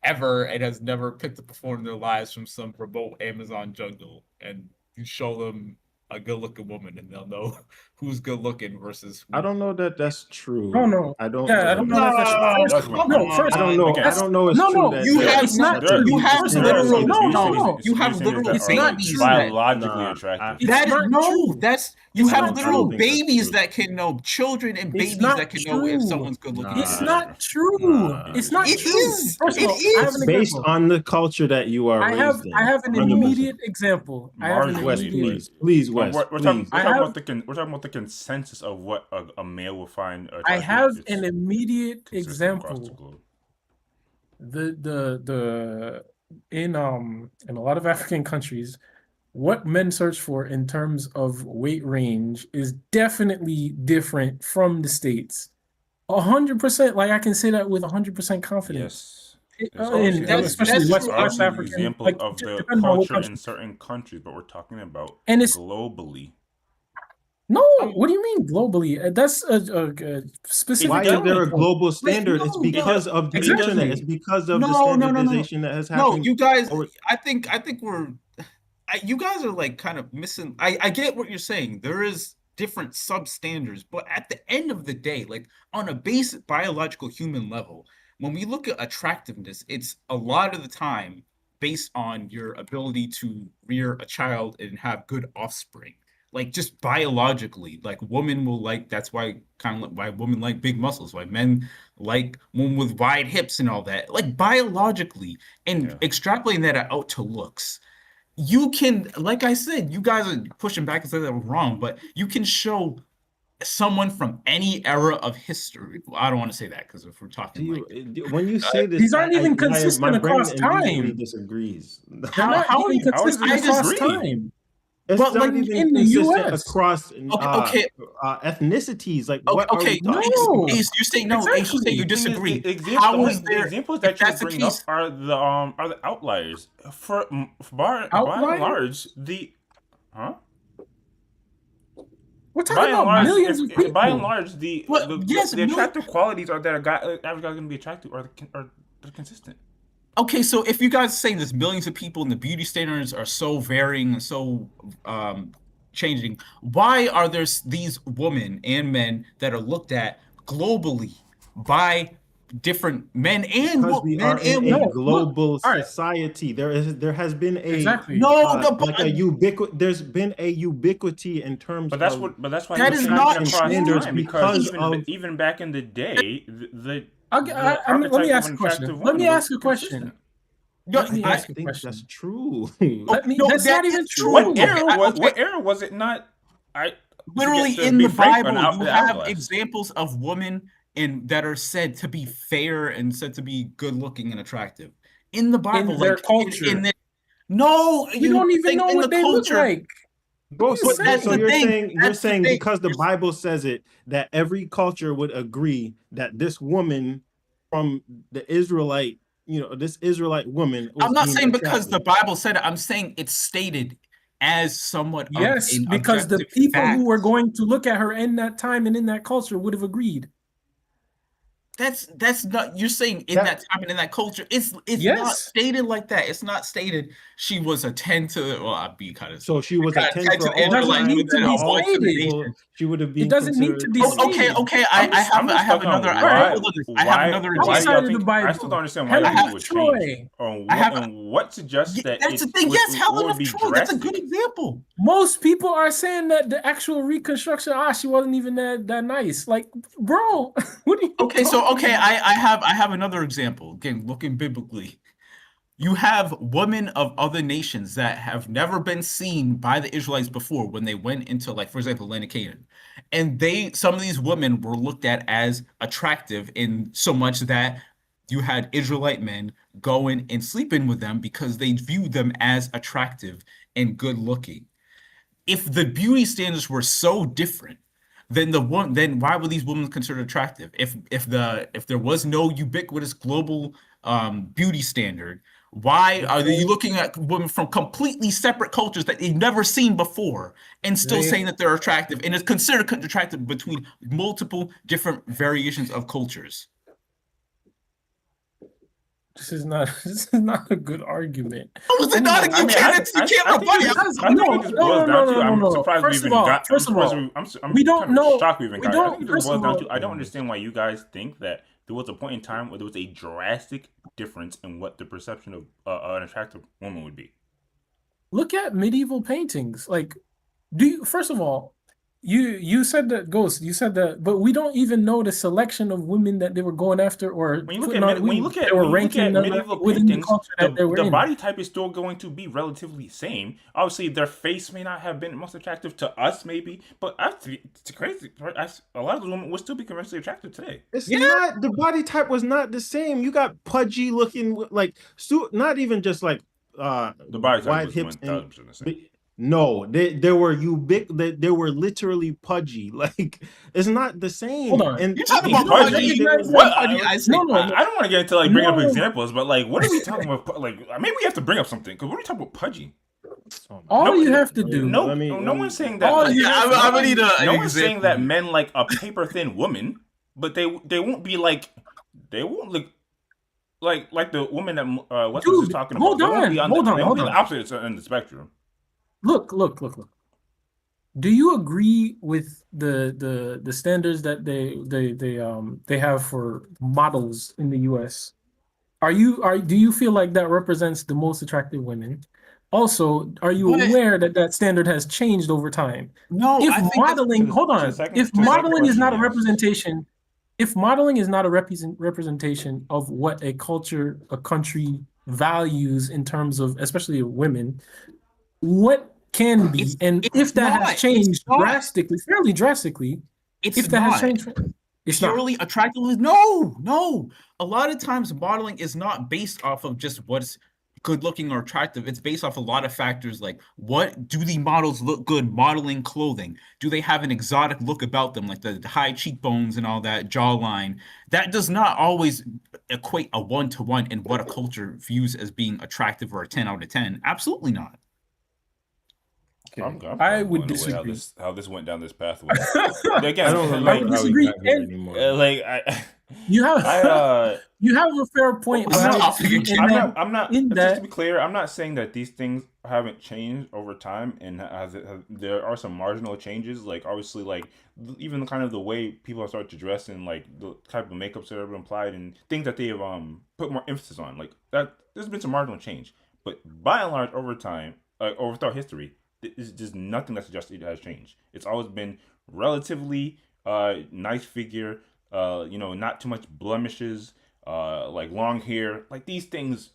ever and has never picked up a phone in their lives from some remote Amazon jungle, and you show them a good looking woman and they'll know who's good looking versus I don't know that that's true. No. I don't. Yeah, I don't know that that's That's true. my No, point. first, I don't know. Again, I don't know. It's no, true no, that you that- have it's not that- true. you have First of all, literal you have literal it's not babies true. that biologically Nah, attractive. It's that is not no true. that's you It's have not literal true. I don't think that's babies true. that can know children and It's babies not that can know if true. someone's good looking. It's Nah. not true. Nah. It's not It true. is. First of It all, I have is. an Based example. on the culture that you are I have raised in. I have an 100%. immediate example. I have an Marginally, Wes, immediate. please, We're Wes, talking, please. we're talking about the consensus of what a male will find attractive. I have It's an immediate consistent across the example. globe. The in a lot of African countries, what men search for in terms of weight range is definitely different from the States. 100%. Like I can say that with 100% confidence. Yes. There's And especially these West are the African, examples like of the depending on what culture in country. certain countries, but we're talking about And it's globally. no. What do you mean globally? That's a specific. Why is there a global standard? no, it's because of the internet. It's because of the standardization that has happened. No, you guys. I think you guys are like kind of missing. I get what you're saying. There is different substandards, but at the end of the day, like on a basic biological human level, when we look at attractiveness, it's a lot of the time based on your ability to rear a child and have good offspring. Like just biologically, like women will like, that's why kind of like why women like big muscles, why men like women with wide hips and all that, like biologically, and extrapolating that out to looks. You can, like I said, you guys are pushing back and saying that was wrong, but you can show someone from any era of history. Well, I don't want to say that because if we're talking when you say this, these aren't even consistent my brain across immediately time. disagrees. They're not even consistent across time. It's But not like even in the consistent US. across Okay, ethnicities. Like what are we no, talking Ace, you're saying no. Ace, you say you disagree. How is there? The examples that you bring up are the outliers. By and large, We're talking about millions of people. By and large, the attractive qualities are that a guy, average guy, going to be attractive are they're consistent. Okay, so if you guys are saying there's millions of people and the beauty standards are so varying and so changing, why are there these women and men that are looked at globally by different men and because we men are in and a global society. There has been a there's been a ubiquity in terms but that's of what but that's why that is not standards because of even back in the day let me ask a question. Let me ask a question. I think that's true. That's not even true. What era was it not? Literally in the Bible, you have examples of women that are said to be fair and said to be good looking and attractive in the Bible, in their culture. You don't even know what they look like. So you're saying because the Bible says it, that every culture would agree that this woman from the Israelite, this Israelite woman. I'm not saying because the Bible said it. I'm saying it's stated as somewhat. Yes, because the people who were going to look at her in that time and in that culture would have agreed. That's not, you're saying in that time and in that culture. It's not stated like that. It's not stated she was a 10 to. Well, I'd be kind of. So she was a 10 to all. It doesn't need to be stated. She would have been. It doesn't need to be stated. Okay. I have another. I have another. I still don't understand why you would change. And what suggests that? That's the thing. Yes, Helen of Troy. That's a good example. Most people are saying that the actual reconstruction. She wasn't even that nice. Like, bro, what are you? Okay, I have another example. Again, looking biblically, you have women of other nations that have never been seen by the Israelites before when they went into, like, for example, land of Canaan, and some of these women were looked at as attractive in so much that you had Israelite men going and sleeping with them because they viewed them as attractive and good looking. If the beauty standards were so different, then why were these women considered attractive? If there was no ubiquitous global beauty standard, why are you looking at women from completely separate cultures that you've never seen before and still saying that they're attractive, and it's considered attractive between multiple different variations of cultures? This is not a good argument. How is it not? You can't rebut it. I'm surprised we even got. First of all, we don't know. Shocked we even got. I think it just boils down to I don't understand why you guys think that there was a point in time where there was a drastic difference in what the perception of an attractive woman would be. Look at medieval paintings. Like, first of all, you said that, Ghost. You said that, but we don't even know the selection of women that they were going after, or when you look at medieval paintings, the body type is still going to be relatively same. Obviously, their face may not have been most attractive to us, maybe, but it's crazy. A lot of those women would still be conventionally attractive today. It's not. The body type was not the same. You got pudgy looking, like not even just like the body type wide was hips. No, they were they were literally pudgy. Like it's not the Hold same. on. And You're talking You about in the don't pudgy. 90s, You they recognize were say What? that? pudgy. I say No, no, pudgy. no, I don't want to get into like bringing up no. examples, but like, what are we talking about? Like, maybe we have to bring up something because what are we talking about pudgy? oh my All No, you God. have to Let me do, no, let me no let me one's saying that. all Like, you Yeah, have to I'm no gonna one, need an no one's saying example that here. men like a paper thin woman, but they won't be like, they won't look like the woman that Wes was just dude, talking about. hold on, hold on, They won't hold be on the on. opposite end of the spectrum. Look. Do you agree with the standards that they have for models in the US? Do you feel like that represents the most attractive women? Also, are you But aware that that standard has changed over time? no, If I think that's modeling, hold To the on, second if to the second modeling is question, not a yes. representation, if modeling is not a representation of what a culture, a country values in terms of, especially women, what can be? And it's if that has not. It's changed not. drastically, fairly drastically, It's if that has not. changed, it's not. Purely attractive. No. A lot of times modeling is not based off of just what's good looking or attractive. It's based off a lot of factors like what do the models look good modeling clothing? Do they have an exotic look about them, like the high cheekbones and all that jawline? That does not always equate a one-to-one in what a culture views as being attractive or a 10 out of 10. Absolutely not. Okay, I'm I kind of would blown away disagree. how this went down this pathway. I Again, don't I like would remember how we disagree, got here and anymore. like I you I have you have a fair point, What I'm but was I the would not. topic disagree in again? that I'm not. in Just to that be clear, I'm not saying that these things haven't changed over time, and there are some marginal changes. Like obviously, like even kind of the way people have started to dress and like the type of makeups that have been applied and things that they have put more emphasis on. Like that, there's been some marginal change, but by and large, over time, over throughout history, there's just nothing that suggests it has changed. It's always been relatively nice figure. Not too much blemishes like long hair, like these things,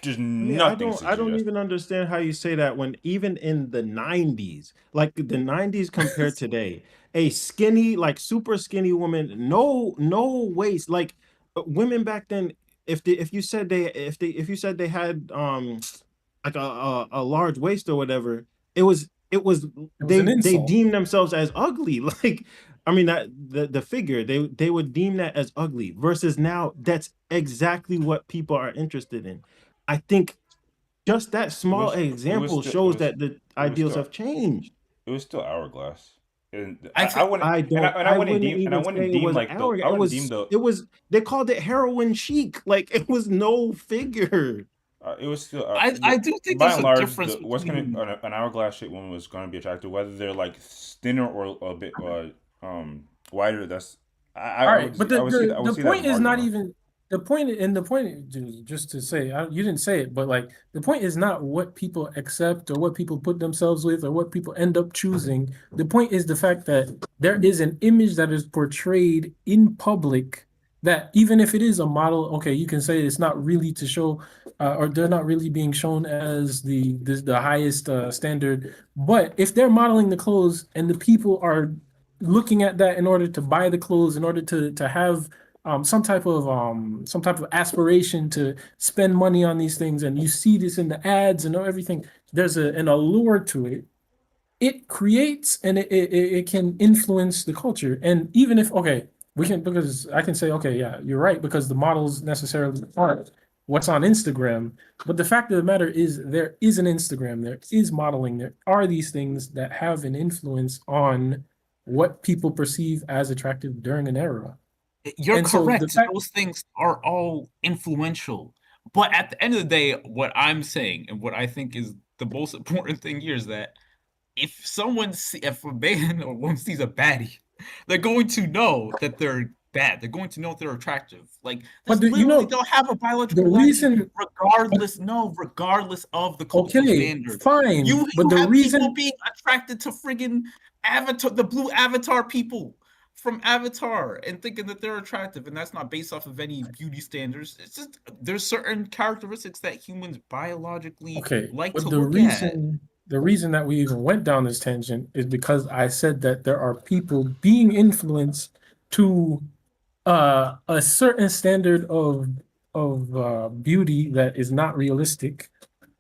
just I mean, nothing I don't suggests. even understand how you say that when even in the 90s, like the 90s compared today, a skinny, like super skinny woman, no waist, like women back then, if you said they had like a large waist or whatever, it was it was an they insult. deemed themselves as ugly. Like I mean that the figure they would deem that as ugly versus now that's exactly what people are interested in. I think just that It small was it was example still it shows was that the it was ideals still have changed. it was still hourglass, and I I think wouldn't and I I wouldn't wouldn't deem even say it was like the our I wouldn't deem the it was they called it heroin chic. Like it was no figure. it was still I do think by there's and a large difference the what's gonna between an hourglass shaped woman was gonna be attractive whether they're like thinner or a bit wider. That's All right, but I would see that I would the see that as point is not marginal. even the point, just to say, you didn't say it, but like the point is not what people accept or what people put themselves with or what people end up choosing. The point is the fact that there is an image that is portrayed in public that even if it is a model, okay, you can say it's not really to show, or they're not really being shown as the highest standard. But if they're modeling the clothes and the people are looking at that in order to buy the clothes, in order to have some type of aspiration to spend money on these things, and you see this in the ads and everything. There's an allure to it. It creates and it can influence the culture. And even if okay, we can because I can say okay, yeah, you're right because the models necessarily aren't what's on Instagram. But the fact of the matter is there is an Instagram, there is modeling, there are these things that have an influence on what people perceive as attractive during an era. you're And so the correct. fact, Those things are all influential. But at the end of the day, what I'm saying and what I think is the most important thing here is that if a man or woman sees a baddie, they're going to know that they're bad. They're going to know they're attractive. Like but there's literally they'll have a the biological reaction, reason, but regardless of the cultural okay, standard. fine, You but the have people reason, being attracted to friggin' Avatar, the blue Avatar people from Avatar, and thinking that they're attractive, and that's not based off of any beauty standards. It's just there's certain characteristics that humans biologically okay, like but to look at. the reason that we even went down this tangent is because I said that there are people being influenced to a certain standard of beauty that is not realistic,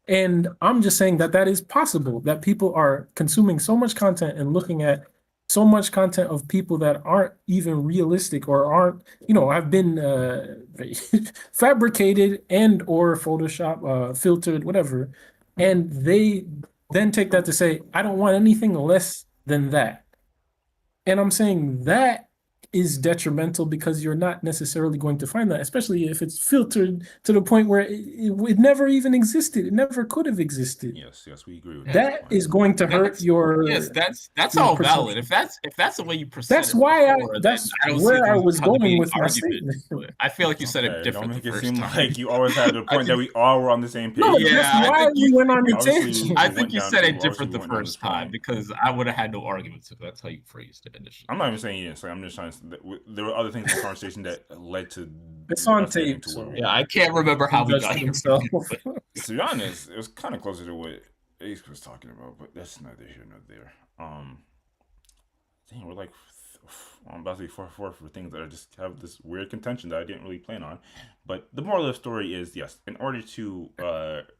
And I'm just saying that that is possible, that people are consuming so much content and looking at so much content of people that aren't even realistic or aren't, have been fabricated and or Photoshop, filtered, whatever. And they then take that to say, I don't want anything less than that. And I'm saying that is detrimental because you're not necessarily going to find that, especially if it's filtered to the point where it never even existed. It never could have existed. Yes, we agree with that. Is going to hurt your. Yes, that's your all perception. valid. If that's the way you present That's it why before, that's then I don't see where I there's was how to be going an with my argument. statement. I feel like you said it Don't different make the it first seem time. like you always had the point that we all were on the same page. No, Yeah, that's I why think we went on the obviously tangent. I we think went you down said to- it obviously different we the went down first this time point. because I would have had no arguments if that's how you phrased it initially. I'm not even saying you didn't say. I'm just trying to. There were other things in the conversation that led to. It's on us getting tape, to so- where we Yeah, were. I can't remember how we Judge got here. himself. To be honest, it was kind of closer to what Ace was talking about, but that's neither here nor there. Dang, we're like, I'm about to be 4 for things that I just have this weird contention that I didn't really plan on. But the moral of the story is, yes, in order to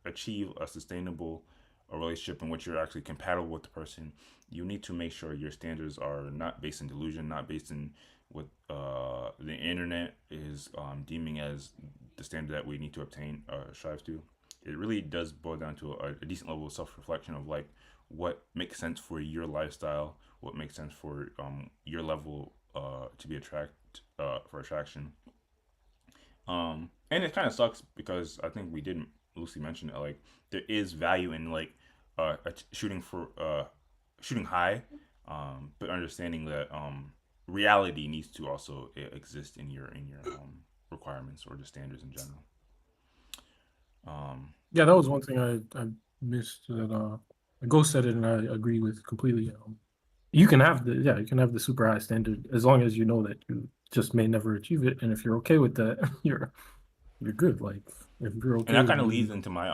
achieve a sustainable relationship in which you're actually compatible with the person, you need to make sure your standards are not based in delusion, not based in what the internet is deeming as the standard that we need to obtain or strive to. It really does boil down to a decent level of self-reflection of like what makes sense for your lifestyle, what makes sense for your level to be for attraction. And it kind of sucks because I think we didn't loosely mention it. Like there is value in like shooting high, but understanding that reality needs to also exist in your requirements or the standards in general. Yeah, that was one thing I missed. That Ghost said it, and I agree with completely. You can have the super high standard as long as you know that you just may never achieve it, and if you're okay with that, you're good. Like if you're okay, And that with kind of it, leads into my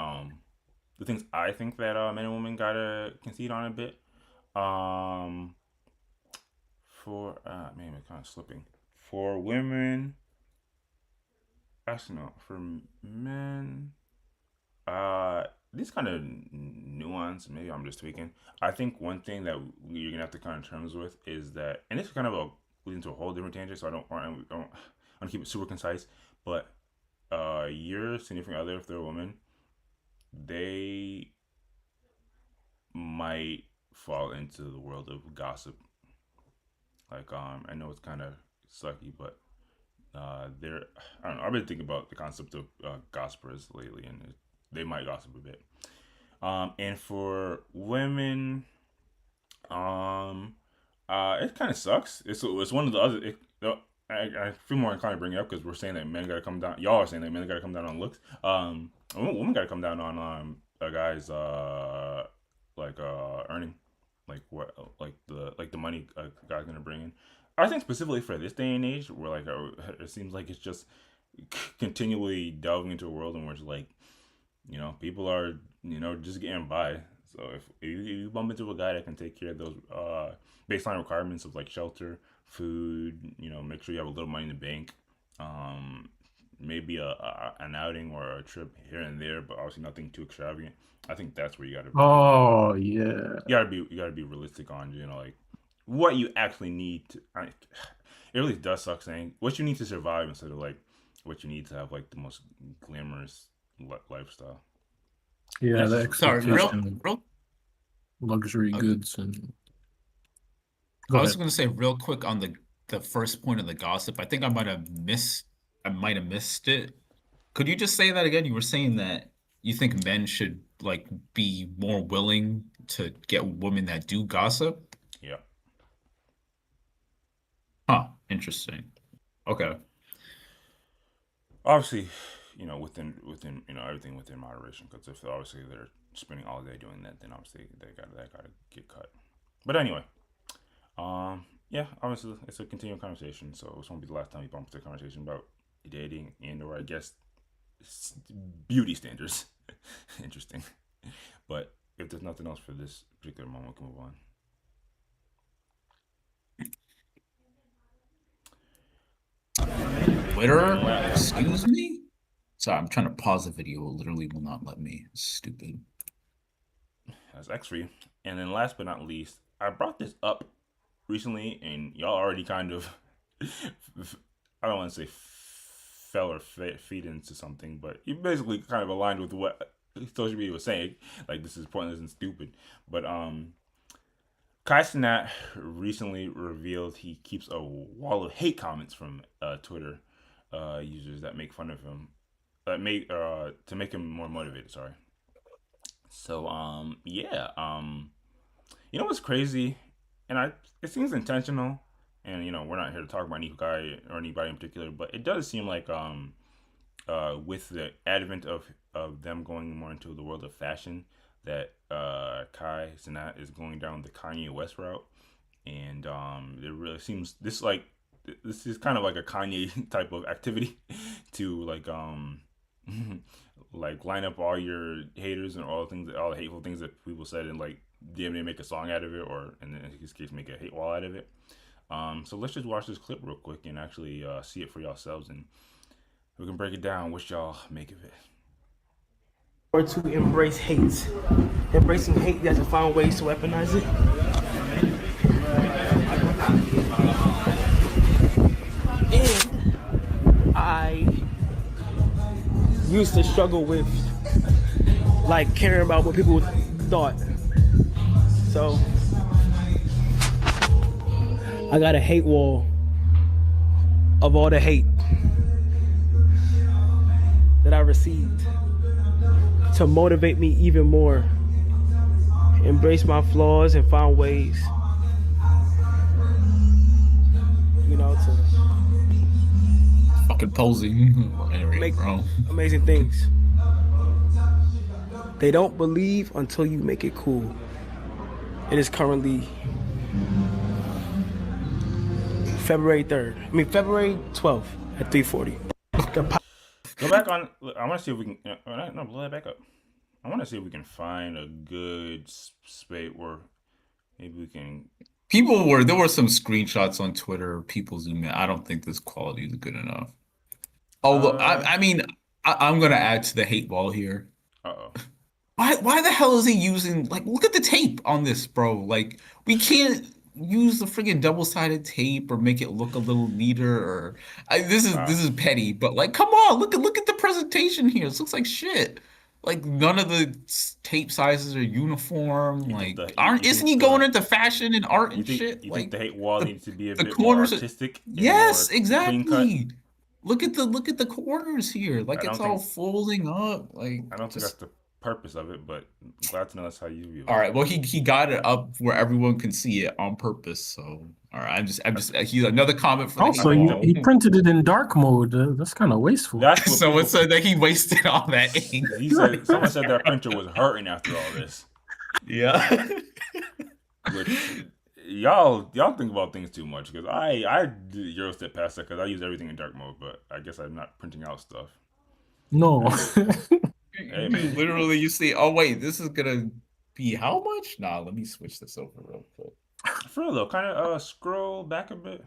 the things I think that men and women gotta concede on a bit. For man, I'm kind of slipping. For women, actually no. For men, this kind of nuance. Maybe I'm just tweaking. I think one thing that you're gonna have to come to terms with is that, and this is kind of leading to a whole different tangent. So I don't want to keep it super concise. But your significant other, if they're a woman, they might fall into the world of gossip. Like I know it's kind of sucky, but I don't know. I've been thinking about the concept of gossipers lately, and they might gossip a bit. And for women, it kind of sucks. It's one of the other. I feel more inclined to bring it up because we're saying that men gotta come down. Y'all are saying that men gotta come down on looks. Women gotta come down on a guy's earning, like what the money a guy's gonna bring in. I think specifically for this day and age, where like it seems like it's just continually delving into a world in which like people are just getting by. So if you bump into a guy that can take care of those baseline requirements of like shelter, food, make sure you have a little money in the bank, maybe an outing or a trip here and there, but obviously nothing too extravagant. I think that's where you gotta. Oh yeah. You gotta be realistic on like what you actually need to. It really does suck saying what you need to survive instead of like what you need to have like the most glamorous lifestyle. Yeah, the Sorry, expectation, real. luxury goods, and. I was going to say real quick on the first point of the gossip. I think I might have missed it. Could you just say that again? You were saying that you think men should like be more willing to get women that do gossip? Yeah. Huh. Interesting. Okay. Obviously, within everything within moderation. Because if obviously they're spending all day doing that, then obviously that gotta get cut. But anyway, yeah, obviously it's a continuing conversation. So this won't be the last time we bump into a conversation about dating or I guess beauty standards. Interesting. But if there's nothing else for this particular moment, we can move on. Twitter? Excuse me? Sorry, I'm trying to pause the video. It literally will not let me. It's stupid. That's X for you. And then last but not least, I brought this up recently, and y'all already kind of, I don't want to say fell or feed into something, but you basically kind of aligned with what social media was saying. Like, this is pointless and stupid. But Kai Cenat recently revealed he keeps a wall of hate comments from Twitter users that make fun of him, that make to make him more motivated. Sorry. So yeah, you know what's crazy, and it seems intentional, and you know we're not here to talk about any guy or anybody in particular, but it does seem like with the advent of them going more into the world of fashion, that Kai Cenat is going down the Kanye West route, and it really seems this is kind of like a Kanye type of activity to like line up all your haters and all the hateful things that people said, and like damn near make a song out of it, or in his case make a hate wall out of it. So let's just watch this clip real quick and actually see it for yourselves, and we can break it down. What y'all make of it? Or to embrace hate. Embracing hate, you have to find ways to weaponize it. And I used to struggle with like caring about what people thought. So I got a hate wall of all the hate that I received to motivate me even more. Embrace my flaws and find ways, you know, to Fucking posing. make amazing things. They don't believe until you make it cool. It is currently February 12th at 3:40. Go back on. I want to see if we can. No, blow that back up. I want to see if we can find a good space where maybe we can. There were some screenshots on Twitter. People zoom in. I don't think this quality is good enough. Although I'm gonna add to the hate wall here. Uh-oh. Why the hell is he using, like, look at the tape on this, bro? Like, we can't use the friggin' double-sided tape or make it look a little neater, or this is petty, but like, come on, look at the presentation here. This looks like shit. Like, none of the tape sizes are uniform. Like, isn't he going into fashion and art and shit? You think the hate wall needs to be a bit more corners artistic? Yes, more clean cut? exactly. Look at the corners here. Like, it's all folding up. Like, I don't think that's the purpose of it, but I'm glad to know that's how you view it. All right, well, he got it up where everyone can see it on purpose. So, all right, I'm just he's another comment for the Also, hate wall. he printed it in dark mode. That's kind of wasteful. That's what Someone said that he wasted all that ink. Someone said that printer was hurting after all this. Yeah. Which y'all think about things too much, because I did Eurostep past that because I use everything in dark mode, but I guess I'm not printing out stuff. No. Hey, man. Literally, you see, oh wait, this is gonna be how much? Nah, let me switch this over real quick. For real though, kind of scroll back a bit.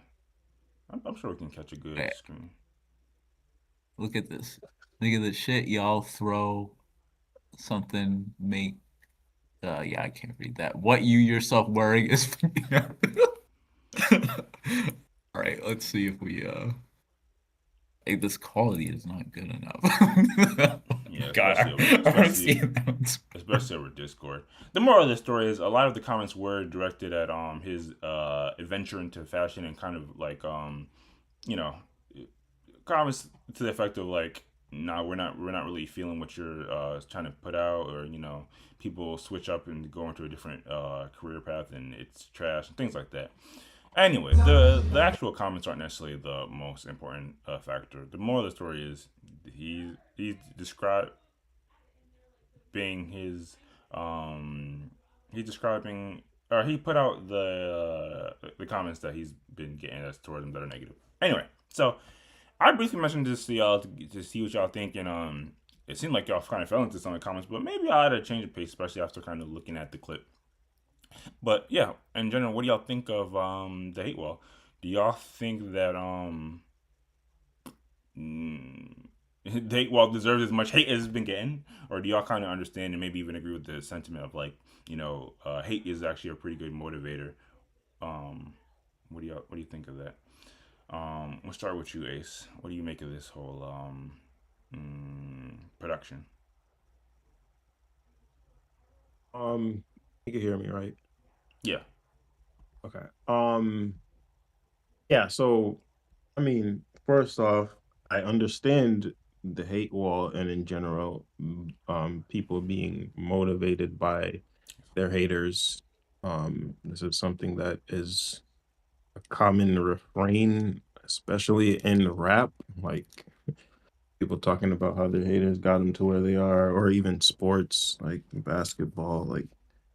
I'm sure we can catch a good screen. Look at this. Look at this shit. Y'all throw something. Make. Yeah, I can't read that. What you yourself wearing is. All right, let's see if we. Hey, this quality is not good enough. Yeah, God, especially over Discord. The moral of the story is a lot of the comments were directed at his adventure into fashion, and kind of like you know, comments to the effect of like, nah, we're not really feeling what you're trying to put out, or you know, people switch up and go into a different career path and it's trash and things like that. Anyway, the actual comments aren't necessarily the most important factor. The moral of the story is he's describing his he put out the comments that he's been getting as towards him that are negative. Anyway, so I briefly mentioned this to y'all to see what y'all think, and it seemed like y'all kind of fell into some of the comments, but maybe I had to change the pace, especially after kind of looking at the clip. But yeah, in general, what do y'all think of the hate wall? Do y'all think that they deserves as much hate as it's been getting, or do y'all kind of understand and maybe even agree with the sentiment of like, hate is actually a pretty good motivator? Um, what do you think of that? We'll start with you, Ace. What do you make of this whole production? You can hear me, right? Yeah. Okay. Yeah, so I mean, first off, I understand the hate wall and in general, people being motivated by their haters. This is something that is a common refrain, especially in rap, like people talking about how their haters got them to where they are, or even sports like basketball. Like,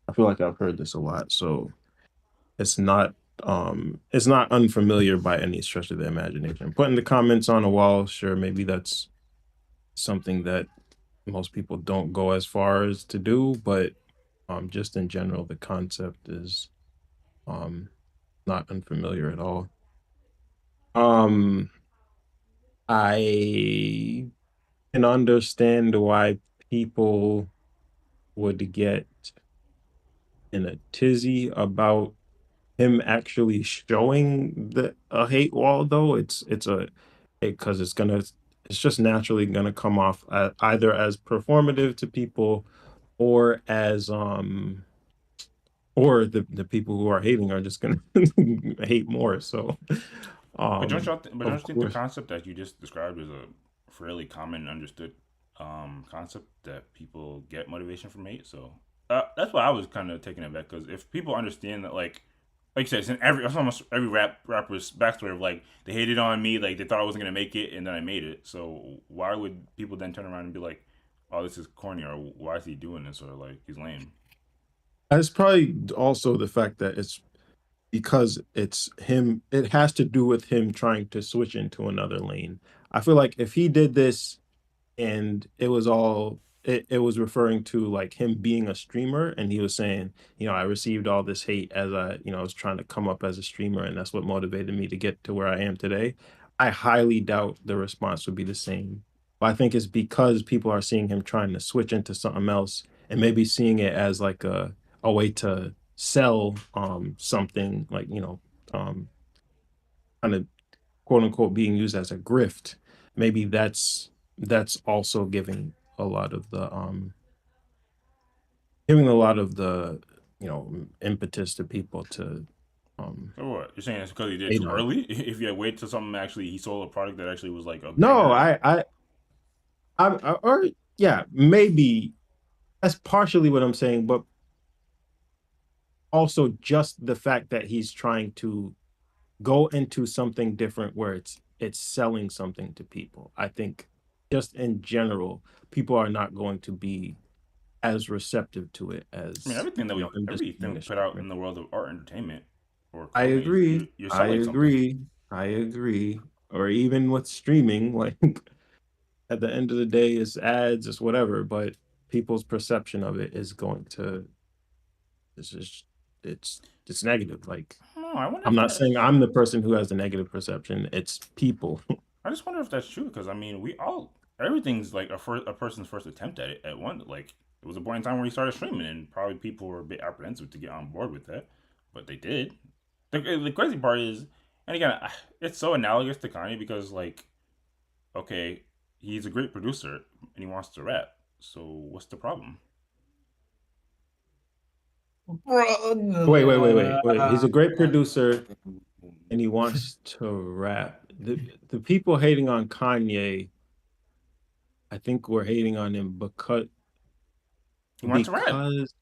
I feel like I've heard this a lot, so it's not it's not unfamiliar by any stretch of the imagination. Putting the comments on a wall, sure, maybe that's something that most people don't go as far as to do, but just in general, the concept is um not unfamiliar at all. Um I can understand why people would get in a tizzy about him actually showing the a hate wall though. It's a because it's just naturally gonna come off either as performative to people or as or the people who are hating are just gonna hate more. So But don't of you think the course. concept that you just described is a fairly common and understood concept that people get motivation from hate? So that's why I was kind of taken aback because if people understand that, like you said, it's in it's almost every rapper's backstory of like they hated on me, like they thought I wasn't gonna make it, and then I made it. So why would people then turn around and be like, "Oh, this is corny," or "Why is he doing this?" or like he's lame? It's probably also the fact that it's because it's him, it has to do with him trying to switch into another lane. I feel like if he did this and it was referring to like him being a streamer and he was saying, I received all this hate as I was trying to come up as a streamer and that's what motivated me to get to where I am today. I highly doubt the response would be the same. But I think it's because people are seeing him trying to switch into something else and maybe seeing it as like a way to sell something like, um kind of quote unquote being used as a grift. Maybe that's also giving a lot of the impetus to people to um So what? You're saying it's because he did it hate too on. early? If you had waited till something actually he sold a product that actually was like a No, banger. or yeah, maybe that's partially what I'm saying, but also just the fact that he's trying to go into something different where it's selling something to people. I think just in general, people are not going to be as receptive to it I mean, as him just being everything a put out streamer. in the world of art, entertainment, or I clothing, agree. you're I selling something. agree. I agree. Or even with streaming, like at the end of the day, it's ads, it's whatever, but people's perception of it is going to it's just it's negative. Like No, I wonder I'm if not saying that's. I'm the person who has the negative perception. It's people. I just wonder if that's true because I mean, everything's like a person's first attempt at it at one. Like it was a point in time where he started streaming, and probably people were a bit apprehensive to get on board with that, but they did. The crazy part is, and again, it's so analogous to Kanye because like, okay, he's a great producer and he wants to rap. So what's the problem? Wait. He's a great producer and he wants to rap. The people hating on Kanye, I think we're hating on him He wants to rap. because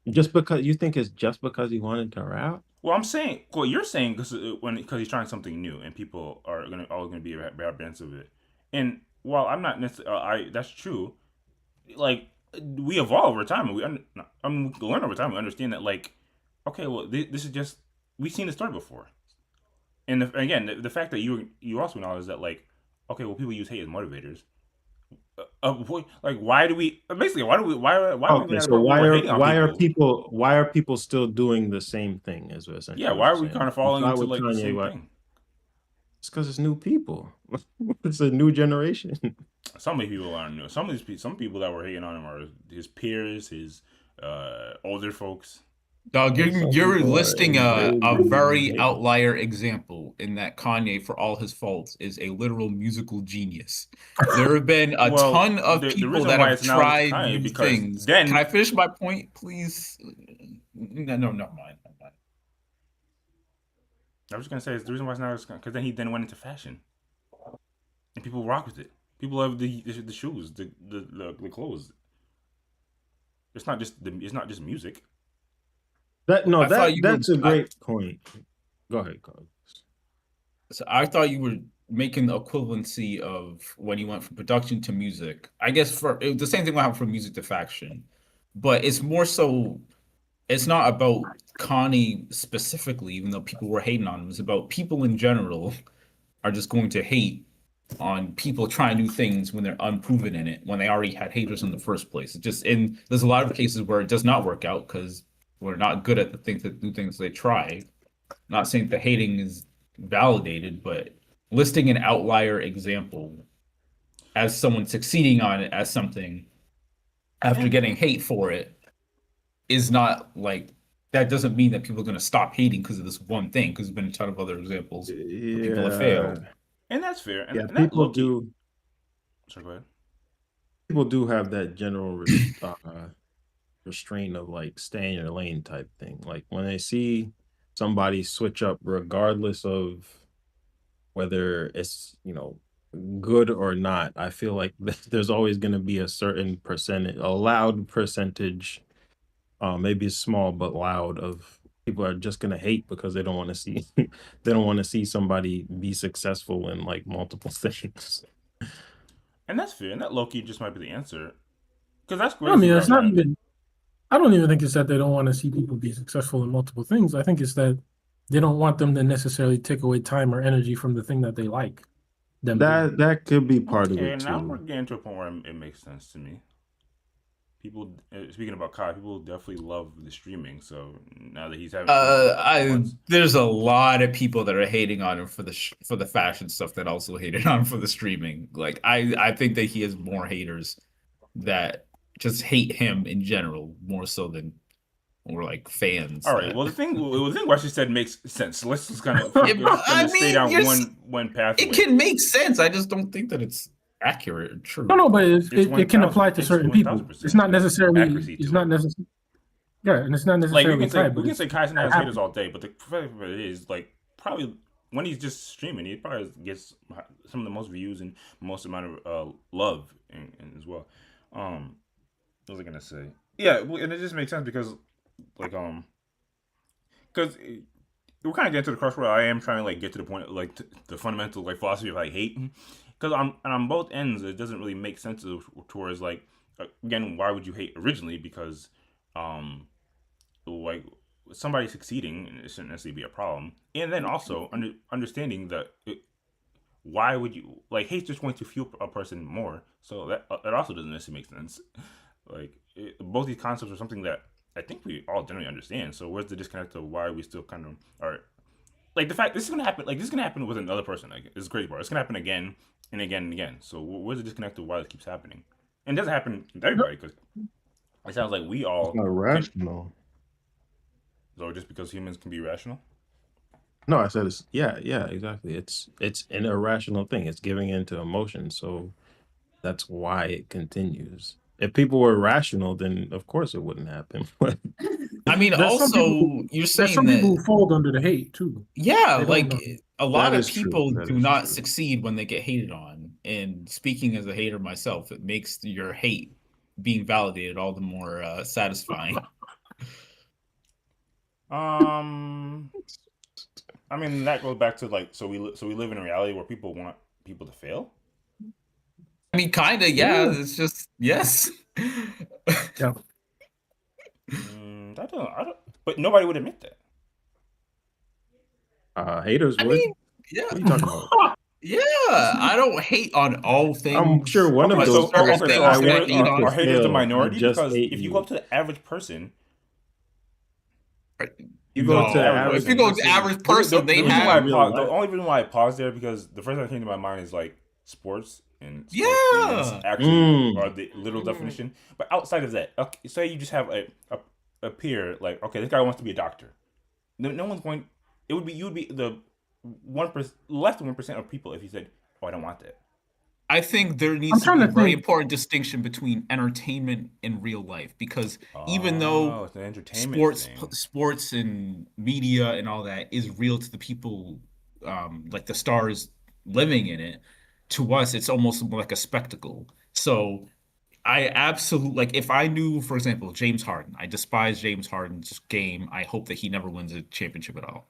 just because you think it's just because he wanted to rap? Well, I'm saying what you're saying because he's trying something new and people are gonna always gonna be apprehensive of it. And while I'm not necessarily, I that's true. Like we evolve over time, and we learn over time. We understand that like, okay, well, this is just we've seen the story before. And again, the fact that you also acknowledge that like, okay, well, people use hate as motivators. Like, why do we basically why are we even Okay, at a so part where we're hating on people? why are people still doing the same thing is Yeah, essentially what why you're are we saying. kind of It's falling not into with like the Kanye, same what thing? it's because it's new people. It's a new generation. some of these people aren't new. Some people that were hating on him are his peers, his older folks. Dog, you're listing a very hate. outlier example in that Kanye, for all his faults, is a literal musical genius. There have been a ton of the people reason that why have it's now tried Kanye new because things. then Can I finish my point, please? No, mind. I was just gonna say the reason why it's now is because then he went into fashion, and people rock with it. People love the shoes, the clothes. It's not just music. That's a great point. Go ahead, Carlos. So I thought you were making the equivalency of when you went from production to music. I guess the same thing will happen from music to fashion, but it's more so. It's not about Kanye specifically, even though people were hating on him. It's about people in general are just going to hate on people trying new things when they're unproven in it, when they already had haters in the first place. There's a lot of cases where it does not work out because we're not good at the new things they try. Not saying the hating is validated, but listing an outlier example as someone succeeding on it as something after getting hate for it is not like that doesn't mean that people are going to stop hating because of this one thing, because there's been a ton of other examples where people have failed. And that's fair. And, yeah, and people that do. Sorry, go ahead. People do have that general restraint of like stay in your lane type thing. Like when they see somebody switch up, regardless of whether it's good or not, I feel like there's always going to be a certain percentage, a loud percentage, maybe it's small but loud, of people are just going to hate because they don't want to see they don't want to see somebody be successful in like multiple things. And that's fair. And that low-key just might be the answer. Because that's great. I mean, it's not even. I don't even think it's that they don't want to see people be successful in multiple things. I think it's that they don't want them to necessarily take away time or energy from the thing that they like. That could be part of it too. Now we're getting to a point where it makes sense to me. People, speaking about Kai, people definitely love the streaming. So now that he's having, there's a lot of people that are hating on him for the fashion stuff that also hated on him for the streaming. Like I think that he has more haters that just hate him in general more so than or like fans. All right. Well, the thing what she said makes sense. So let's just kind of stay down one pathway. It can make sense. I just don't think that it's accurate or true. No, but it can apply to certain people. It's not necessarily. It's not necessarily. Yeah, and it's not necessarily. Like we can say Kai has haters all day, but the fact of it is, like, probably when he's just streaming, he probably gets some of the most views and most amount of love and as well. What was I gonna say? Yeah, and it just makes sense because, like, because we're kind of getting to the crux where I am trying to like get to the point, like the fundamental like philosophy of like hate. Because on both ends, it doesn't really make sense towards like, again, why would you hate originally? Because like somebody succeeding, it shouldn't necessarily be a problem. And then also understanding that why would you like hate's just going to fuel a person more. So that also doesn't necessarily make sense. Like both these concepts are something that I think we all generally understand. So where's the disconnect of why we still kind of are like the fact this is gonna happen? Like this is gonna happen with another person. Like it's crazy part. It's gonna happen again and again and again. So where's the disconnect of why this keeps happening? And it doesn't happen with everybody because it sounds like we all it's not rational. So just because humans can be rational? No, I said it's yeah, exactly. It's an irrational thing. It's giving into emotion. So that's why it continues. If people were rational, then of course it wouldn't happen. I mean, also you're saying some that people who fold under the hate too. Yeah, like a lot of people do not true. succeed when they get hated on. And speaking as a hater myself, it makes your hate being validated all the more satisfying. I mean that goes back to like so we live in a reality where people want people to fail. I mean, kind of, yeah. It's just yes. Yeah. I don't. But nobody would admit that. Haters would. Mean, yeah. What are you talking about? Yeah, I don't hate on all things. I'm sure one of those are haters the minority because if you go up to the average person. If you go to the average person, they have the only reason why I pause there because the first thing that came to my mind is like sports. in sports, and this Yeah. actually are the literal definition. But outside of that, okay, say you just have a peer, like, okay, this guy wants to be a doctor. No one's going. It would be you would be the 1%, less than 1% of people if you said, "Oh, I don't want that." I think there I'm needs to trying be a to very think. important distinction between entertainment and real life, because even though it's an entertainment thing. sports and media and all that is real to the people, like the stars living in it, to us it's almost more like a spectacle. So I absolutely, like, if I knew, for example, James Harden, I despise James Harden's game. I hope that he never wins a championship at all.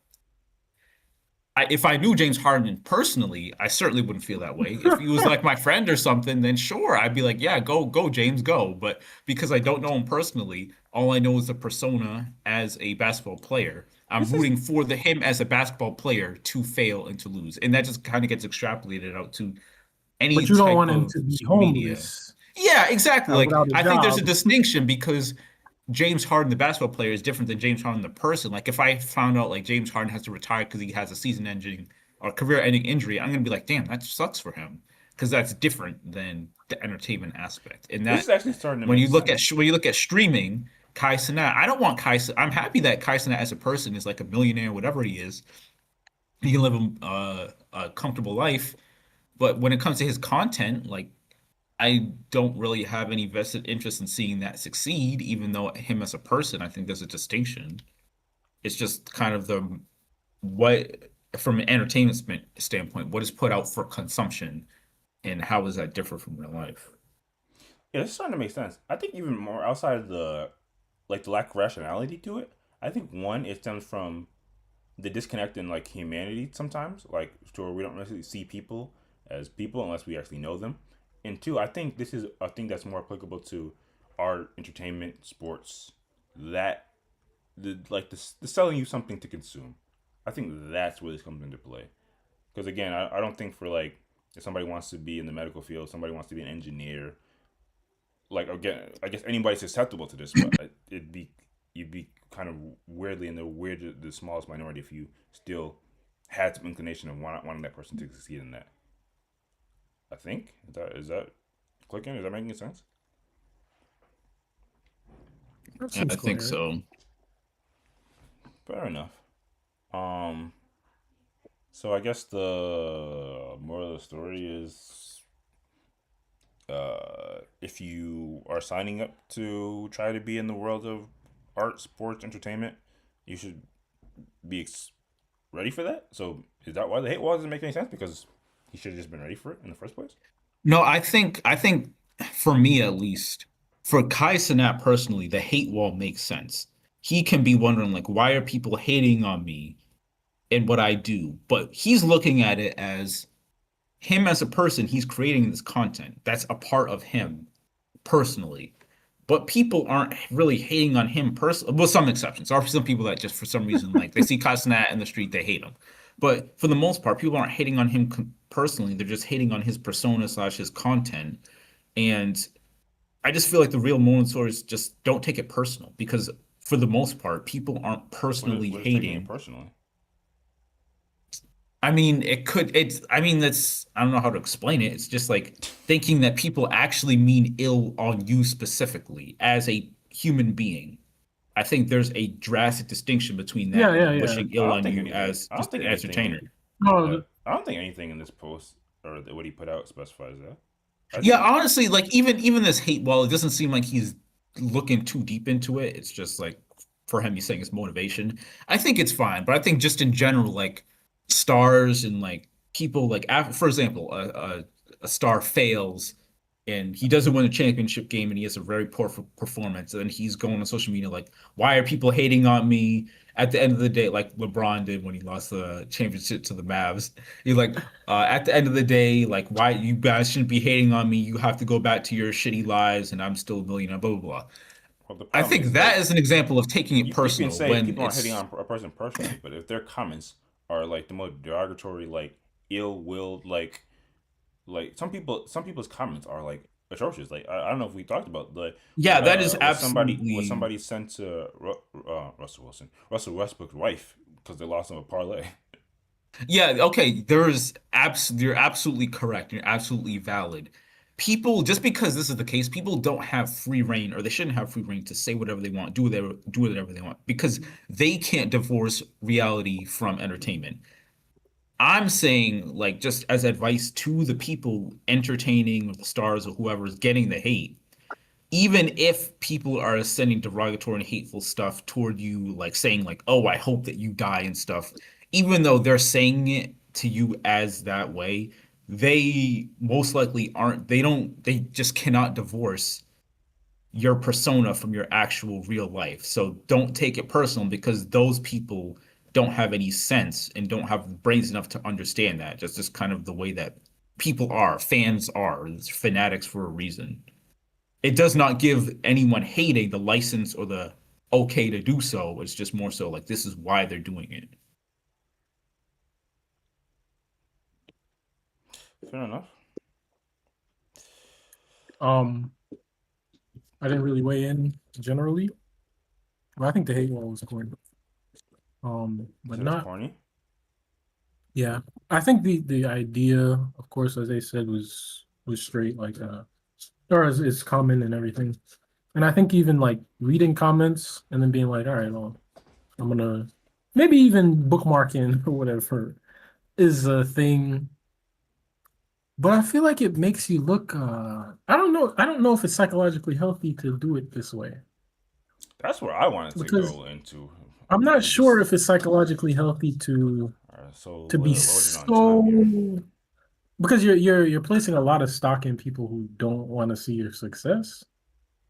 If I knew James Harden personally, I certainly wouldn't feel that way. If he was like my friend or something, then sure, I'd be like, yeah, go, James, go. But because I don't know him personally, all I know is the persona as a basketball player. I'm rooting for him as a basketball player to fail and to lose, and that just kind of gets extrapolated out to any But you don't type want him of to be media. homeless Yeah, exactly. Like, without a I think there's a job. distinction, because James Harden, the basketball player, is different than James Harden, the person. Like, if I found out like James Harden has to retire because he has a season-ending or career-ending injury, I'm gonna be like, damn, that sucks for him, because that's different than the entertainment aspect. And This that, is actually starting to when make you look sense. at when you look at streaming, Kai Cenat, I don't want I'm happy that Kai Cenat as a person is like a millionaire, whatever he is. He can live a comfortable life, but when it comes to his content, like, I don't really have any vested interest in seeing that succeed, even though him as a person, I think there's a distinction. It's just kind of what, from an entertainment standpoint, what is put out for consumption, and how does that differ from real life? Yeah, it's starting to make sense. I think even more outside of the lack of rationality to it. I think one, it stems from the disconnect in like humanity sometimes. Like, sure, we don't necessarily see people as people unless we actually know them. And two, I think this is a thing that's more applicable to art, entertainment, sports. That the selling you something to consume. I think that's where this comes into play. Because again, I don't think for like if somebody wants to be in the medical field, somebody wants to be an engineer. Like, again, I guess anybody's susceptible to this, but you'd be kind of weirdly in the smallest minority if you still had some inclination of wanting that person to succeed in that. I think is that clicking? Is that making sense? I think so. Fair enough. So I guess the moral of the story is, if you are signing up to try to be in the world of art, sports, entertainment, you should be ready for that. So is that why the hate wall doesn't make any sense? Because he should have just been ready for it in the first place. No, I think for me at least, for Kai Cenat personally, the hate wall makes sense. He can be wondering, like, why are people hating on me and what I do? But he's looking at it as him as a person. He's creating this content that's a part of him personally. But people aren't really hating on him personally, with some exceptions. There are some people that just for some reason, like, they see Kai Cenat in the street, they hate him. But for the most part, people aren't hating on him personally. They're just hating on his persona / his content. And I just feel like the real moment is just don't take it personal, because for the most part, people aren't personally What is taking hating. it personally? I mean, I don't know how to explain it. It's just like thinking that people actually mean ill on you specifically as a human being. I think there's a drastic distinction between that and wishing ill on you as just an entertainer. I don't think anything in this post or what he put out specifies that. Yeah, honestly, like even this hate wall, it doesn't seem like he's looking too deep into it. It's just like, for him, he's saying it's motivation. I think it's fine, but I think just in general, like, stars and like people, like, for example, a star fails and he doesn't win a championship game and he has a very poor performance, and then he's going on social media like, why are people hating on me? At the end of the day, like LeBron did when he lost the championship to the Mavs, he's like, at the end of the day, like, why you guys shouldn't be hating on me? You have to go back to your shitty lives, and I'm still a millionaire, blah blah blah. Well, I think that is an example of taking it personal. You can say when people aren't hitting on a person personally, but if their comments are like the most derogatory, like ill-willed, like some people's comments are like atrocious. Like, I don't know if we talked about the that is absolutely what somebody sent Russell Westbrook's wife because they lost him a parlay. Yeah, okay, you're absolutely correct. You're absolutely valid. People, just because this is the case, people don't have free reign, or they shouldn't have free reign to say whatever they want, do whatever they want, because they can't divorce reality from entertainment. I'm saying, like, just as advice to the people entertaining, or the stars, or whoever is getting the hate, even if people are sending derogatory and hateful stuff toward you, like saying like, "Oh, I hope that you die" and stuff, even though they're saying it to you as that way, they most likely aren't. They just cannot divorce your persona from your actual real life. So don't take it personal, because those people don't have any sense and don't have brains enough to understand that. Just kind of the way that people are, fans are, it's fanatics for a reason. It does not give anyone hating the license or the okay to do so. It's just more so like this is why they're doing it. Fair enough. I didn't really weigh in generally. Well, I think the hate wall was corny. But So it's not. corny. Yeah, I think the idea, of course, as they said, was straight, like or is common and everything. And I think even like reading comments and then being like, all right, well, I'm gonna maybe even bookmarking or whatever is a thing. But I feel like it makes you look. I don't know if it's psychologically healthy to do it this way That's where I wanted to because go into. I'm But not we sure just if it's psychologically healthy are so to be loaded on time here. so because you're placing a lot of stock in people who don't want to see your success,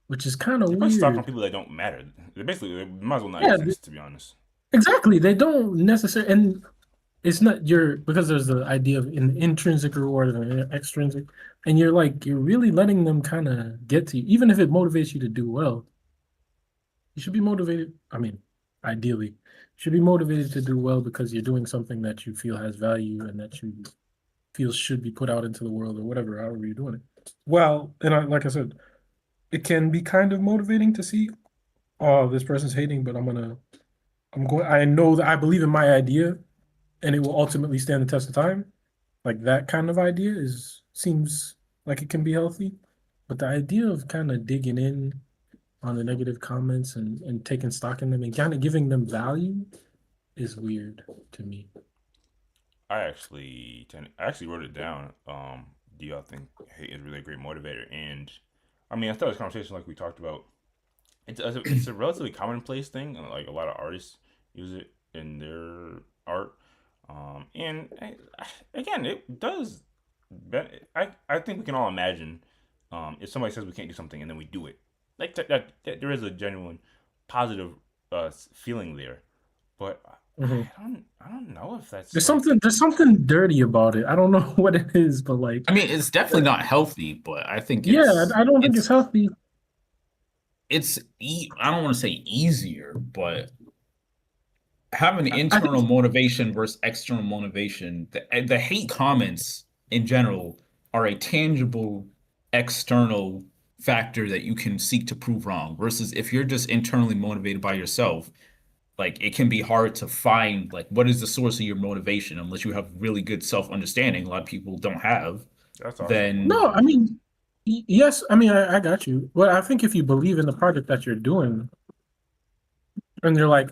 which is kind of They put stock on weird. people that don't matter. They might as well not Yeah, exist, to be honest. exactly. They don't necessarily, and it's not your because there's the idea of an intrinsic reward and an extrinsic, and you're really letting them kind of get to you, even if it motivates you to do well. You should be motivated. I mean, ideally, you should be motivated to do well because you're doing something that you feel has value and that you feel should be put out into the world or whatever, however you're doing it. Well, and like I said, it can be kind of motivating to see, oh, this person's hating, but I know that I believe in my idea and it will ultimately stand the test of time. Like that kind of idea seems like it can be healthy. But the idea of kind of digging in on the negative comments and taking stock in them and kind of giving them value is weird to me. I actually wrote it down. Do y'all think hate is really a great motivator? And I mean, I thought this conversation, like we talked about, it's a relatively commonplace thing, and like a lot of artists use it in their art. Again, it does. I think we can all imagine, if somebody says we can't do something and then we do it, like that there is a genuine positive feeling there. But Mhm. I don't know if that's There's like something dirty about it. I don't know what it is, but like, I mean, it's definitely not healthy, but I think yeah, I don't think it's healthy. I don't want to say easier, but having I think internal motivation versus external motivation, the hate comments in general are a tangible external factor that you can seek to prove wrong. Versus if you're just internally motivated by yourself, like it can be hard to find like what is the source of your motivation unless you have really good self-understanding. A lot of people don't have. that's also Then no, I mean, yes, I mean, I got you. But I think if you believe in the project that you're doing, and you're like,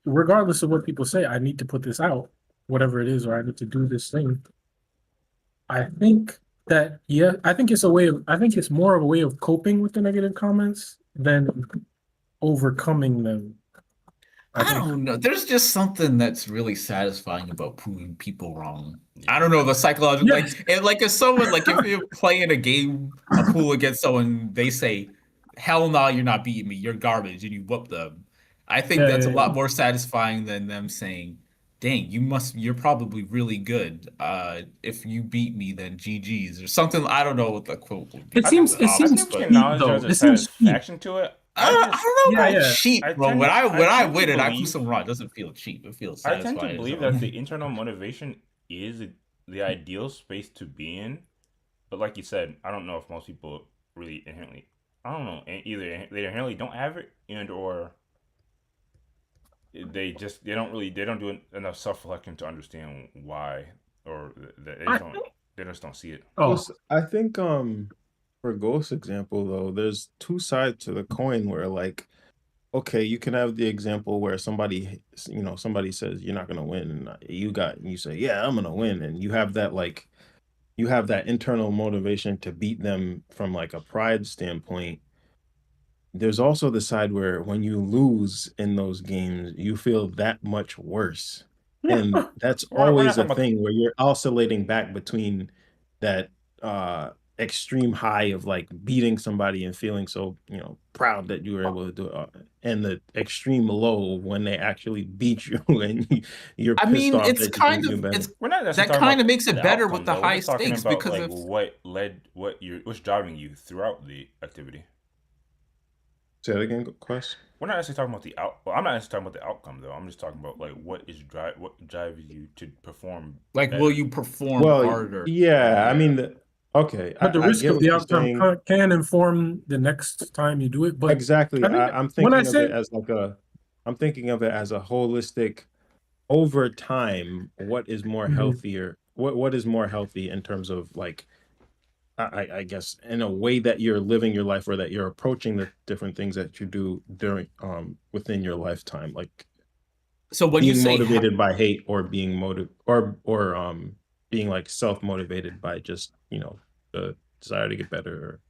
regardless of what people say, I need to put this out, whatever it is, or I need to do this thing. I think that, yeah, I think it's more of a way of coping with the negative comments than overcoming them. I I think, don't know. There's just something that's really satisfying about proving people wrong. I yeah. don't know the psychological yes, like if someone like if you're playing a pool against someone, they say, "Hell no, you're not beating me. You're garbage," and you whoop them. I think yeah, that's a yeah, lot yeah. more satisfying than them saying, "Dang, you're probably really good. If you beat me, then GG's," or something. I don't know what the quote would It be I for seems think the it I opposite, seems think we can but cheap acknowledge though. there's a It seems cheap. satisfaction to it. I don't Yeah, know about yeah. cheap, bro. I When I tend to win it, I prove believe someone wrong. It doesn't feel cheap. It feels I tend to satisfying. believe So that the internal motivation is the ideal space to be in. But like you said, I don't know if most people really inherently. I don't know. Either they inherently don't have it, and or they don't do enough self reflection to understand why, or I think. they just don't see it. Oh, I think for Ghost's example though, there's two sides to the coin where like okay, you can have the example where somebody says you're not gonna win, and you say, yeah, I'm gonna win, and you have that internal motivation to beat them from like a pride standpoint. There's also the side where when you lose in those games, you feel that much worse. And that's We're not always a talking about thing where you're oscillating back between that extreme high of like beating somebody and feeling so, proud that you were able to do it, and the extreme low when they actually beat you and you're I pissed mean, off it's that you kind didn't do of better. it's we're not necessarily that talking kind of about makes it the better with outcome the though. We're high just talking stakes about because like if what's driving you throughout the activity. Say that again, Quest. We're not necessarily talking about the out. Well, I'm not necessarily talking about the outcome though. I'm just talking about like what drives you to perform like, will better. you perform Well, harder? yeah, I Yeah. mean, okay, but the I risk get of what the you're outcome saying. can inform the next time you do it. But Exactly. I think I'm when I thinking of it say, as I'm thinking of it as a holistic over time, what is more Mhm. healthier? What is more healthy in terms of like I guess in a way that you're living your life or that you're approaching the different things that you do during within your lifetime, like So when you being say motivated by hate or being or being like self-motivated by just, the desire to get better.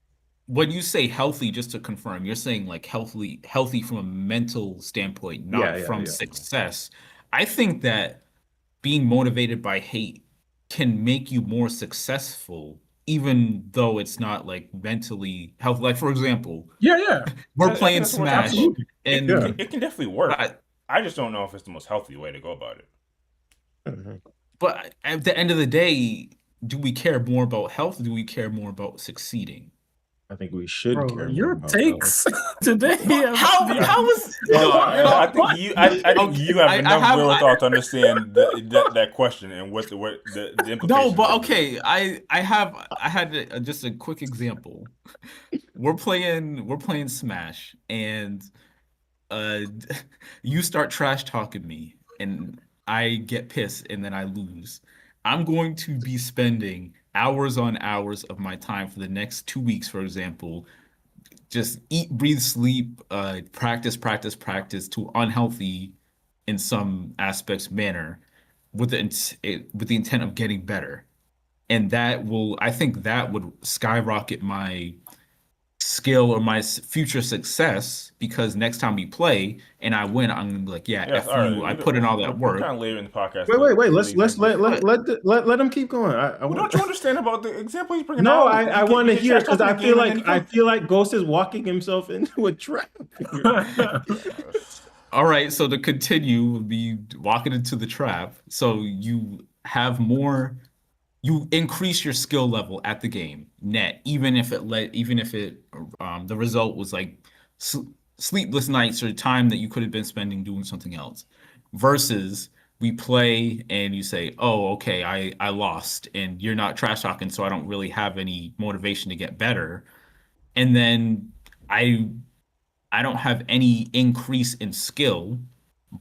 when you say healthy, just to confirm, you're saying like healthy from a mental standpoint, Yeah, not yeah, from yeah. success. I think that being motivated by hate can make you more successful, even though it's not like mentally healthy. Like for example, yeah, we're I think playing that's what we're talking Smash, about. absolutely. Yeah. and It can definitely work. I, I just don't know if it's the most healthy way to go about it. Mhm. but at the end of the day, do we care more about health? Or do we care more about succeeding? I think we should Bro, care more your about health. takes today have How is no, Yeah, I no, think I think okay, you have I enough have wherewithal to understand that question and what the no, implications but would be. okay, I had just a quick example. We're playing Smash, and uh you start trash talking me, and I get pissed, and then I lose. I'm going to be spending hours on hours of my time for the next 2 weeks, for example, just eat, breathe, sleep, practice, practice, practice to unhealthy in some aspects manner with the intent of getting better. And I think that would skyrocket my skill or my future success because next time we play and I win, I'm gonna be like, yeah, Yes, F all right. you, I put in all that We're work. kind of later in the podcast Wait. to the Let's examples. But let him keep going. I Well, want. don't you understand about the example he's bringing No, out? I You want to get hear trash because talking the game and then you I come. feel like Ghost is walking himself into a trap here. all right, so to continue would be walking into the trap. So you increase your skill level at the game net, even if it the result was like sl sleepless nights or time that you could have been spending doing something else. Versus we play and you say, oh, okay, I lost, and you're not trash talking, so I don't really have any motivation to get better. And then I I don't have any increase in skill,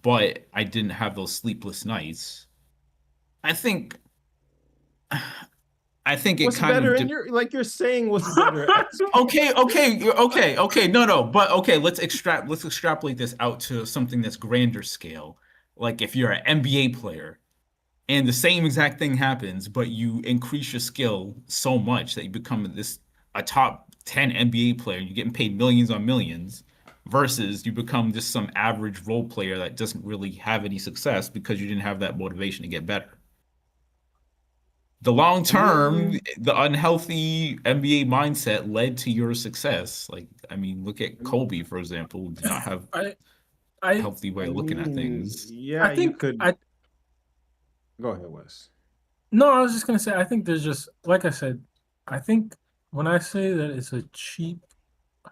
but I didn't have those sleepless nights. I think I think it What's kind better? of And you're saying what's better. okay. No. But okay, let's extrapolate this out to something that's grander scale. Like if you're an NBA player and the same exact thing happens, but you increase your skill so much that you become a top 10 NBA player, you're getting paid millions on millions, versus you become just some average role player that doesn't really have any success because you didn't have that motivation to get better. The long term, Mm, the unhealthy NBA mindset led to your success. Like, I mean, look at Kobe, for example, who did not have I a I healthy way I of looking at mean, things. yeah, I you think could I go ahead, Wes. no, I was just gonna say I think there's just like I said, I think when I say that it's a cheap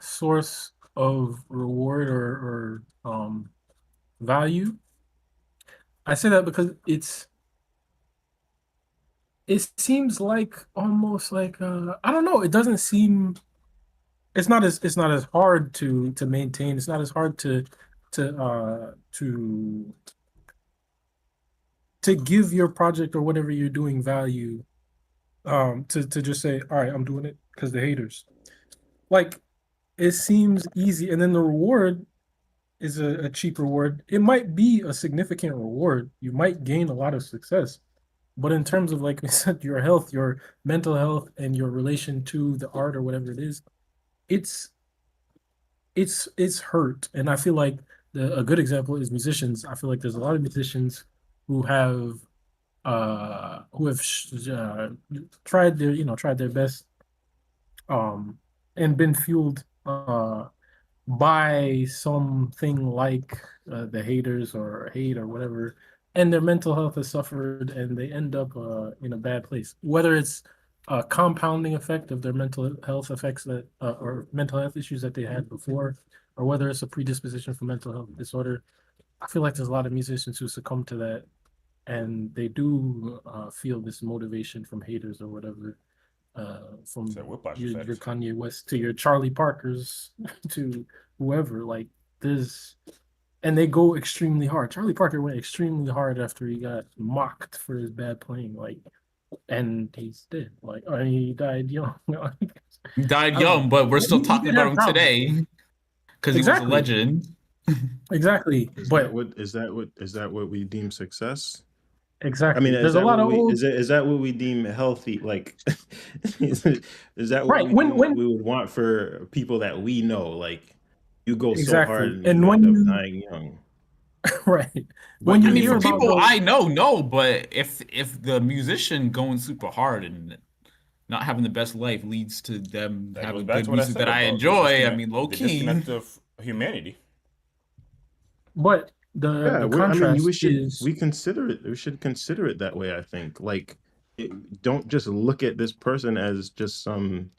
source of reward or value, I say that because it seems like almost like I don't know, it doesn't seem it's not as hard to maintain, it's not as hard to to give your project or whatever you're doing value, to just say, all right, I'm doing it because the haters. Like, it seems easy, and then the reward is a cheap reward. It might be a significant reward. You might gain a lot of success, but in terms of, like we said, your health, your mental health, and your relation to the art or whatever it is, it's it's hurt. And I feel like a good example is musicians. I feel like there's a lot of musicians who have tried their best, and been fueled by something like the haters or hate or whatever, and their mental health has suffered, and they end up in a bad place. Whether it's a compounding effect of their mental health effects that or mental health issues that they had before, or whether it's a predisposition for mental health disorder. I feel like there's a lot of musicians who succumb to that, and they do feel this motivation from haters or whatever, from your Kanye West to your Charlie Parkers to whoever. Like, and they go extremely hard. Charlie Parker went extremely hard after he got mocked for his bad playing, like, and he's dead. Like, or he died young. He died young, but we're still talking about him today because he was a legend. Exactly. Is that what we deem success? Exactly. I mean, there's a lot of old... is that what we deem healthy? Like, is that what we would want for people that we know? Like, you go so hard and you end up dying young. Right. When you hear about people I know, no, but if the musician going super hard and not having the best life leads to them having good music that I enjoy, I mean, low key, the disconnect of humanity. But the contrast we should consider it that way. I think, like, don't just look at this person as just some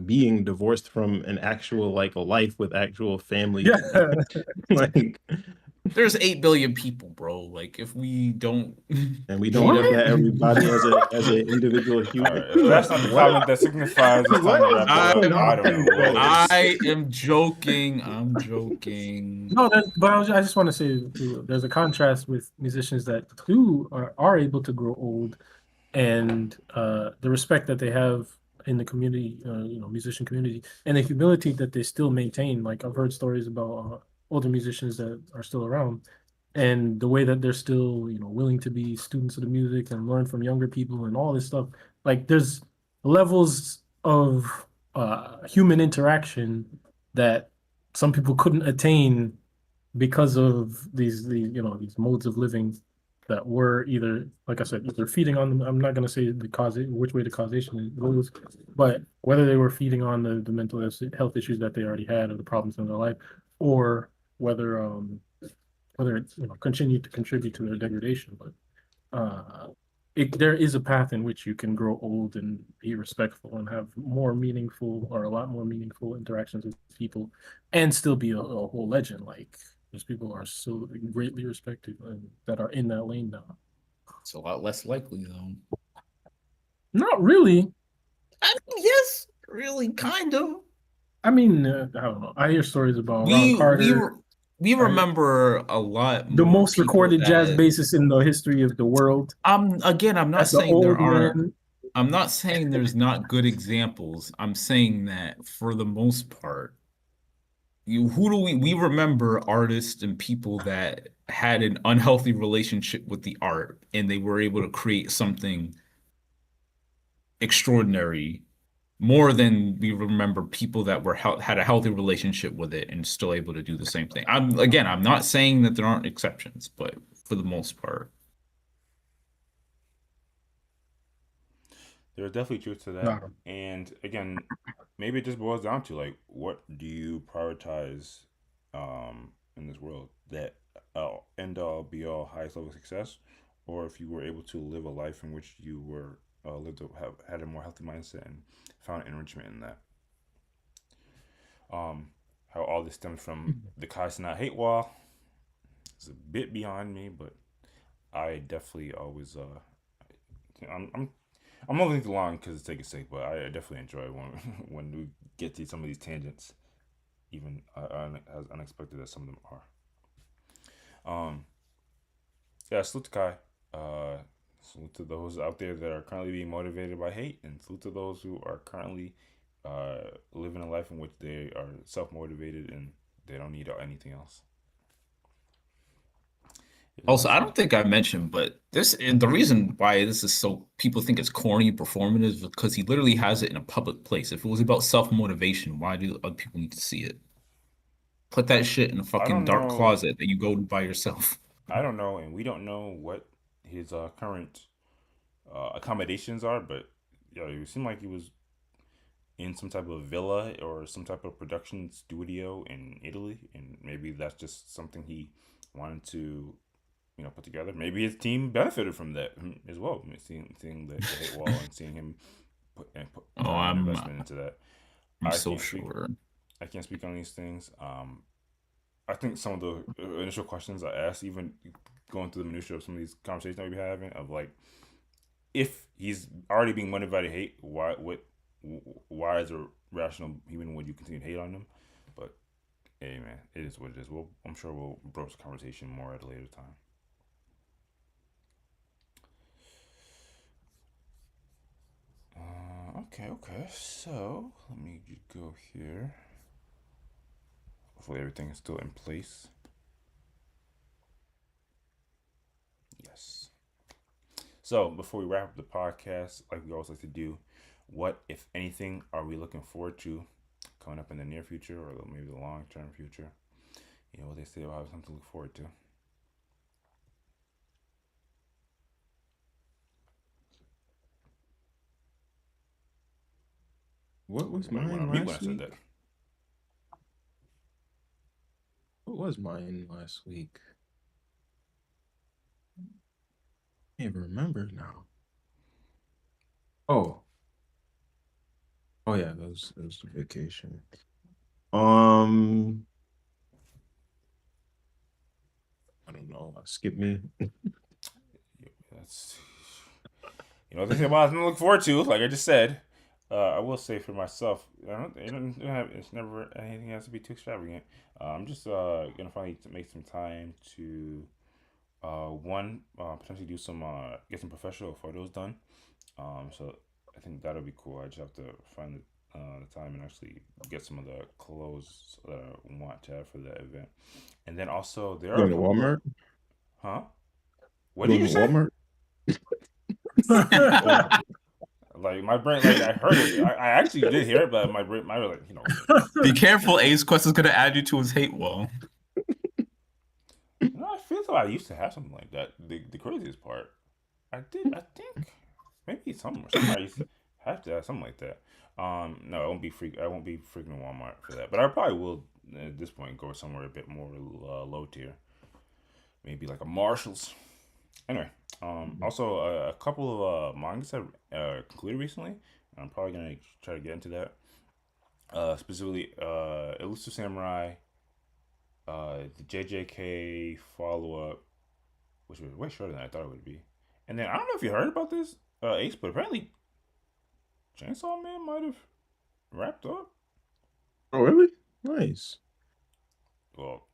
being divorced from an actual, like, a life with actual family. Yeah. Like, there's 8 billion people, bro. Like, if we don't look at everybody as an individual human. If that's not the comment that signifies it's time to wrap it up, I don't know. I am joking. I'm joking. No, but I just want to say there's a contrast with musicians that too are able to grow old, and the respect that they have in the community, musician community, and the humility that they still maintain. Like, I've heard stories about older musicians that are still around, and the way that they're still, willing to be students of the music and learn from younger people and all this stuff. Like, there's levels of human interaction that some people couldn't attain because of these modes of living that were either, like I said, either feeding on them. I'm not going to say which way the causation goes, but whether they were feeding on the mental health issues that they already had or the problems in their life, or whether it continued to contribute to their degradation. But there is a path in which you can grow old and be respectful and have more meaningful, or a lot more meaningful, interactions with people, and still be a whole legend. Like, those people are so greatly respected and that are in that lane now. It's a lot less likely, though. Not really. I mean, yes, really, kind of. I mean, I don't know. I hear stories about Ron Carter. We remember a lot. The most recorded jazz bassist in the history of the world. I'm not saying there aren't. I'm not saying there's not good examples. I'm saying that for the most part, we remember artists and people that had an unhealthy relationship with the art, and they were able to create something extraordinary, more than we remember people that had a healthy relationship with it and still able to do the same thing. I'm not saying that there aren't exceptions, but for the most part, there's definitely truth to that. No. And again, maybe it just boils down to, like, what do you prioritize in this world? That end all be all highest level of success, or if you were able to live a life in which you were had a more healthy mindset and found enrichment in that. How all this stems from the Kai Cenat hate wall is a bit beyond me, but I definitely always I'm moving along because it's sake, but I definitely enjoy when we get to some of these tangents. even as unexpected as some of them are. Yeah, salute to Kai. Salute to those out there that are currently being motivated by hate, and salute to those who are currently living a life in which they are self-motivated and they don't need anything else. Also, I don't think I mentioned, but the reason why this is so people think it's corny performative is because he literally has it in a public place. If it was about self-motivation, why do other people need to see it? Put that shit in a fucking dark closet that you go to by yourself. I don't know, and we don't know what his current accommodations are, but yeah, it seemed like he was in some type of villa or some type of production studio in Italy, and maybe that's just something he wanted to, put together. Maybe his team benefited from that as well. Seeing the hate wall and seeing him put investment into that. I'm so sure. I can't speak on these things. I think some of the initial questions I asked, even going through the minutia of some of these conversations that we've been having, of like, if he's already being motivated to hate, why is it rational even would you continue to hate on him? But hey, man, it is what it is. I'm sure we'll broach the conversation more at a later time. Okay. So let me go here. Hopefully everything is still in place. Yes. So before we wrap up the podcast, like we always like to do, what, if anything, are we looking forward to coming up in the near future or maybe the long-term future? What they say about something to look forward to. What was mine last week? What was mine last week? I can't even remember now. Oh yeah, that was the vacation. I don't know. Skip me. That's they say about something to look forward to. Like I just said, I will say for myself, it's never anything has to be too extravagant. I'm just gonna finally make some time to potentially do some get some professional photos done. So I think that'll be cool. I just have to find the time and actually get some of the clothes that I want to have for that event. And then also there are Walmart. Huh? What did you say? Walmart. Like my brain, like I heard it. I actually did hear it, but my brain, like Be careful, Ace Quest is gonna add you to his hate wall. I feel like I used to have something like that. The craziest part, I think maybe somewhere I used to have to have something like that. No, I won't be freaking Walmart for that, but I probably will at this point go somewhere a bit more low tier, maybe like a Marshalls. Anyway, also a couple of mangas have concluded recently. I'm probably gonna try to get into that. Specifically, Elusive Samurai, the JJK follow up, which was way shorter than I thought it would be. And then I don't know if you heard about this, Ace, but apparently Chainsaw Man might have wrapped up. Oh, really? Nice. Well,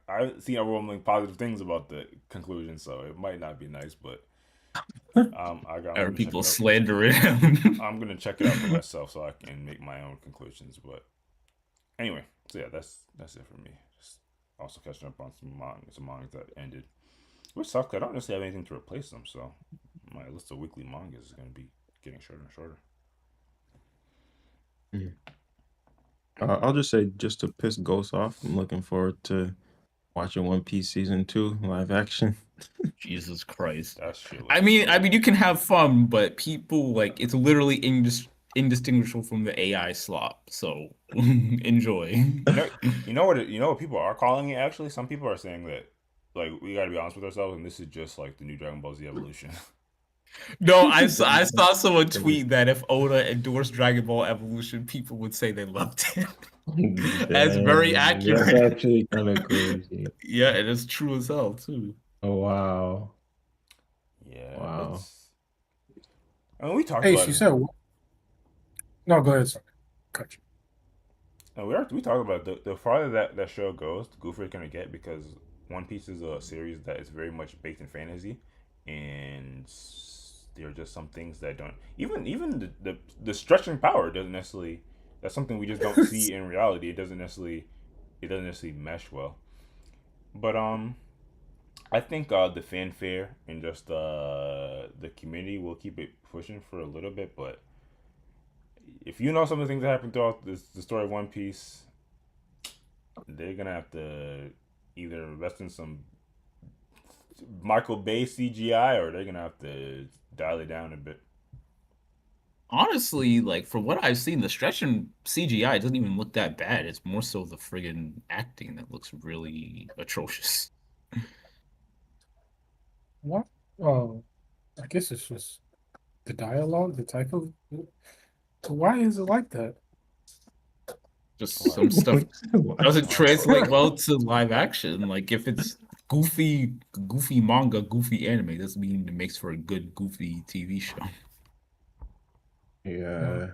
I've seen overwhelmingly positive things about the conclusion, so it might not be nice, but I got people slandering him. I'm gonna check it out for myself so I can make my own conclusions. But anyway, so yeah, that's it for me. Just also catching up on some mangas that ended. Which sucks. I don't necessarily have anything to replace them, so my list of weekly mangas is gonna be getting shorter and shorter. I'll just say, just to piss Ghost off, I'm looking forward to watching One Piece season 2 live action. Jesus Christ! That shit. I mean, you can have fun, but people it's literally indistinguishable from the AI slop. So enjoy. You know what people are calling it. Actually, some people are saying that we got to be honest with ourselves, and this is just like the new Dragon Ball Z Evolution. No, I saw someone tweet that if Oda endorsed Dragon Ball Evolution, people would say they loved it. That's very accurate. That's actually kind of crazy. Yeah, it is true as hell too. Oh wow. Yeah. Wow. I mean, we talked Hey, about she it. said, no, go ahead. Sorry. Cut you. And we talked about the farther that show goes, the goofier it's gonna get because One Piece is a series that is very much baked in fantasy, and there are just some things that don't even the stretching power doesn't necessarily. That's something we just don't see in reality. It doesn't necessarily mesh well. But I think the fanfare and just the community will keep it pushing for a little bit. But if you know some of the things that happen throughout the story of One Piece, they're gonna have to either invest in some Michael Bay CGI or they're gonna have to dial it down a bit. Honestly, like from what I've seen, the stretching CGI doesn't even look that bad. It's more so the friggin' acting that looks really atrocious. What? Oh, I guess it's just the dialogue, the type of. Why is it like that? Just some stuff doesn't Wow. translate well to live action. Like if it's goofy manga, goofy anime, doesn't mean it makes for a good goofy TV show. Yeah,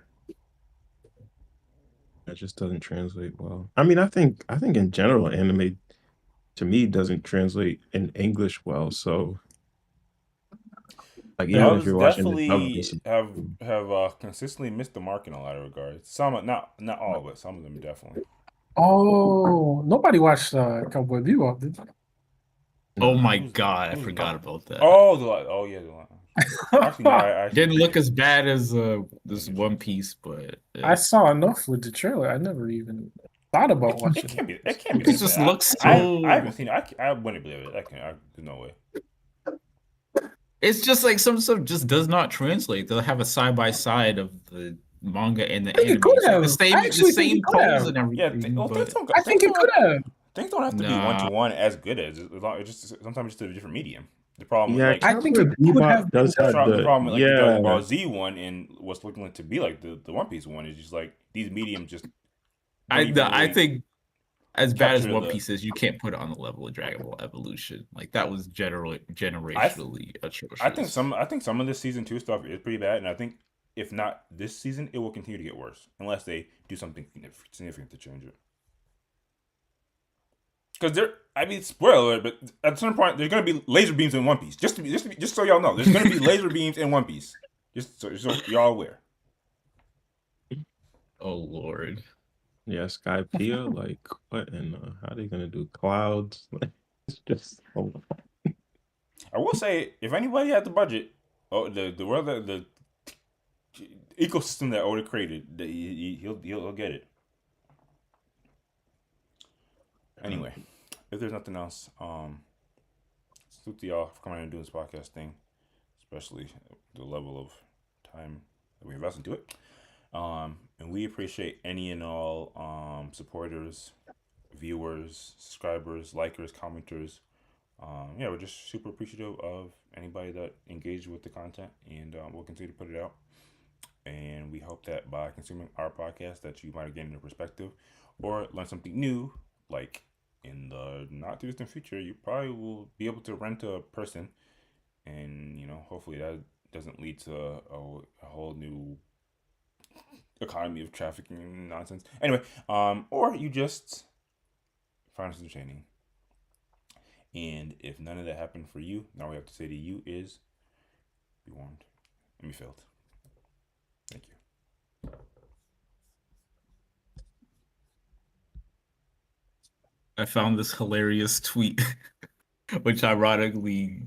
that just doesn't translate well. I mean, I think in general, anime to me doesn't translate in English well. So like even if Dubs you're watching the dub, definitely have consistently missed the mark in a lot of regards. Some not all, but some of them definitely. Oh, nobody watched Cowboy Bebop, did Oh no. my Who's god, I who's forgot about that. oh yeah the actually no I actually Didn't look as bad as this One Piece, but I saw enough with the trailer. I never even thought about it watching can't it. be it can't be it that just bad. looks I so. haven't seen it. I wouldn't believe it. There's no way. It's just like some stuff just does not translate. They'll have a side by side of the manga and the I think it anime. could It's like have. I the actually think same it could pose have. and Yeah, everything, things but don't I think it could have. things don't have to be one to nah. one as good as it's just sometimes just a different medium. The problem Yeah, like I think Cowboy it could have Bebop been. does have the the problem like the Dragon yeah. Ball Z one and what's looking like to be like the One Piece one is just like these mediums just don't even I really think as bad as capture One the. Piece is, you can't put it on the level of Dragon Ball Evolution. Like that was I generationally I atrocious. think some of this season two stuff is pretty bad, and I think if not this season, it will continue to get worse unless they do something significant to change it. Because I mean, spoiler alert, but at some point there's gonna be laser beams in One Piece. Just so y'all know, there's gonna be laser beams in One Piece. So y'all aware. Oh Lord. Yeah, Skypiea, like what and how they gonna do clouds? It's just I will say, if anybody had the budget, the world the ecosystem that Oda created, he'll get it. Anyway, if there's nothing else, salute to y'all for coming and doing this podcast thing, especially the level of time that we invest into it. And we appreciate any and all supporters, viewers, subscribers, likers, commenters. Yeah, we're just super appreciative of anybody that engaged with the content, and we'll continue to put it out. And we hope that by consuming our podcast, that you might have gained a perspective or learn something new. Like in the not too distant future, you probably will be able to rent a person, and hopefully that doesn't lead to a whole new economy of trafficking and nonsense. Anyway, or you just find us entertaining. And if none of that happened for you, now we have to say to you is be warned and be filled. Thank you. I found this hilarious tweet, which ironically